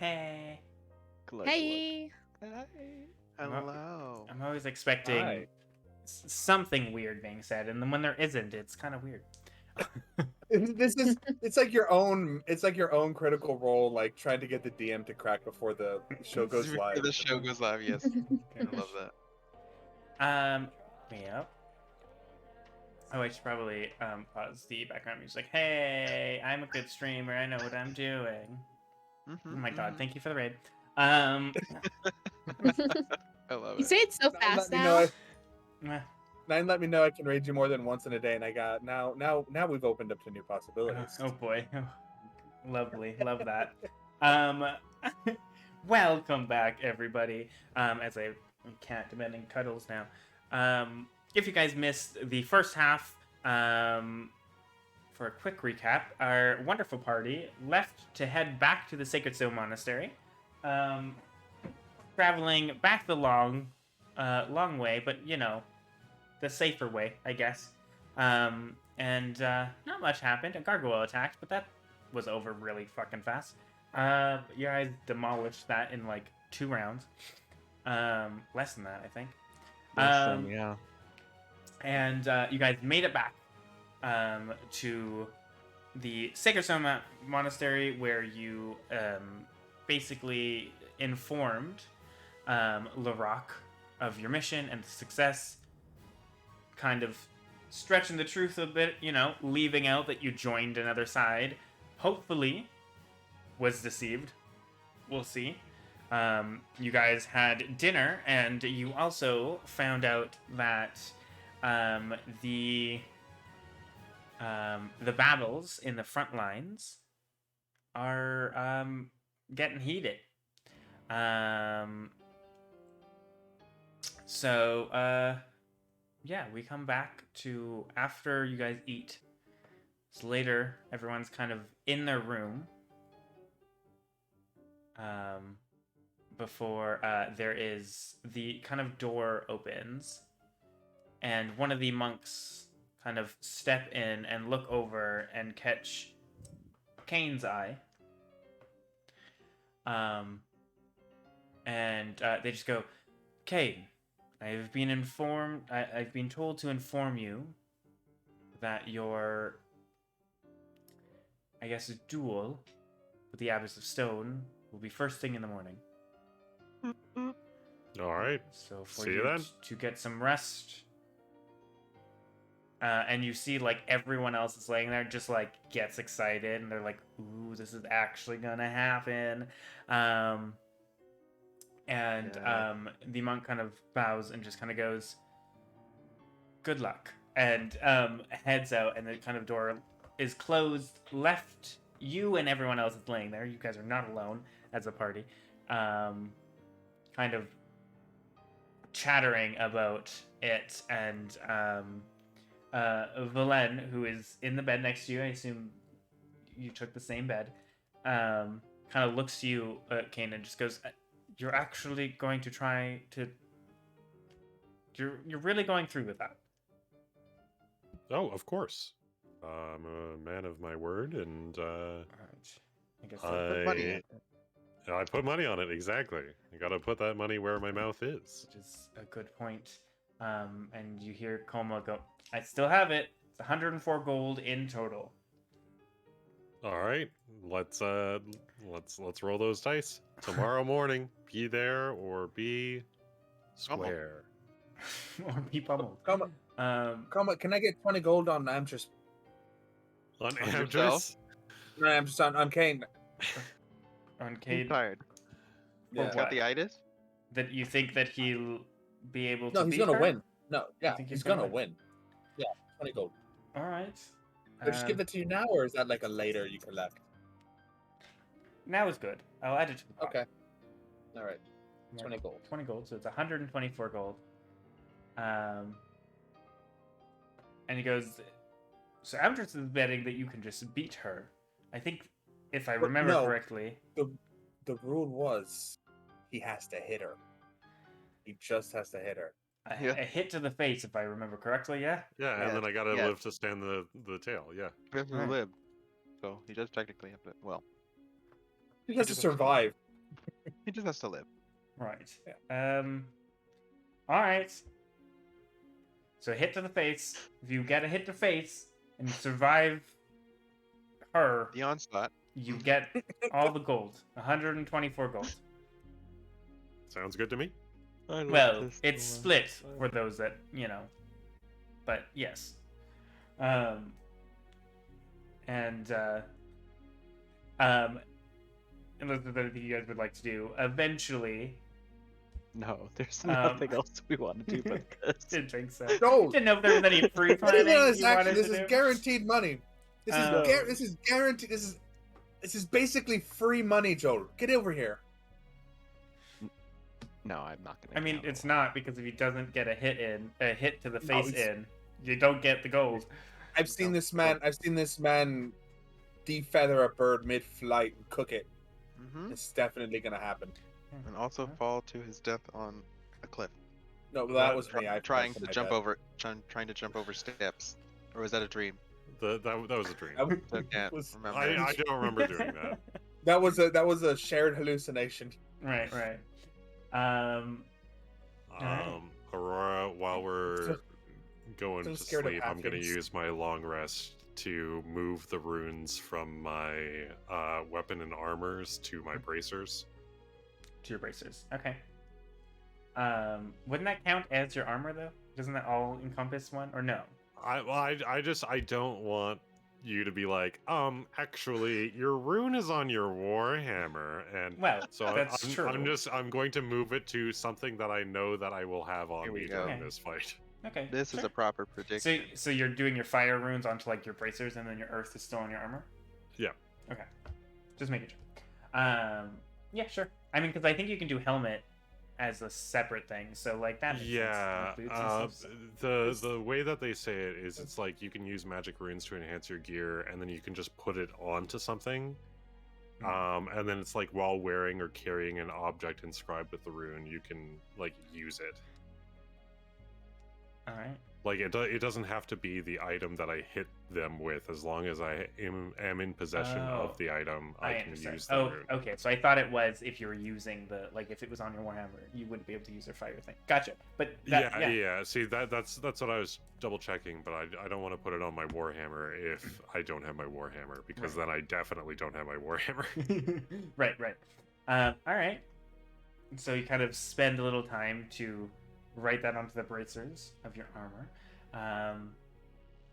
B: hey.
E: Glug,
F: Hey.
E: glug.
D: Hello.
B: I'm always expecting
A: Hi.
B: something weird being said, and then when there isn't, it's kind of weird.
A: It's like your own Critical Role, like trying to get the DM to crack before the show goes
D: Before
A: live.
D: the show goes live, yes. I love that.
B: Yeah. Oh, I should probably pause the background music. Hey, I'm a good streamer. I know what I'm doing. Oh my god, thank you for the raid.
D: I love
F: You
D: it.
F: say it so
A: Nine
F: fast
A: let me
F: now.
A: know Nine let me know I can raid you more than once in a day, and I got now we've opened up to new possibilities.
B: Oh boy. Lovely. Love that. Welcome back, everybody. As a cat demanding cuddles now. If you guys missed the first half, for a quick recap, our wonderful party left to head back to the Sacred Stone Monastery. Traveling back the long way, but you know, the safer way, I guess. And not much happened. A gargoyle attacked, but that was over really fucking fast. You guys demolished that in like 2 rounds. Less than that, I think.
E: Listen, yeah.
B: And you guys made it back to the Sacred Stone Monastery, where you basically informed Larock of your mission and the success, kind of stretching the truth a bit, you know, leaving out that you joined another side. Hopefully was deceived. We'll see. You guys had dinner, and you also found out that the battles in the front lines are getting heated. Yeah, we come back to after you guys eat. So later, everyone's kind of in their room. Before there is the kind of door opens, and one of the monks kind of step in and look over and catch Cain's eye. And they just go, Cain, I've been told to inform you that your, I guess, duel with the Abbess of Stone will be first thing in the morning.
C: All right.
B: So for
C: See you
B: you
C: then.
B: to get some rest. And you see, like, everyone else is laying there just, like, gets excited. And they're like, ooh, this is actually gonna happen. The monk kind of bows and just kind of goes, good luck. And heads out, and the kind of door is closed, left you and everyone else is laying there. You guys are not alone as a party. Kind of chattering about it, and Valen, who is in the bed next to you, I assume you took the same bed, kind of looks to you, Cain, and just goes, you're actually going to try to... You're really going through with that?
C: Oh, of course. I'm a man of my word, and
B: Alright. I guess
D: Put money in.
C: I put money on it, exactly. I gotta put that money where my mouth is.
B: which is a good point. And you hear Koma go, I still have it. It's 104 gold in total.
C: All right, let's roll those dice. Tomorrow morning, be there or be square.
B: Or be pummeled.
A: Come on, can I get 20 gold on Amdrus?
C: On
D: On
C: Amdrus?
D: yourself?
A: No, I'm just on Cain.
B: On
D: He's
B: Cade,
D: tired.
A: Yeah.
B: what?
D: Got the itis?
B: That you think that he'll be able to
A: No, he's
B: beat
A: gonna
B: her?
A: win. No, yeah,
B: think
A: he's gonna win. Yeah, 20 gold.
B: All right.
A: I just give it to you now, or is that like a later you collect?
B: Now is good. I'll add it to the pot.
A: Okay. All right. 20 gold.
B: 20 gold, so it's 124 gold. And he goes, so Amdrus is betting that you can just beat her. I think, if I
A: But
B: remember
A: no.
B: correctly.
A: The rule was he has to hit her. He just has to hit her.
B: A,
D: Yeah.
B: a hit to the face, if I remember correctly, yeah?
C: Yeah,
D: Yeah,
C: and then I gotta
D: yeah.
C: live to stand the tail. Yeah.
D: He has to
B: Right.
D: live. So he does technically have to. Well,
A: He has to
D: just has to-
A: survive.
D: He just has to live.
B: Right. All right. So hit to the face. If you get a hit to face and you survive her,
D: The onslaught.
B: you get all the gold. 124 gold.
C: Sounds good to me.
B: Well, it's split for those that, but yes. Unless there's anything you guys would like to do, eventually.
E: No, there's
B: Um,
E: nothing else we want to do but this.
B: Didn't think so.
A: No.
B: Didn't know if there was any pre-planning you
A: This
B: wanted
A: is
B: to do.
A: guaranteed money. This is
B: Oh.
A: this is guaranteed. This is basically free money, Joel. Get over here.
E: No, I'm not gonna.
B: I mean,
E: gamble.
B: it's not, because if he doesn't get a hit to the
A: No,
B: face
A: it's-
B: in, you don't get the gold.
A: I've seen this man defeather a bird mid-flight and cook it.
D: Mm-hmm.
A: It's definitely gonna happen.
D: And also fall to his death on a cliff.
A: No, but that was me.
D: Trying to jump over steps. Or was that a dream?
C: That was a dream.
D: I can't
A: was-
D: remember.
C: I don't remember doing that.
A: That was a shared hallucination.
B: Right.
C: Aurora, while we're going
A: so
C: to
A: scared of
C: sleep, I'm going to
A: halflings.
C: use my long rest to move the runes from my weapon and armors to my bracers.
B: To your bracers. Okay. Wouldn't that count as your armor though? Doesn't that all encompass one, or no?
C: I don't want you to be like, actually, your rune is on your warhammer, and
B: Well,
C: so
B: that's true.
C: I'm going to move it to something that I know that I will have on
D: Here we
C: me
D: go.
C: during
B: Okay.
C: this fight.
B: Okay.
D: This is
B: sure.
D: a proper prediction.
B: So you're doing your fire runes onto like your bracers, and then your earth is still on your armor.
C: Yeah.
B: Okay. Just making sure. Yeah, sure. I mean, because I think you can do helmet as a separate thing, so like that. Makes
C: Yeah,
B: sense. Like boots and stuff.
C: the way that they say it is, it's like you can use magic runes to enhance your gear, and then you can just put it onto something. And then it's like while wearing or carrying an object inscribed with the rune, you can like use it.
B: All right.
C: Like it doesn't have to be the item that I hit them with, as long as I am in possession
B: Oh,
C: of the item, I can
B: understand.
C: use the
B: Oh,
C: rune.
B: okay. So I thought it was if you were using if it was on your warhammer, you wouldn't be able to use your fire thing. Gotcha. But that,
C: Yeah. See, that's what I was double checking, but I don't want to put it on my warhammer if I don't have my warhammer, because then I definitely don't have my warhammer.
B: right. All right. So you kind of spend a little time to write that onto the bracers of your armor.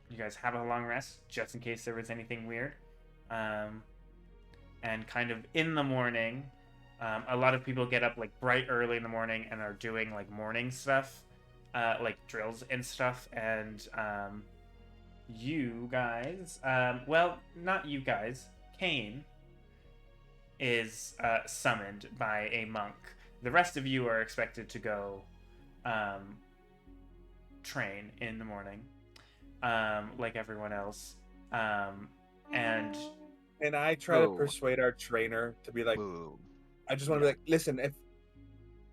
B: You guys have a long rest just in case there was anything weird. And kind of in the morning, a lot of people get up like bright early in the morning and are doing like morning stuff, like drills and stuff. And you guys, well, not you guys, Cain is summoned by a monk. The rest of you are expected to go train in the morning, like everyone else. And
A: I try to
D: Whoa.
A: persuade our trainer to be like,
D: Boom.
A: I just want to be like, listen, if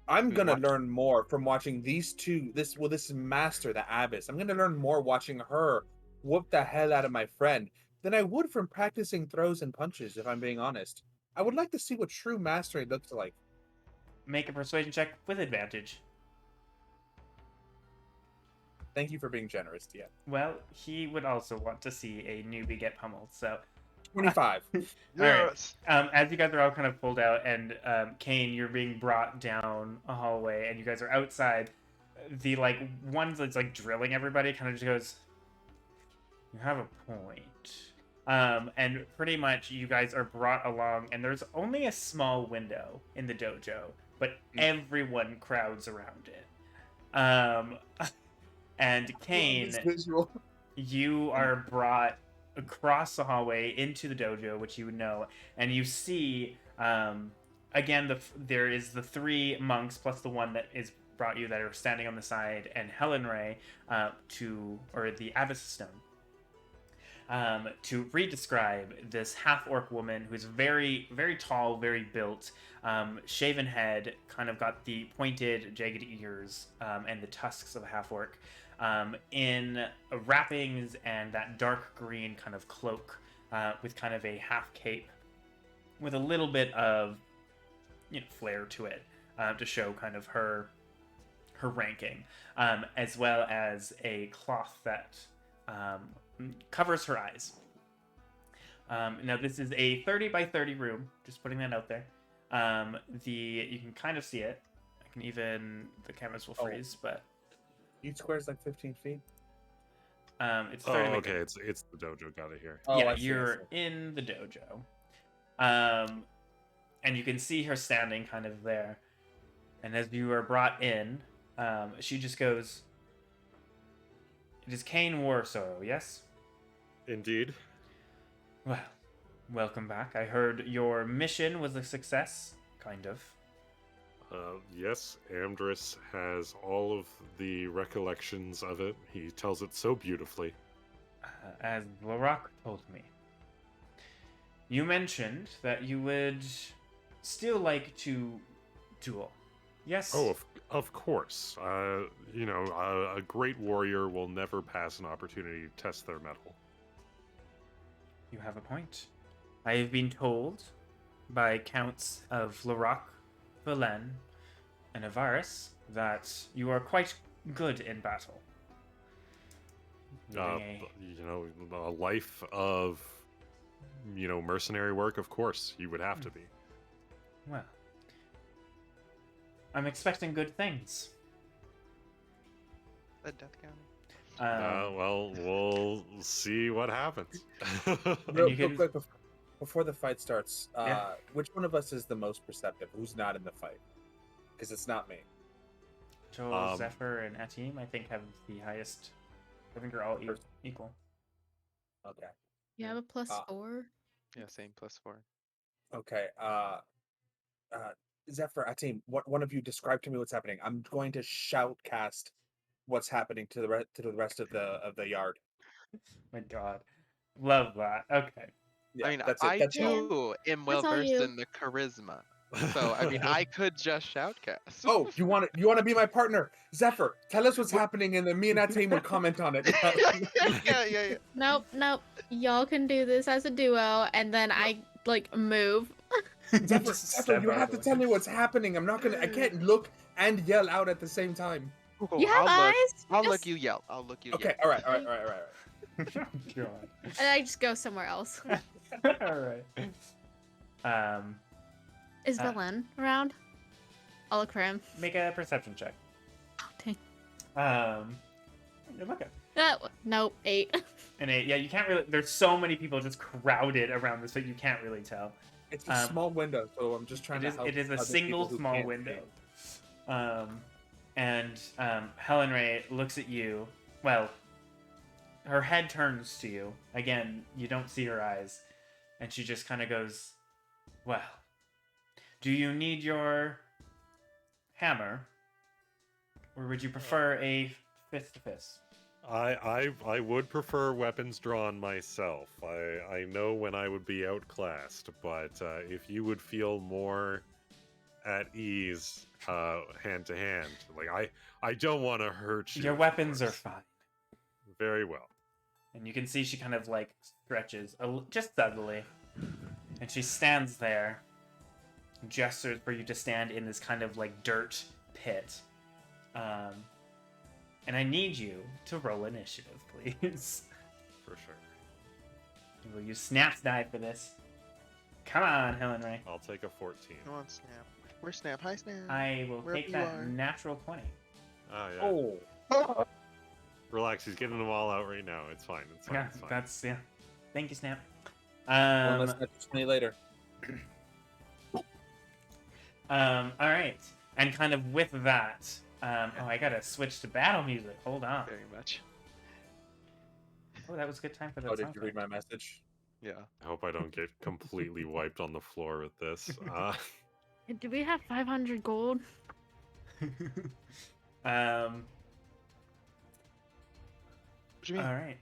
A: I'm gonna
D: watch-
A: learn more from watching these two, this master, the abbess, I'm gonna learn more watching her whoop the hell out of my friend than I would from practicing throws and punches, if I'm being honest. I would like to see what true mastery looks like.
B: make a persuasion check with advantage.
A: Thank you for being generous, Tia.
B: Well, he would also want to see a newbie get pummeled. So,
A: 25.
B: right.
D: Yes.
B: as you guys are all kind of pulled out, and Cain, you're being brought down a hallway, and you guys are outside. The like one that's like drilling everybody kind of just goes, "You have a point." And pretty much you guys are brought along, and there's only a small window in the dojo, but everyone crowds around it. And Cain,
A: This visual.
B: you are brought across the hallway into the dojo, which you would know, and you see again there is the three monks plus the one that is brought you that are standing on the side, and Helen Ray the Abyss Stone. To re-describe this half-orc woman who's very, very tall, very built, shaven head, kind of got the pointed, jagged ears, and the tusks of a half-orc, in wrappings and that dark green kind of cloak, with kind of a half cape, with a little bit of flair to it to show kind of her ranking, as well as a cloth that covers her eyes. Now this is a 30 by 30 room. Just putting that out there. You can kind of see it. I can even the cameras will freeze, but
A: Each square is like 15 feet.
B: it's 30
C: Oh,
B: by
C: okay.
B: 30.
C: It's the dojo. Got it here.
A: Oh,
B: Yeah,
A: I see, I
B: you're
A: see.
B: in the dojo. And you can see her standing kind of there. And as you are brought in, she just goes, "It is Cain Warsorrow, yes?
C: Indeed.
B: Well, welcome back. I heard your mission was a success, kind of.
C: Yes, Amdrus has all of the recollections of it. He tells it so beautifully.
B: As Larock told me. You mentioned that you would still like to duel. Yes?
C: Oh, of course. A great warrior will never pass an opportunity to test their mettle.
B: You have a point. I have been told by Counts of Larock, Velen, and Avaris that you are quite good in battle.
C: A life of, mercenary work, of course, you would have to be.
B: Well, I'm expecting good things.
D: A death counter.
C: Well, we'll see what happens.
A: Real
B: you can-
A: quick, before the fight starts,
B: Yeah.
A: which one of us is the most perceptive? Who's not in the fight? Because it's not me.
B: Joel, Zephyr, and Atim, I think, have the highest. I think are all equal.
A: Okay.
F: You have a +4.
D: Yeah, same +4.
A: Okay. Zephyr, Atim, one of you describe to me what's happening. I'm going to shoutcast what's happening to the rest of the yard.
B: My God, love that. Okay.
A: Yeah,
D: I mean,
A: that's it.
D: I
A: That's all.
D: too am well
F: all
D: versed
F: you.
D: in the charisma. So I mean, I could just shoutcast.
A: Oh, you want to be my partner, Zephyr? Tell us what's happening, and then me and Atim will comment on it.
D: yeah.
F: Nope. Y'all can do this as a duo, and then I move.
A: Zephyr,
B: Just
A: Zephyr,
B: step
A: you
B: out
A: have
B: of
A: to
B: the
A: tell
B: way.
A: me what's happening. I can't look and yell out at the same time.
D: Cool.
F: You have
D: I'll look.
F: eyes.
D: I'll
F: Just-
D: look. You yell. I'll look. You
A: Okay,
D: yell.
A: all right.
B: God.
F: And I just go somewhere else.
B: All right.
F: Is
B: Uh,
F: Velen around? I'll look for him.
B: Make a perception check.
F: Oh, dang.
B: Look at
F: Nope. 8.
B: an 8. Yeah, you can't really. There's so many people just crowded around this, but you can't really tell.
A: It's a small window, so I'm just trying to help.
B: It is a
A: other
B: single
A: people who
B: small
A: can't
B: window.
A: see.
B: And Helen Ray looks at you. Well, her head turns to you. Again, you don't see her eyes. And she just kind of goes, "Well, do you need your hammer? Or would you prefer a fist-to-fist?"
C: I would prefer weapons drawn myself. I know when I would be outclassed, but if you would feel more at ease hand to hand, I don't want to hurt you.
B: Your
C: of
B: weapons are
C: course.
B: fine.
C: Very well.
B: And you can see she kind of stretches just subtly. And she stands there, gestures for you to stand in this kind of dirt pit. And I need you to roll initiative, please.
C: For sure.
B: Will you Snap's die for this? Come on, Helen Ray.
C: I'll take a 14.
D: Come on, Snap. Where's Snap? Hi, Snap.
B: I will
D: Wherever
B: take
D: you
B: that
D: are.
B: natural 20.
C: Oh yeah.
A: Oh,
C: Relax. He's getting them all out right now. It's fine. It's fine.
B: Yeah,
C: It's fine.
B: that's yeah. Thank you, Snap.
A: one less than 20 later.
B: All right, and kind of with that, I gotta switch to battle music. Hold on.
D: Very much.
B: Oh, that was a good time for that
A: Oh, did
B: song.
A: you read my message?
D: Yeah.
C: I hope I don't get completely wiped on the floor with this.
F: Do we have 500 gold?
B: All
D: What do you mean?
B: right.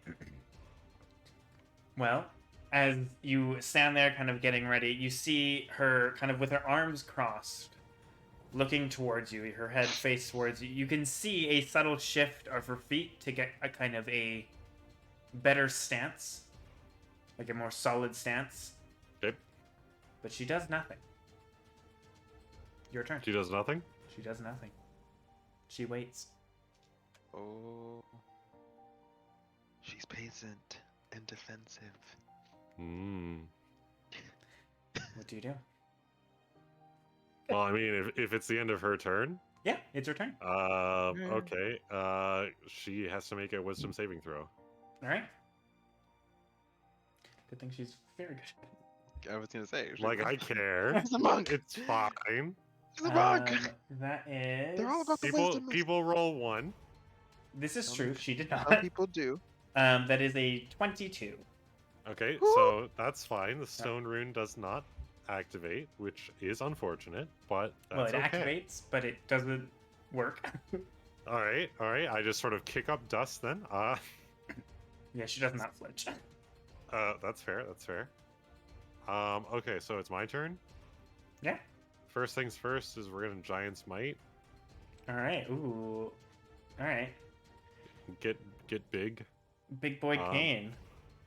B: Well, as you stand there, kind of getting ready, you see her kind of with her arms crossed, looking towards you. Her head faced towards you. You can see a subtle shift of her feet to get a kind of a better stance, a more solid stance.
C: Okay.
B: But she does nothing. Your turn.
C: She does nothing?
B: She does nothing. She waits.
D: Oh. She's patient and defensive.
C: Hmm.
B: What do you do?
C: Well, I mean, if it's the end of her turn,
B: Yeah, it's your turn.
C: okay. She has to make a wisdom saving throw.
B: All right. Good thing she's very good.
D: I was gonna say.
C: Like, I care.
D: She's a monk.
C: It's fine.
D: She's a monk.
B: That is.
D: They're all about the
C: People
D: wisdom.
C: people roll 1.
B: This is
D: Some
B: true. She did
D: Some
B: not.
D: people do.
B: That is a 22.
C: Okay,
D: Woo!
C: so that's fine. The stone rune does not activate, which is unfortunate, but
B: Well,
C: that's
B: it
C: okay.
B: activates, but it doesn't work.
C: All right. I just sort of kick up dust then.
B: Yeah, she does not flinch.
C: That's fair. That's fair. Okay, so it's my turn.
B: Yeah.
C: First things first is we're gonna Giant's Might.
B: All right. Ooh. All right.
C: Get big,
B: Big boy Cain.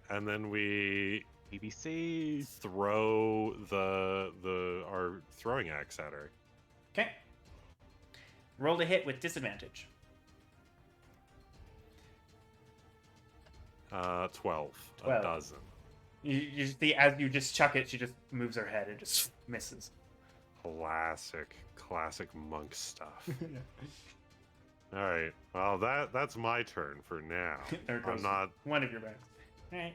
C: and then we
E: BBC.
C: throw our throwing axe at her.
B: Okay. Roll to hit with disadvantage.
C: 12.
B: 12.
C: A dozen.
B: You see, as you just chuck it, she just moves her head and just misses.
C: Classic monk stuff. All right. Well, that's my turn for now.
B: There goes
C: I'm not.
B: one of your backs. All right.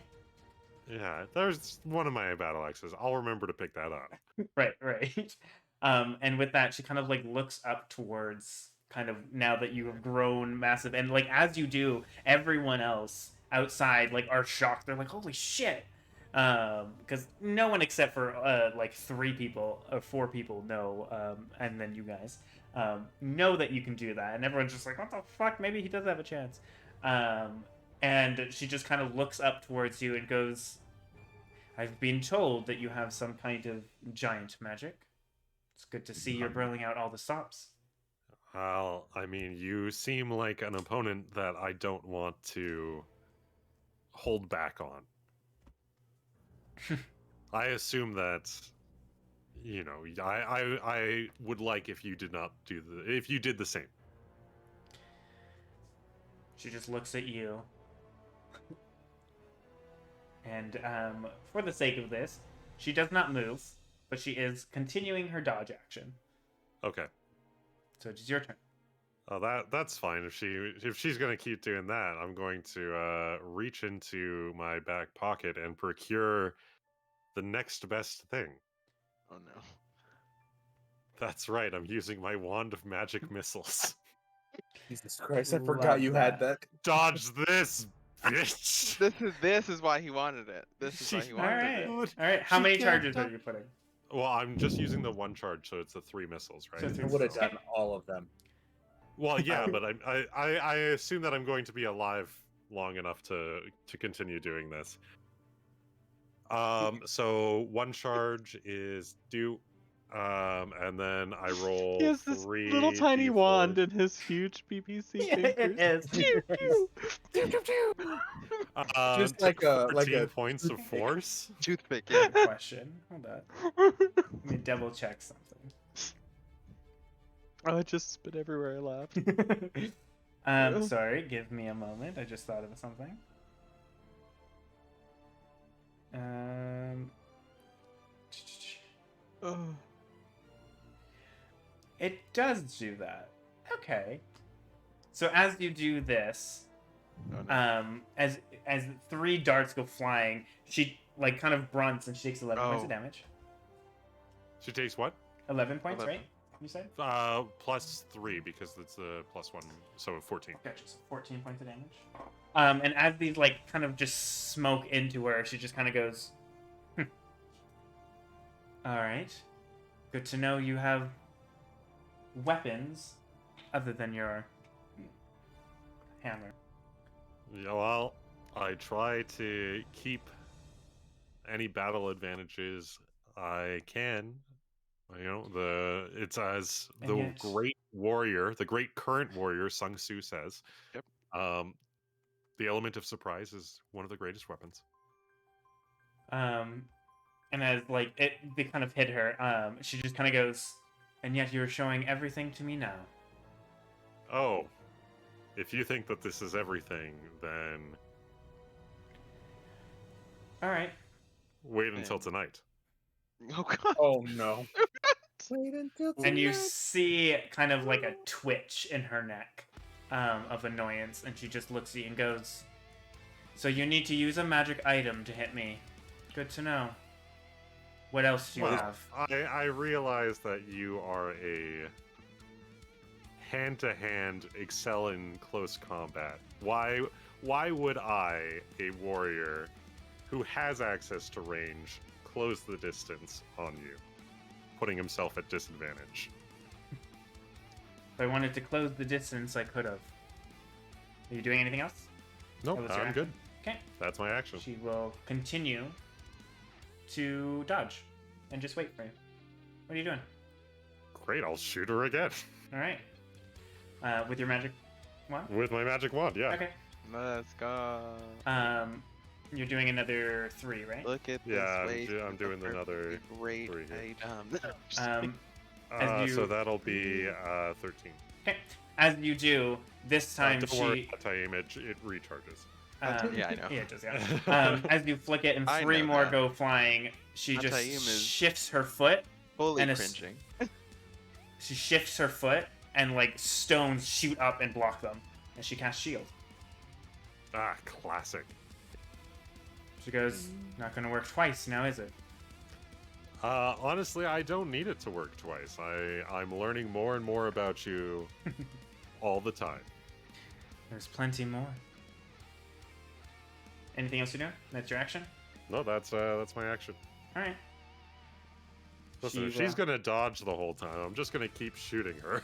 C: Yeah, there's one of my battle axes. I'll remember to pick that up.
B: Right. And with that, she kind of like looks up towards kind of now that you have grown massive, and like as you do, everyone else outside like are shocked. They're like, "Holy shit!" Because no one except for like 3 people or 4 people know, and then you guys know that you can do that, and everyone's just like, "What the fuck? Maybe he does have a chance." And she just kind of looks up towards you and goes, "I've been told that you have some kind of giant magic. It's good to see you're brilling out all the stops."
C: Well, I mean, you seem like an opponent that I don't want to hold back on. I assume that, you know, I would like if you did not do if you did the same.
B: She just looks at you. And for the sake of this, she does not move, but she is continuing her dodge action.
C: Okay.
B: So it is your turn.
C: Oh, that's fine. If she's gonna keep doing that, I'm going to reach into my back pocket and procure the next best thing.
D: Oh no.
C: That's right. I'm using my wand of magic missiles.
A: Jesus Christ, I
B: Love
A: forgot you had that.
C: Dodge this, bitch.
D: This is why he wanted it. This is why he
B: All
D: wanted
B: right.
D: it.
C: Dude,
B: All right. How
C: she
B: many
C: can't
B: charges are
C: dodge-
B: you putting?
C: Well, I'm just using the one charge, so it's the 3 missiles, right?
B: So
A: I
B: 3
A: would have
B: missiles.
A: done all of them.
C: Well, yeah, but I assume that I'm going to be alive long enough to continue doing this. So 1 charge is due, and then I roll
E: He has this
C: 3
E: little tiny
C: D4s.
E: wand and his huge BBC
B: Yeah,
E: fingers.
B: it is.
E: Pew, pew.
A: Just like a
C: 14 points of force.
D: Toothpick,
B: I have
D: yeah.
B: a question. Hold on. Let me double check something.
E: Oh, I just spit everywhere I laughed.
B: Sorry, give me a moment. I just thought of something.
E: Oh.
B: It does do that. Okay. So as you do this,
D: Oh, no.
B: as 3 darts go flying, she like kind of grunts and she takes 11 points of
D: Oh.
B: damage.
C: She takes what?
B: 11 points,
D: 11.
B: right? You said?
C: Plus 3 because it's the +1, so 14.
B: Gotcha. So 14 points of damage. And as these like kind of just smoke into her, she just kind of goes, "All right. Good to know you have weapons other than your hammer."
C: Yeah, well, I try to keep any battle advantages I can. You know, it's as
B: And
C: the
B: yet-
C: great warrior, the great current warrior, Sun Tzu says.
D: Yep.
C: The element of surprise is one of the greatest weapons.
B: And as like they kind of hit her, she just kind of goes, And yet you're showing everything to me now.
C: Oh, if you think that this is everything, then
B: All right.
C: wait until tonight.
D: Oh god.
A: Oh no. Wait until
B: And you
A: tonight.
B: see kind of like a twitch in her neck of annoyance, and she just looks at you and goes, "So you need to use a magic item to hit me. Good to know. What else do you
C: Well,
B: have?"
C: I realize that you are a hand-to-hand excel in close combat. Why would I, a warrior who has access to range, close the distance on you, putting himself at disadvantage?
B: If I wanted to close the distance, I could have. Are you doing anything else?
C: Nope,
B: That was your
C: I'm good.
B: Okay.
C: That's my action.
B: She will continue to dodge and just wait for you. What are you doing?
C: Great, I'll shoot her again.
B: All right. With your magic wand?
C: With my magic wand, yeah.
B: Okay.
D: Let's go.
B: You're doing another 3, right?
D: Look at this.
C: Yeah,
D: way
C: I'm
D: to
C: doing another
D: great
C: 3 here.
D: item.
B: As you-
C: So that'll be 13.
B: Okay. As you do, this time
C: Don't
B: she.
C: worry, time it recharges.
D: Yeah, I know.
B: Yeah, it does. Yeah. As you flick it and
D: I
B: 3
D: know
B: more
D: that.
B: go flying, she just
D: Anti-aim is-
B: shifts her foot.
D: Fully
B: and a
D: cringing.
B: She shifts her foot, and like stones shoot up and block them. And she casts shield.
C: Ah, classic.
B: She goes, "Not gonna work twice now, is it?"
C: Honestly, I don't need it to work twice. I'm learning more and more about you all the time.
B: There's plenty more. Anything else you're doing? That's your action?
C: No, that's my action.
B: All right.
C: Listen, if she's gonna dodge the whole time, I'm just gonna keep shooting her.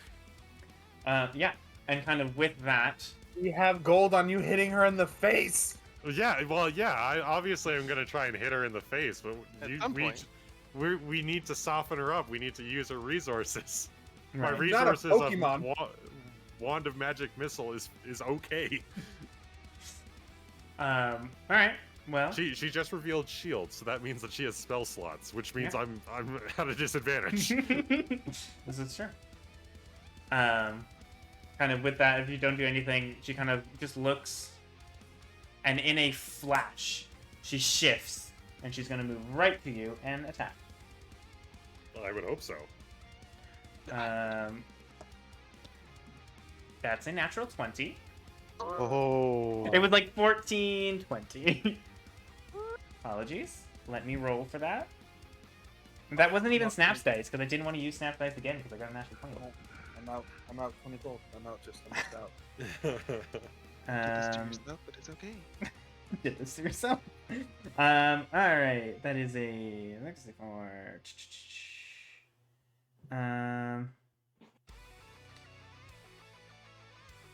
B: Yeah, and kind of with that,
A: We have gold on you hitting her in the face.
C: Yeah, well, yeah. Obviously, I'm gonna try and hit her in the face, but
D: At some point.
C: we need to soften her up. We need to use her resources. My
B: right.
A: Not a
C: resources of
A: Pokemon.
C: Wand of Magic Missile is okay.
B: All right. Well,
C: She just revealed shield, so that means that she has spell slots, which means
B: Yeah.
C: I'm at a disadvantage.
B: this is true. Kind of with that, if you don't do anything, she kind of just looks, and in a flash, she shifts, and she's gonna move right to you and attack.
C: I would hope so.
B: That's a natural 20.
E: Oh.
B: It was like 14, 20. Apologies. Let me roll for that. That wasn't even Snap's dice, because I didn't want to use Snap's dice again, because I got a natural 20.
A: I'm out 20 gold. I'm just out.
D: Did this to yourself, but it's okay.
B: Did this to yourself. Alright. That is a... Let's see for...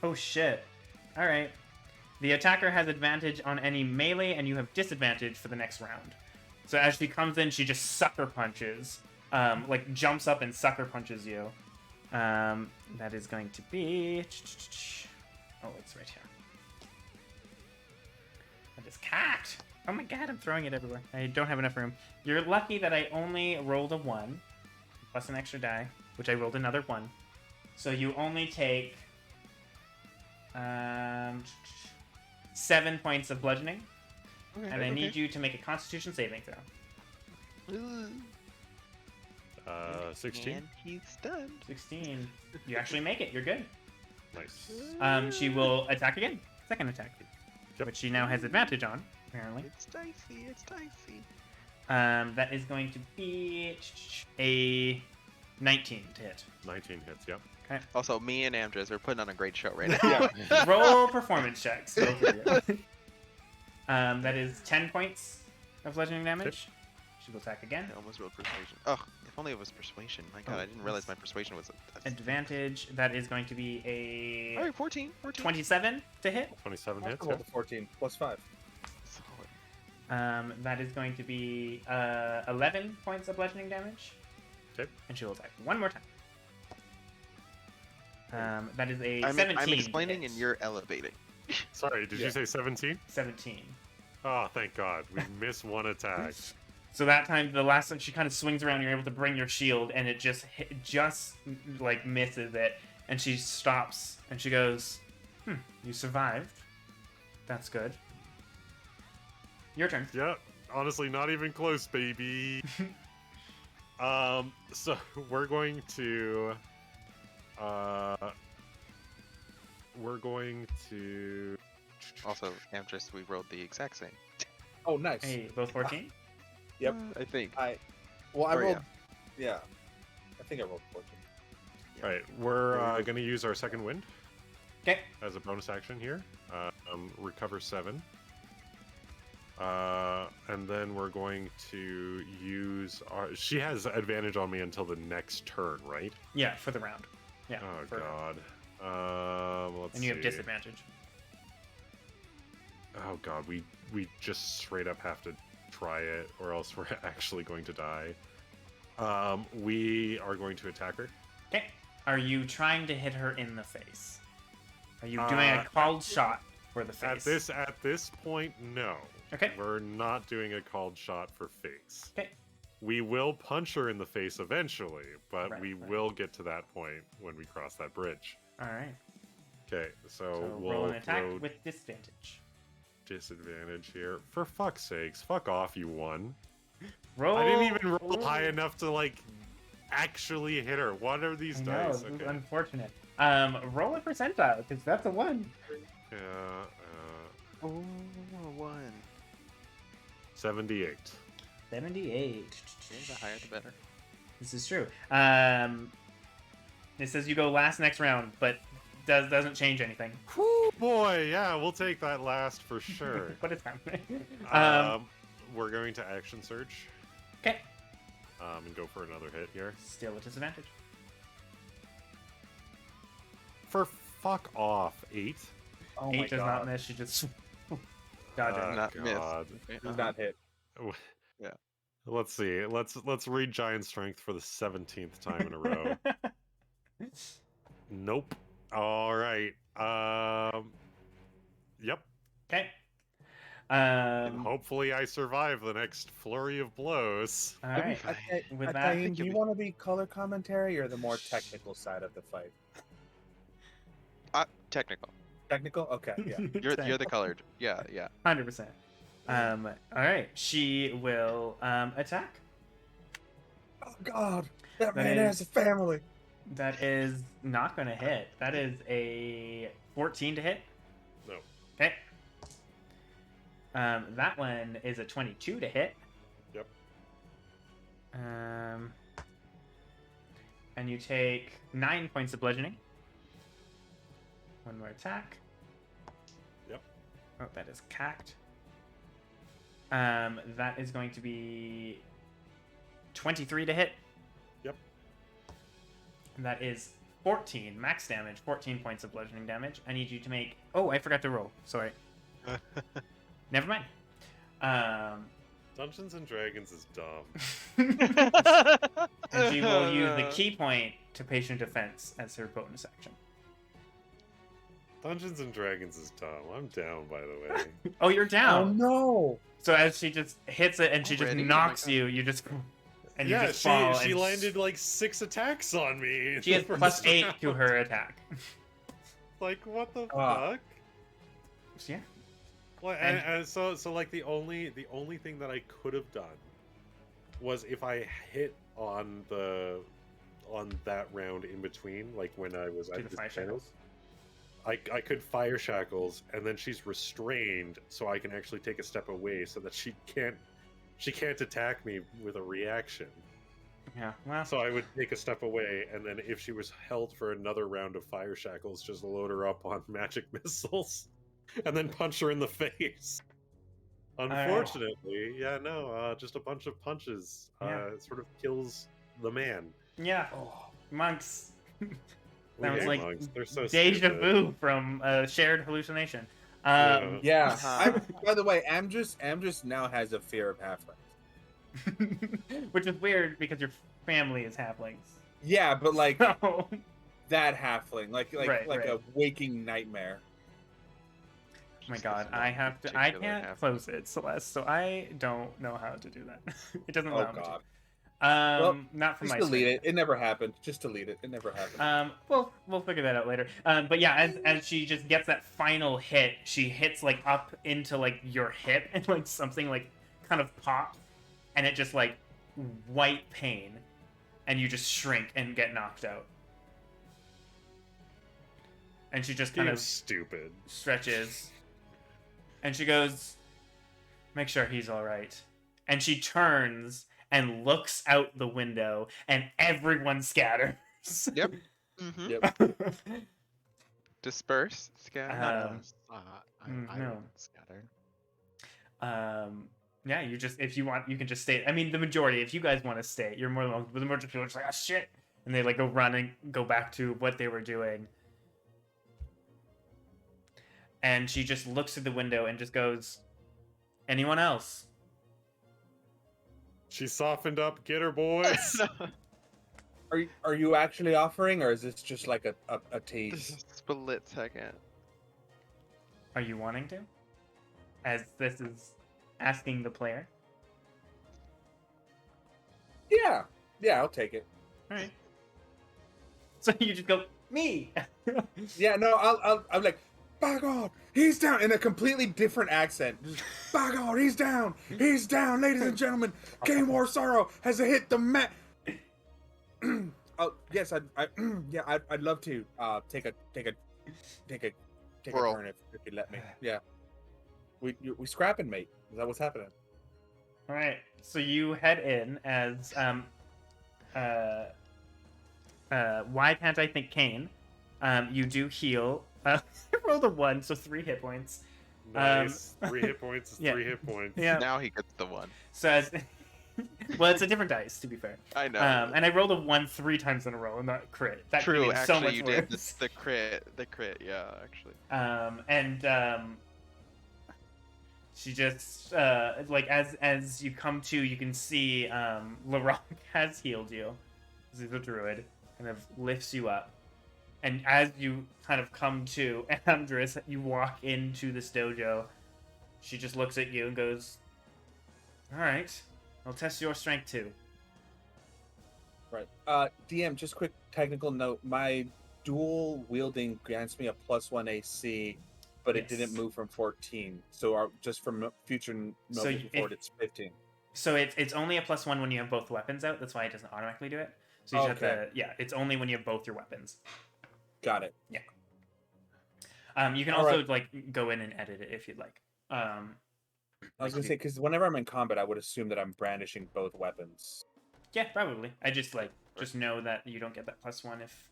B: Oh shit. Alright. The attacker has advantage on any melee, and you have disadvantage for the next round. So as she comes in, she just sucker punches. Like, jumps up and sucker punches you. That is going to be... Oh, it's right here. That is cat! Oh my god, I'm throwing it everywhere. I don't have enough room. You're lucky that I only rolled a 1, plus an extra die, which I rolled another 1. So you only take... 7 points of bludgeoning,
D: Okay,
B: and I need you to make a Constitution saving throw.
C: 16.
D: And he's stunned.
B: 16. You actually make it. You're good.
C: Nice.
B: She will attack again. Second attack.
C: Yep.
B: Which she now has advantage on, apparently.
D: It's dicey. It's dicey.
B: That is going to be a 19 to hit.
C: 19 hits. Yep.
D: Also, me and Amdrus are putting on a great show right now.
A: Yeah.
B: Roll performance checks. Both of you. That is 10 points of bludgeoning damage. She will attack again.
D: I almost rolled persuasion. Oh, if only it was persuasion. My god, I didn't realize my persuasion was a
B: Advantage. That is going to be a
D: Alright, 14.
B: 27 to hit.
C: 27
A: I
C: hits.
A: rolled
C: Yep.
A: a 14 plus 5.
D: Solid.
B: That is going to be 11 points of bludgeoning damage.
C: Okay.
B: And she will attack one more time. That is a 17.
D: I'm explaining
B: hit.
D: and you're elevating.
C: Sorry, did
A: Yeah.
C: you say 17?
B: 17.
C: Oh, thank God. We miss one attack.
B: So that time, the last time she kind of swings around, you're able to bring your shield, and it just like misses it, and she stops and she goes, "You survived. That's good. Your turn."
C: Yeah, honestly, not even close, baby. So we're going to
D: Also, Amdrus, we rolled the exact same.
A: Oh, nice.
B: Hey, both 14.
A: Yep.
D: I think.
A: I
D: Or,
A: rolled. Yeah. I think I rolled 14.
C: All right, we're going to use our second wind
B: Okay.
C: as a bonus action here. Recover 7. And then we're going to use our... She has advantage on me until the next turn, right?
B: Yeah, for the round. Yeah.
C: Oh,
B: for-
C: God. Let's
B: And you have
C: see.
B: disadvantage.
C: Oh, God. We just straight up have to try it, or else we're actually going to die. We are going to attack her.
B: Okay. Are you trying to hit her in the face? Are you doing a called shot for the face?
C: At this point, no.
B: Okay.
C: We're not doing a called shot for face.
B: Okay.
C: We will punch her in the face eventually, but
B: Right,
C: we
B: right.
C: will get to that point when we cross that bridge.
B: All right.
C: Okay, so
B: So
C: we'll
B: roll an attack
C: throw
B: with disadvantage.
C: disadvantage here. For fuck's sakes, fuck off, you won.
B: Roll.
C: I didn't even roll high enough to, like, actually hit her. What are these
B: I know,
C: dice?
B: this is unfortunate. Roll a percentile, because that's a 1.
C: Yeah,
D: Oh, 1.
C: 78.
B: 78.
D: Okay, the higher the better.
B: This is true. It says you go last next round, but doesn't change anything.
C: Whew, boy, yeah, we'll take that last for sure.
B: What is happening?
C: We're going to action surge.
B: Okay.
C: And go for another hit here.
B: Still a disadvantage.
C: For fuck off, 8.
A: Oh
B: 8
A: my
B: does
A: god.
B: not miss. She just dodge it.
D: Not miss.
C: God.
D: Okay,
A: Does not hit.
D: Yeah.
C: Let's see. Let's read giant strength for the 17th time in a row. Nope. All right. Yep.
B: Okay.
C: And hopefully I survive the next flurry of blows.
B: All right. With that,
A: Cain, do you want to be color commentary or the more technical side of the fight?
D: Technical.
A: Technical? Okay, yeah.
D: You're the colored. Yeah.
B: 100%. All right. She will attack.
A: Oh god, that
B: That
A: man
B: is-
A: has a family.
B: That is not going to hit. That is a 14 to hit.
C: No.
B: Okay. That one is a 22 to hit.
C: Yep.
B: And you take 9 points of bludgeoning. One more attack.
C: Yep.
B: Oh, that is cacked. That is going to be 23 to hit.
C: Yep.
B: And that is 14 max damage, 14 points of bludgeoning damage. I need you to make... Oh, I forgot to roll. Sorry. Never mind.
C: Dungeons and Dragons is dumb.
B: And she will use the key point to patient defense as her bonus action.
C: Dungeons and Dragons is dumb. I'm down, by the way.
B: Oh, you're
A: Oh
B: down.
A: no!
B: So as she just hits it and she just
D: Already? Oh my
B: knocks
D: God.
B: you, you just... And you
C: Yeah,
B: just fall.
C: she
B: and
C: landed like 6 attacks on me. in
B: She
C: the
B: has
C: first
B: plus 8 to
C: round.
B: her attack.
C: Like, what the
A: Ah.
C: fuck?
B: So, yeah.
C: Well,
B: And-
C: and so like the only thing that I could have done was if I hit on that round in between, like when I was
B: Do
C: at
B: the
C: this
B: fire
C: channel,
B: shackles.
C: I could fire shackles, and then she's restrained, so I can actually take a step away, so that she can't attack me with a reaction.
B: Yeah, well,
C: So I would take a step away, and then if she was held for another round of fire shackles, just load her up on magic missiles, and then punch her in the face. Unfortunately, just a bunch of punches
B: Yeah.
C: sort of kills the man.
B: yeah,
A: Oh,
B: monks.
C: We
B: That was
C: hate
B: like
C: monks. They're so
B: Deja
C: stupid.
B: vu from a shared hallucination.
C: Yeah.
A: yeah.
D: Uh-huh.
A: By the way, Amdrus now has a fear of halflings.
B: Which is weird because your family is halflings.
A: Yeah, but like
B: So,
A: that halfling, like
B: Right,
A: a
B: right.
A: waking nightmare.
B: Oh my
D: Just
B: god,
D: 'cause
B: I
D: one
B: have to. I
D: particular
B: can't
D: happened.
B: close it, Celeste, so I don't know how to do that. It doesn't
A: Oh
B: allow me
A: god.
B: to.
A: Well,
B: Not from
A: just
B: my
A: delete
B: screen.
A: it. It never happened. Just delete it. It never happened.
B: We'll figure that out later. But yeah, as she just gets that final hit, she hits like up into like your hip, and like something like kind of pops, and it just like white pain, and you just shrink and get knocked out. And she just kind
C: Game's
B: of
C: stupid.
B: stretches, and she goes, "Make sure he's all right." And she turns and looks out the window, and everyone scatters.
D: Yep. Mm-hmm.
A: Yep.
D: Disperse. Scatter.
E: Not
B: Um,
E: us. I
B: no.
E: wasn't scattered.
B: Yeah, you just, if you want, you can just stay. I mean, the majority, if you guys want to stay, you're more than welcome. But the majority of people are just like, oh shit, and they like go run and go back to what they were doing. And she just looks through the window and just goes, "Anyone else?"
C: She softened up. Get her, boys.
A: Are you actually offering, or is this just like a
D: This
A: tease?
D: is split second.
B: Are you wanting to? As this is asking the player.
A: Yeah. Yeah, I'll take it.
B: All right. So you just go, "Me."
A: Yeah, no, I'm like, by God, he's down in a completely different accent. Just, by God, he's down, ladies and gentlemen. Cain War Sorrow has hit the mat. Oh yes, I'd love to take a
D: Whirl.
A: turn if you'd let me. Yeah, we scrapping, mate. Is that what's happening?
B: All right. So you head in as why can't I think Cain? You do heal. Roll a 1, so 3 hit points.
C: Nice. 3 hit points is
B: yeah.
C: 3 hit points.
B: Yeah.
D: Now he gets the one.
B: So as well, it's a different dice, to be fair.
D: I know.
B: And I rolled a 1 3 times in a row, and not crit. That
D: True,
B: could've been so
D: actually,
B: much
D: you
B: worse.
D: did. The crit, yeah, actually.
B: She just like as you come to, you can see Larock has healed you. He's a druid, kind of lifts you up, and as you kind of come to, Amdrus, you walk into this dojo. She just looks at you and goes, "All right, I'll test your strength too."
A: Right. DM, just quick technical note. My dual wielding grants me a +1 AC, but it
B: Yes.
A: didn't move from 14. So just from future note
B: So
A: moving forward, it's 15.
B: So it's only a +1 when you have both weapons out. That's why it doesn't automatically do it. So you just have to, it's only when you have both your weapons.
A: Got it.
B: Yeah. You can
A: All
B: also
A: right.
B: like go in and edit it if you'd like.
A: I was gonna say, because whenever I'm in combat, I would assume that I'm brandishing both weapons.
B: Yeah, probably. I just know that you don't get that +1 if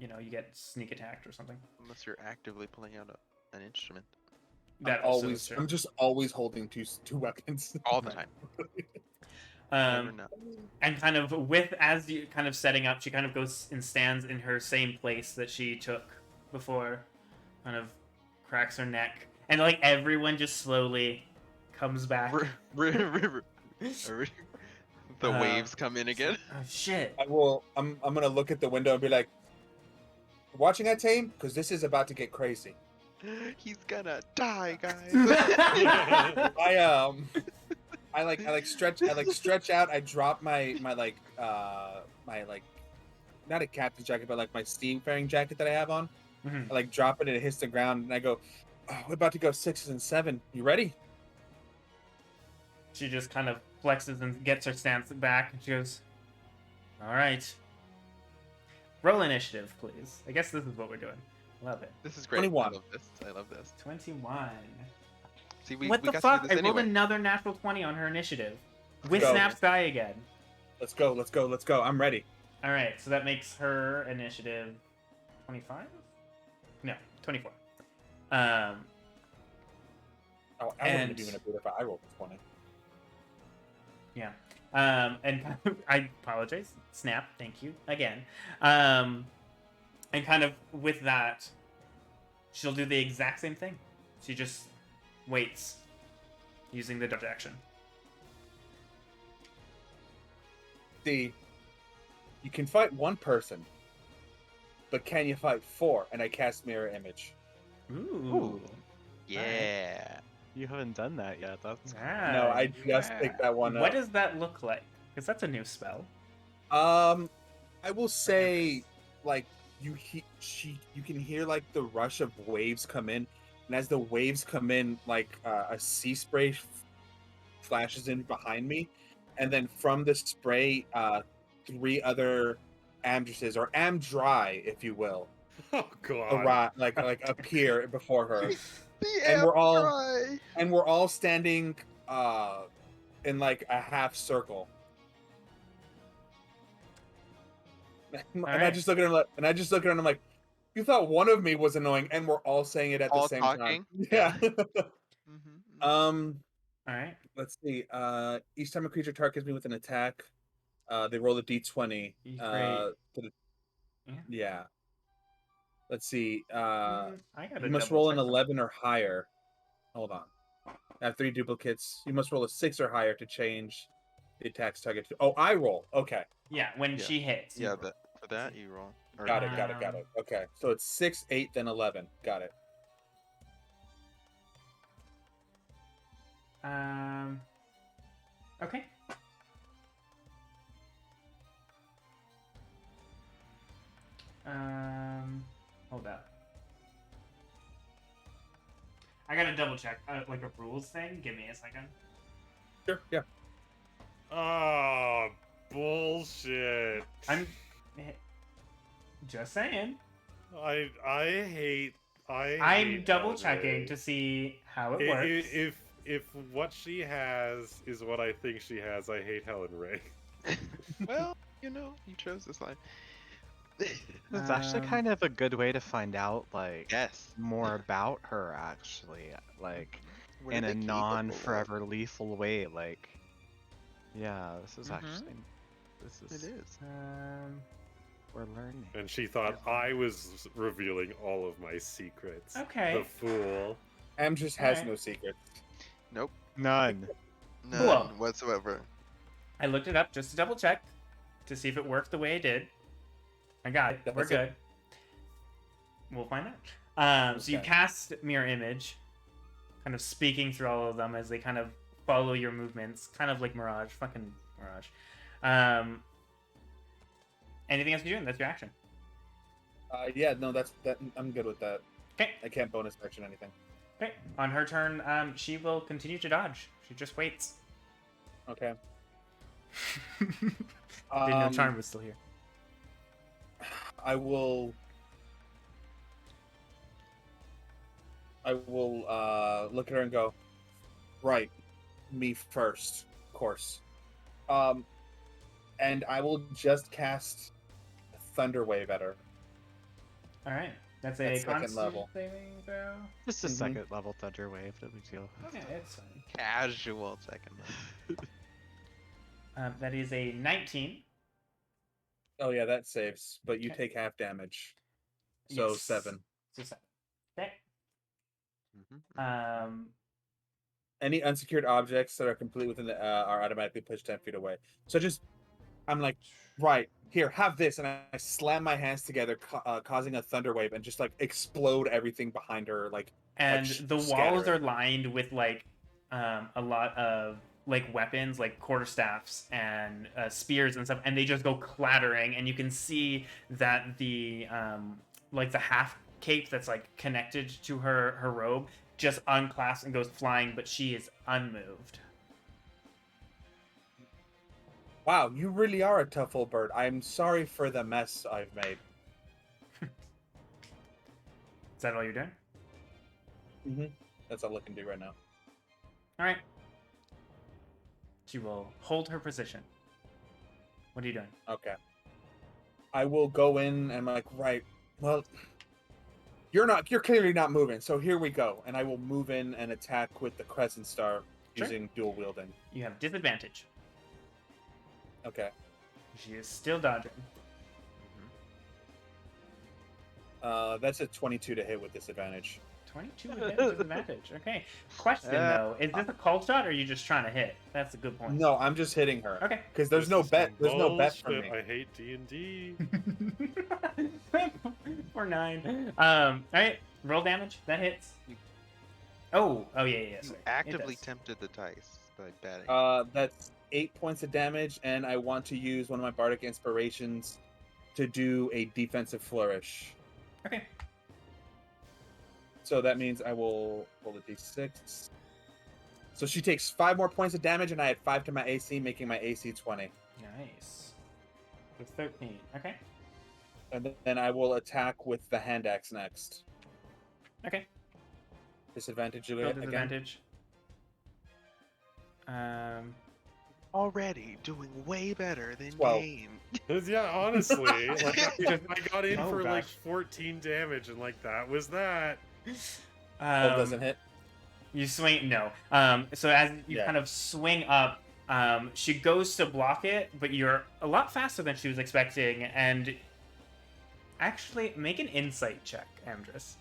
B: you get sneak attacked or something.
D: Unless you're actively pulling out an instrument
B: That
A: I'm
B: also is true.
A: I'm just always holding two weapons.
D: all the time. Never know.
B: And kind of as you kind of setting up, she kind of goes and stands in her same place that she took before, kind of cracks her neck, and like everyone just slowly comes back.
D: The waves come in again.
B: Oh shit!
A: I'm gonna look at the window and be like, watching that team, because this is about to get crazy.
D: He's gonna die, guys.
A: I stretch out. I drop my not a captain's jacket, but like my seafaring jacket that I have on.
B: Mhm.
A: I drop it and it hits the ground, and I go, oh, we're about to go 6 and 7. You ready?
B: She just kind of flexes and gets her stance back, and she goes, "All right, roll initiative, please." I guess this is what we're doing. Love it.
D: This is great.
A: 21.
D: I love this.
B: 21.
D: See, we
B: What
D: we
B: the
D: got
B: fuck?
D: to
B: I
D: do this
B: rolled
D: anyway.
B: another natural 20 on her initiative. With
A: go.
B: Snap's die again.
A: Let's go. I'm ready.
B: All right, so that makes her initiative 25? No, 24.
A: Oh, I wouldn't
B: And-
A: have even been if I rolled a 20.
B: Yeah. And kind of, I apologize. Snap, thank you again. And kind of with that, she'll do the exact same thing. She just waits using the dodge action.
A: See, you can fight one person, but can you fight 4? And I cast mirror image.
B: Ooh.
D: Yeah.
E: You haven't done that yet. That's
A: No, I just picked that one
B: What
A: up.
B: does that look like? Because that's a new spell.
A: I will say, like you can hear like the rush of waves come in, and as the waves come in, like a sea spray flashes in behind me, and then from the spray, 3 other Amdruses or Amdry, if you will,
C: Oh god.
A: like appear before her,
D: The
A: and we're all
D: Amdry!
A: and we're all standing in like a half circle. And I
B: right.
A: just look at him and I'm like, you thought one of me was annoying, and we're all saying it at
D: All
A: the same
D: talking?
A: time. Yeah.
D: Mm-hmm.
B: All right.
A: Let's see. Each time a creature targets me with an attack, they roll a d20.
B: Great.
A: To the,
B: Yeah.
A: yeah. Let's see.
B: I gotta
A: You must
B: double
A: roll an
B: check them.
A: 11 or higher. Hold on. I have 3 duplicates. You must roll a 6 or higher to change the attack's target. Oh, I roll. Okay.
B: Yeah, when
D: Yeah.
B: she hits. you
D: Yeah,
B: roll.
D: for that you roll. Or
A: Got it.
B: Um,
A: Okay. So it's 6, 8, then 11. Got it.
B: Okay. Hold up. I gotta double check, like a rules thing. Give me a second.
A: Sure. Yeah.
C: Oh, bullshit.
B: I'm just saying.
C: I hate.
B: I'm
C: hate
B: double
C: Helen
B: checking
C: Ray.
B: to see how it works.
C: If what she has is what I think she has, I hate Helen Ray.
D: Well, you chose this line.
E: It's actually
B: Um,
E: kind of a good way to find out, like,
D: Yes.
E: more about her, actually. Like,
D: What
E: in
D: are
E: a
D: they capable of?
E: non-forever lethal way. Like, yeah, this is
D: Mhm.
E: actually... This
D: It
E: is...
D: is.
E: We're learning.
C: And she thought I was revealing all of my secrets.
B: Okay.
C: The fool.
A: Amdrus has
B: Alright.
A: no secrets.
D: Nope.
E: None.
D: None
B: Cool.
D: whatsoever.
B: I looked it up just to double check to see if it worked the way it did. I got it. We're
A: That's it.
B: good. We'll find out. So you
A: Okay.
B: cast Mirror Image, kind of speaking through all of them as they kind of follow your movements, kind of like Mirage. Fucking Mirage. Anything else you're doing? That's your action.
A: Yeah, no, that. I'm good with that.
B: Okay.
A: I can't bonus action anything.
B: Okay. On her turn, she will continue to dodge. She just waits.
A: Okay.
B: Didn't know Charm was still here.
A: I will look at her and go, right, me first, of course. And I will just cast Thunder Wave at her.
B: All right. That's a
A: That's second
B: constant
A: level.
B: saving throw.
E: Just a
A: Mhm.
E: second level Thunder Wave, no big deal.
B: Okay, it's fine.
D: Casual second.
B: That is a 19.
A: Oh yeah, that saves, but you
B: Okay.
A: take half damage. So
B: Yes.
A: 7.
B: So 7. Okay.
D: Mm-hmm.
A: Any unsecured objects that are complete within the are automatically pushed 10 feet away. So I'm like, right, here, have this, and I slam my hands together, causing a thunder wave, and just like explode everything behind her,
B: And the walls
A: scatter
B: are
A: it.
B: lined with like a lot of like weapons, like quarterstaffs and spears and stuff, and they just go clattering. And you can see that the like the half cape that's like connected to her robe just unclasps and goes flying, but she is unmoved.
A: Wow, you really are a tough old bird. I'm sorry for the mess I've made.
B: Is that all you're doing?
A: Mm-hmm. That's all I can do right now.
B: All right. She will hold her position. What are you doing?
A: Okay. I will go in and I'm like, right, well, you're clearly not moving, so here we go. And I will move in and attack with the Crescent Star
B: Sure.
A: using dual wielding.
B: You have disadvantage.
A: Okay.
B: She is still dodging.
A: That's a 22 to hit with disadvantage.
B: 22 with disadvantage. Okay. Question though, is this a call shot or are you just trying to hit? That's a good point.
A: No, I'm just hitting her.
B: Okay.
A: Because there's
C: This
A: no
C: is
A: bet.
C: some
A: There's no bet from
C: bullshit.
A: me.
C: I hate D&D.
B: Or 9. Alright, roll damage. That hits. Oh, yeah.
D: You
B: Sorry. It
D: actively
B: does.
D: tempted the dice by betting.
A: That's 8 points of damage, and I want to use one of my bardic inspirations to do a defensive flourish.
B: Okay.
A: So that means I will roll a d6. So she takes 5 more points of damage, and I add 5 to my AC, making my AC 20.
B: Nice. With 13. Okay.
A: And then I will attack with the hand axe next.
B: Okay.
A: Disadvantage
B: Roll
A: again.
B: disadvantage.
D: Already doing way better than
A: 12.
D: Cain.
C: Yeah, honestly, like I got in
B: Oh,
C: for like
B: gosh.
C: 14 damage, and like that was that.
A: 12 doesn't hit.
B: You swing no. So as you
A: Yeah.
B: kind of swing up, she goes to block it, but you're a lot faster than she was expecting, and actually make an insight check, Amdrus.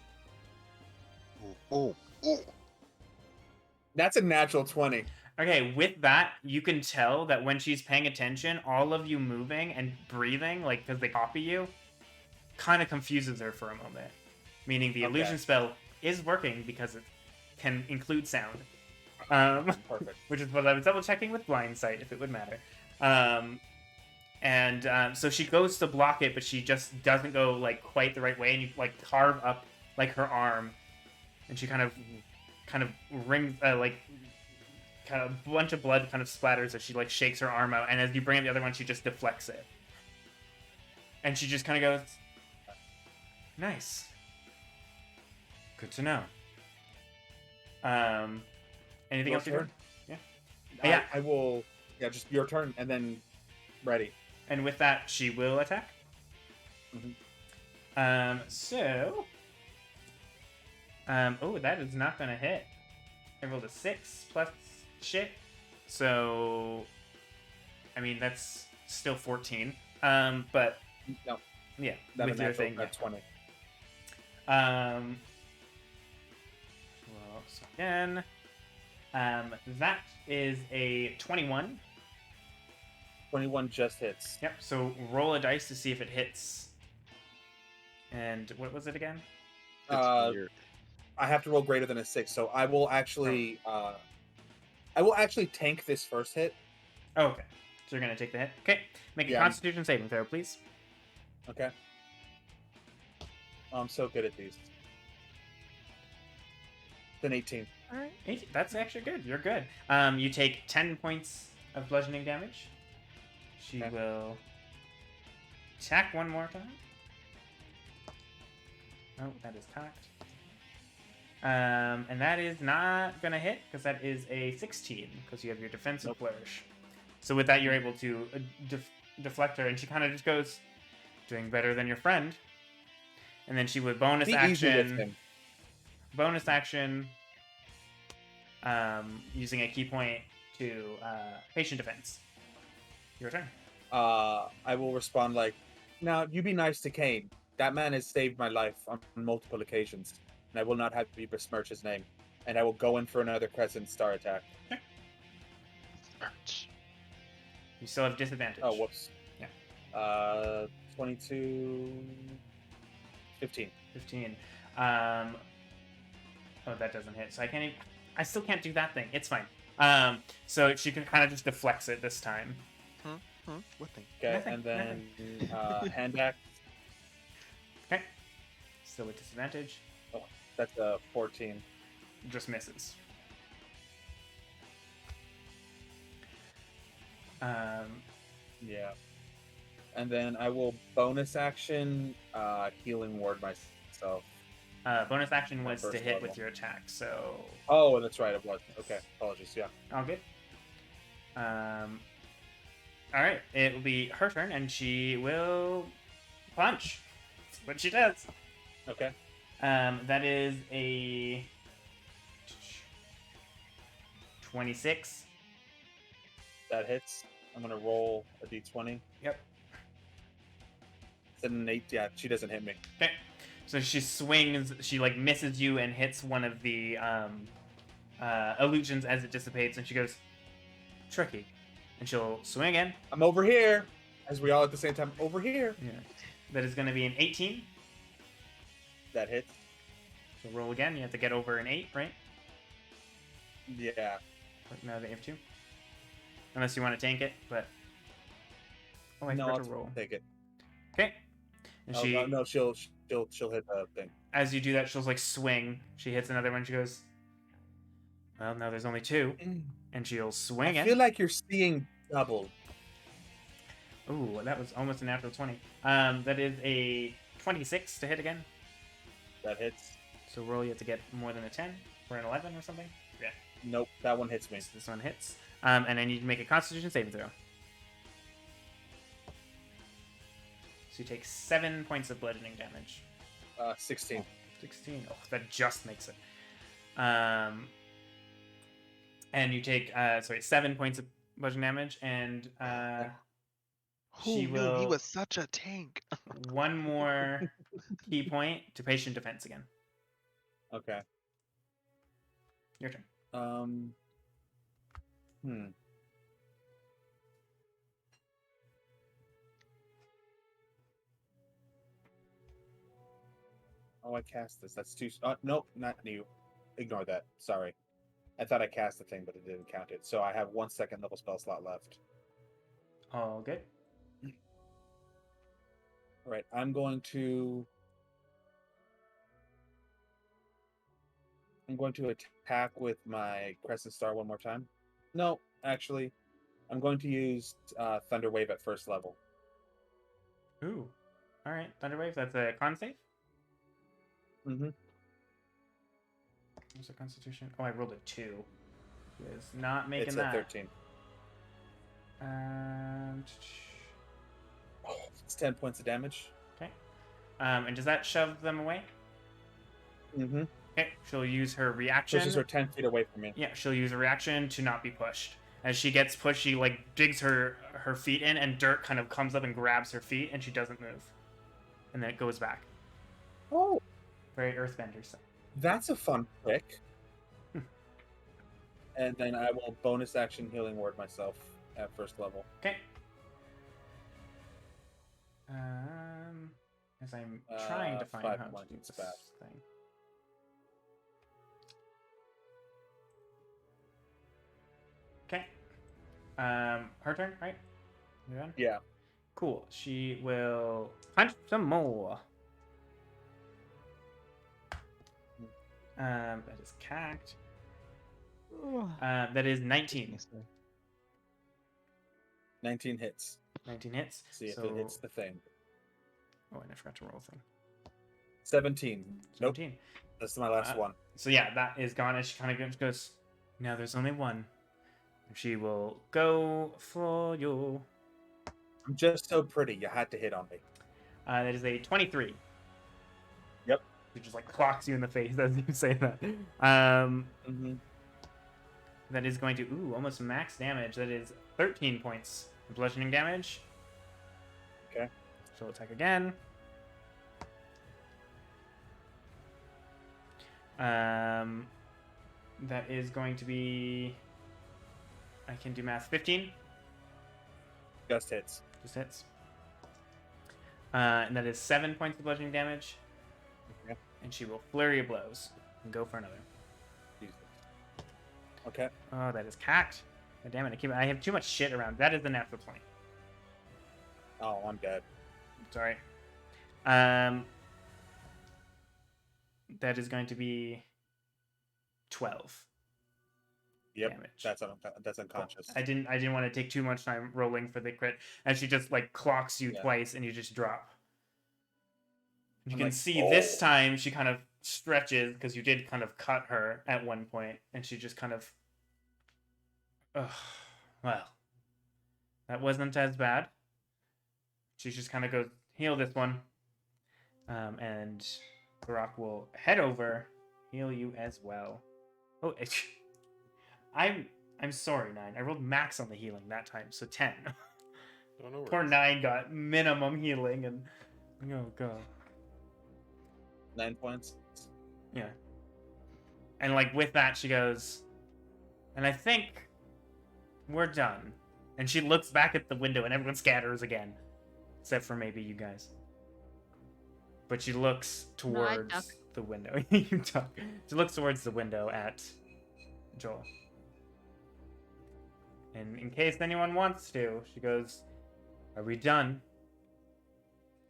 D: Oh.
A: That's a natural 20.
B: Okay, with that, you can tell that when she's paying attention, all of you moving and breathing, like because they copy you, kind of confuses her for a moment. Meaning the illusion
A: Okay.
B: spell is working because it can include sound.
A: Perfect.
B: Which is what I was double checking with blind sight if it would matter. So she goes to block it, but she just doesn't go like quite the right way, and you like carve up like her arm, and she kind of rings like kind of a bunch of blood kind of splatters as she like shakes her arm out, and as you bring up the other one, she just deflects it, and she just kind of goes, "Nice, good to know." Anything
A: Your
B: else you're doing?
A: turn?
B: Yeah. Yeah.
A: I will. Yeah, just your turn, and then ready.
B: And with that, she will attack.
A: Mhm.
B: Oh, that is not gonna hit. I rolled a 6 plus shit. So, I mean, that's still 14. But
A: No,
B: yeah,
A: not
B: with
A: a
B: your
A: natural.
B: thing,
A: Not 20.
B: Well, so again, that is a 21.
A: 21 just hits.
B: Yep. So roll a dice to see if it hits. And what was it again?
A: Uh,
D: Weird.
A: I have to roll greater than a 6, so I will actually. I will actually tank this first hit.
B: Oh, okay. So you're gonna take the hit. Okay. Make a
A: Yeah.
B: Constitution saving throw, please.
A: Okay. I'm so good at these. Then 18.
B: All right. That's actually good. You're good. You take 10 points of bludgeoning damage. She
A: Okay.
B: will attack one more time. Oh, that is cocked. And that is not gonna hit because that is a 16 because you have your defensive
A: Nope.
B: flourish. So with that, you're able to deflect her, and she kind of just goes, "Doing better than your friend." And then she would bonus
A: Be easy with
B: action.
A: him.
B: Bonus action. Using a key point to patient defense. Your turn.
A: I will respond like, "Now you be nice to Cain. That man has saved my life on multiple occasions, and I will not have you besmirch his name. And I will go in for another Crescent Star attack."
D: Smirch.
B: You still have disadvantage.
A: Oh, whoops.
B: Yeah.
A: 22, 15.
B: 15. Oh, that doesn't hit. So I can't even... I still can't do that thing. It's fine. So she can kind of just deflects it this time.
D: Huh? What thing?
A: Okay,
B: Nothing,
A: and then hand axe.
B: Okay. Still with disadvantage.
A: That's a 14.
B: Just misses.
A: Yeah. And then I will bonus action healing ward myself.
B: Bonus action was to
A: first
B: hit
A: level.
B: with your attack, so
A: Oh, that's right. It was. Okay, apologies. Yeah.
B: all good. All right, it will be her turn, and she will punch. That's what she does.
A: Okay.
B: That is a 26.
A: That hits. I'm gonna roll a d20.
B: Yep.
A: It's an 8. Yeah, she doesn't hit me.
B: Okay. So she swings, she like misses you and hits one of the illusions as it dissipates, and she goes, "Tricky." And she'll swing again.
A: I'm over here. As we all at the same time, over here.
B: Yeah. That is going to be an 18.
A: That hits.
B: So roll again. You have to get over an 8, right?
A: Yeah.
B: No, they have two. Unless you want to tank it, but I
A: No,
B: forgot
A: I'll
B: to roll.
A: take it.
B: Okay. And she,
A: No, she'll hit the thing.
B: as you do that, she'll like swing. She hits another one. She goes, well, now there's only two, and she'll swing
A: I
B: it.
A: feel like you're seeing double.
B: Ooh, that was almost a natural 20. That is a 26 to hit again.
A: That hits.
B: So roll, you have to get more than a 10 or an 11 or something. Yeah.
A: Nope, that one hits me.
B: So this one hits. And then you make a Constitution saving throw. So you take 7 points of bludgeoning damage.
A: 16.
B: 16. Oh, that just makes it. And you take 7 points of bludgeoning damage, and
D: Who
B: she
D: knew
B: will
D: he was such a tank?
B: one more key point to patient defense again.
A: Okay.
B: Your turn.
A: Oh, I cast this. That's too. Nope, not new. Ignore that. Sorry. I thought I cast the thing, but it didn't count it. So I have 1 second level spell slot left.
B: All good.
A: All right, I'm going to attack with my Crescent Star one more time. No, actually, I'm going to use Thunder Wave at first level.
B: Ooh. All right, Thunder Wave. That's a con save.
A: Mm-hmm.
B: What's the Constitution? Oh, I rolled a 2. He is not making
A: It's
B: that.
A: a 13. Oh, it's 10 points of damage.
B: Okay. And does that shove them away?
A: Mm-hmm.
B: Okay. She'll use her reaction.
A: Pushes her 10 feet away from me.
B: Yeah, she'll use a reaction to not be pushed. As she gets pushed, she like digs her feet in, and dirt kind of comes up and grabs her feet, and she doesn't move. And then it goes back.
A: Oh,
B: Very Earthbender stuff.
A: that's a fun trick. And then I will bonus action Healing Word myself at first level.
B: Okay. As I'm trying to find
A: 5
B: how to do
A: points
B: this
A: back.
B: thing. Okay. Her turn, right? You done?
A: Yeah.
B: Cool. She will punch some more. That is cacked. That is 19.
A: 19 hits.
B: 19 hits.
A: See if
B: so...
A: it hits the thing.
B: Oh, and I forgot to roll a thing.
A: 17. Nope.
B: 17.
A: That's my last one.
B: So yeah, that is gone. As she kind of goes, now there's only one. She will go for you.
A: I'm just so pretty. You had to hit on me.
B: That is a 23.
A: Yep.
B: She just like clocks you in the face as you say that. That is going to almost max damage. That is 13 points of bludgeoning damage.
A: Okay.
B: She'll attack again. That is going to be. I can do math. 15.
A: Just hits.
B: Just hits. And that is 7 points of bludgeoning damage.
A: Okay.
B: And she will flurry of blows and go for another.
A: Jesus. Okay.
B: Oh, that is cacked. God damn it! I have too much shit around. That is the natural 20.
A: Oh, I'm dead.
B: Sorry. That is going to be 12.
A: Yep.
B: Damage.
A: That's unconscious.
B: I didn't want to take too much time rolling for the crit, and she just like clocks you twice, and you just drop. You can see this time she kind of stretches because you did kind of cut her at one point, and she just kind of. Well, that wasn't as bad. She just kind of goes heal this one, and Barack will head over, heal you as well. Oh, I'm sorry, 9. I rolled max on the healing that time, so 10.
C: Oh, no
B: Poor
C: worries.
B: 9 got minimum healing, and oh god.
A: 9 points.
B: Yeah. And like with that, she goes, and I think we're done. And she looks back at the window, and everyone scatters again, except for maybe you guys. But she looks
F: No, I
B: towards
F: duck.
B: the window. You duck. She looks towards the window at Joel. And in case anyone wants to, she goes, "Are we done?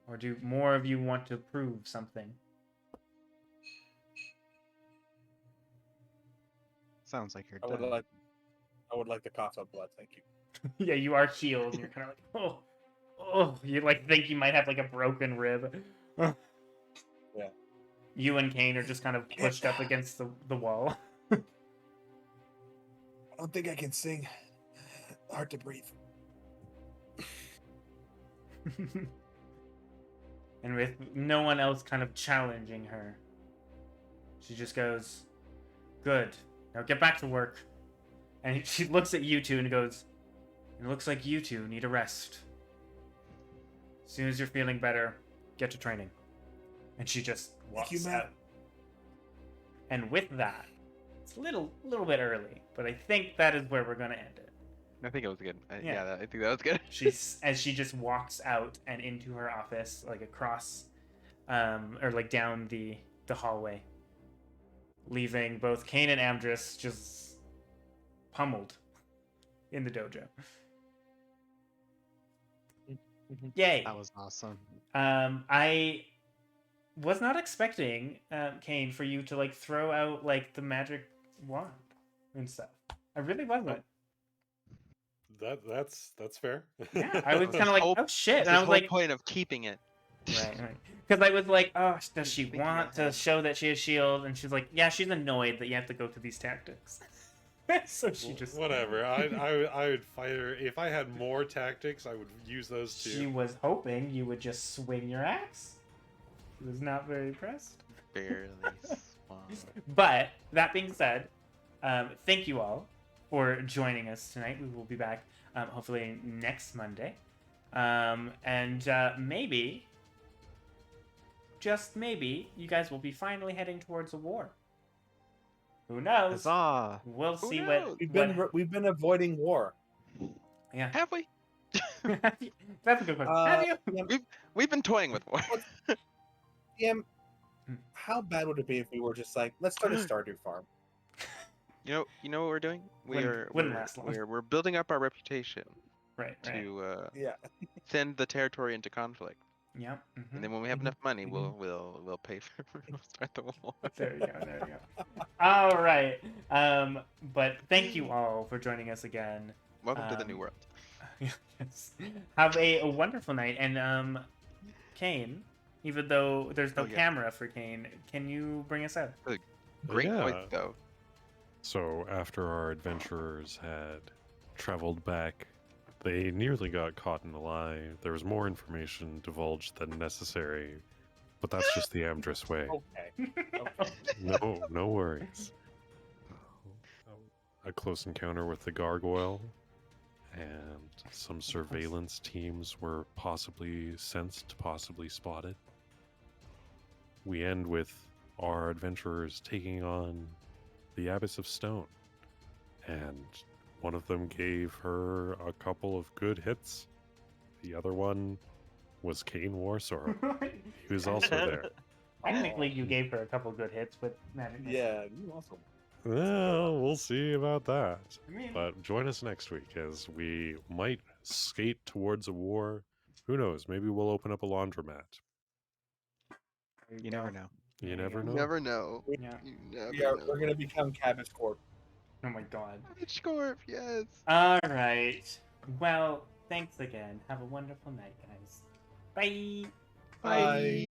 B: Or do more of you want to prove something?"
E: Sounds like you're
A: I
E: done.
A: would like to cough up blood, thank you.
B: Yeah, you are healed, and you're kind of like, oh, you like think you might have like a broken rib.
A: Yeah.
B: You and Cain are just kind of pushed up against the wall.
A: I don't think I can sing. Hard to breathe.
B: And with no one else kind of challenging her, she just goes, "Good. Now get back to work." And she looks at you two and goes, "It looks like you two need a rest. As soon as you're feeling better, get to training." And she just walks
A: you, Matt.
B: out. And with that, it's a little bit early, but I think that is where we're gonna end it.
D: I think it was good.
B: Yeah.
D: I think that was good.
B: As she just walks out and into her office, like across, or like down the hallway, leaving both Cain and Amdrus just pummeled in the dojo. Yay!
E: That was awesome.
B: I was not expecting, Cain, for you to like throw out like the magic wand and stuff. I really wasn't.
C: That's fair.
B: Yeah, I was kind of like,
D: Whole-
B: oh shit,
D: It's
B: and I
D: the
B: was
D: whole
B: like,
D: point of keeping it.
B: right. Because I was like, oh, does she
D: Thinking
B: want to
D: ahead.
B: show that she has shield? And she's like, yeah, she's annoyed that you have to go to these tactics. So she just
C: Whatever. I would fight her if I had more tactics. I would use those too.
B: She was hoping you would just swing your axe. She was not very impressed.
D: Barely swung.
B: But that being said, thank you all for joining us tonight. We will be back hopefully next Monday, and maybe, just maybe, you guys will be finally heading towards a war. Who knows?
E: Huzzah!
B: We'll
D: Who
B: see
D: knows?
A: We've been avoiding war.
B: Yeah.
D: Have we?
B: That's a good question. Have you?
D: We've been toying with war.
A: DM, how bad would it be if we were just like, let's start a Stardew farm?
D: You know what we're doing?
B: Wouldn't last long.
D: We're building up our reputation
B: Right.
D: to
A: Yeah.
D: send the territory into conflict,
B: Yep.
D: and then when we have enough money, we'll pay for we'll start the war.
B: There you go. There you go. All right. But thank you all for joining us again.
D: Welcome to the new world.
B: Yes. Have a wonderful night. And Cain, even though there's no
D: Oh, yeah.
B: camera for Cain, can you bring us out?
D: Great
C: Yeah.
D: voice though.
C: So after our adventurers had traveled back, they nearly got caught in a lie. There was more information divulged than necessary, but that's just the Amdrus way.
A: Okay.
C: No worries. A close encounter with the gargoyle, and some surveillance teams were possibly sensed, possibly spotted. We end with our adventurers taking on the Abbess of Stone, and one of them gave her a couple of good hits. The other one was Cain Warsaw. He was also there.
B: Technically, you gave her a couple good hits with magic.
A: Yeah, you also.
C: Well, we'll see about that.
B: I mean,
C: But join us next week as we might skate towards a war. Who knows? Maybe we'll open up a laundromat.
B: there
E: You
B: go.
E: never know.
C: You
B: There you
C: never
B: go.
C: know.
D: You never know.
B: Yeah.
D: You never
A: Yeah,
D: know.
A: we're gonna become Cabbage Corp.
B: Oh my god.
D: Scorp, yes.
B: All right. Well, thanks again. Have a wonderful night, guys. Bye.
A: Bye.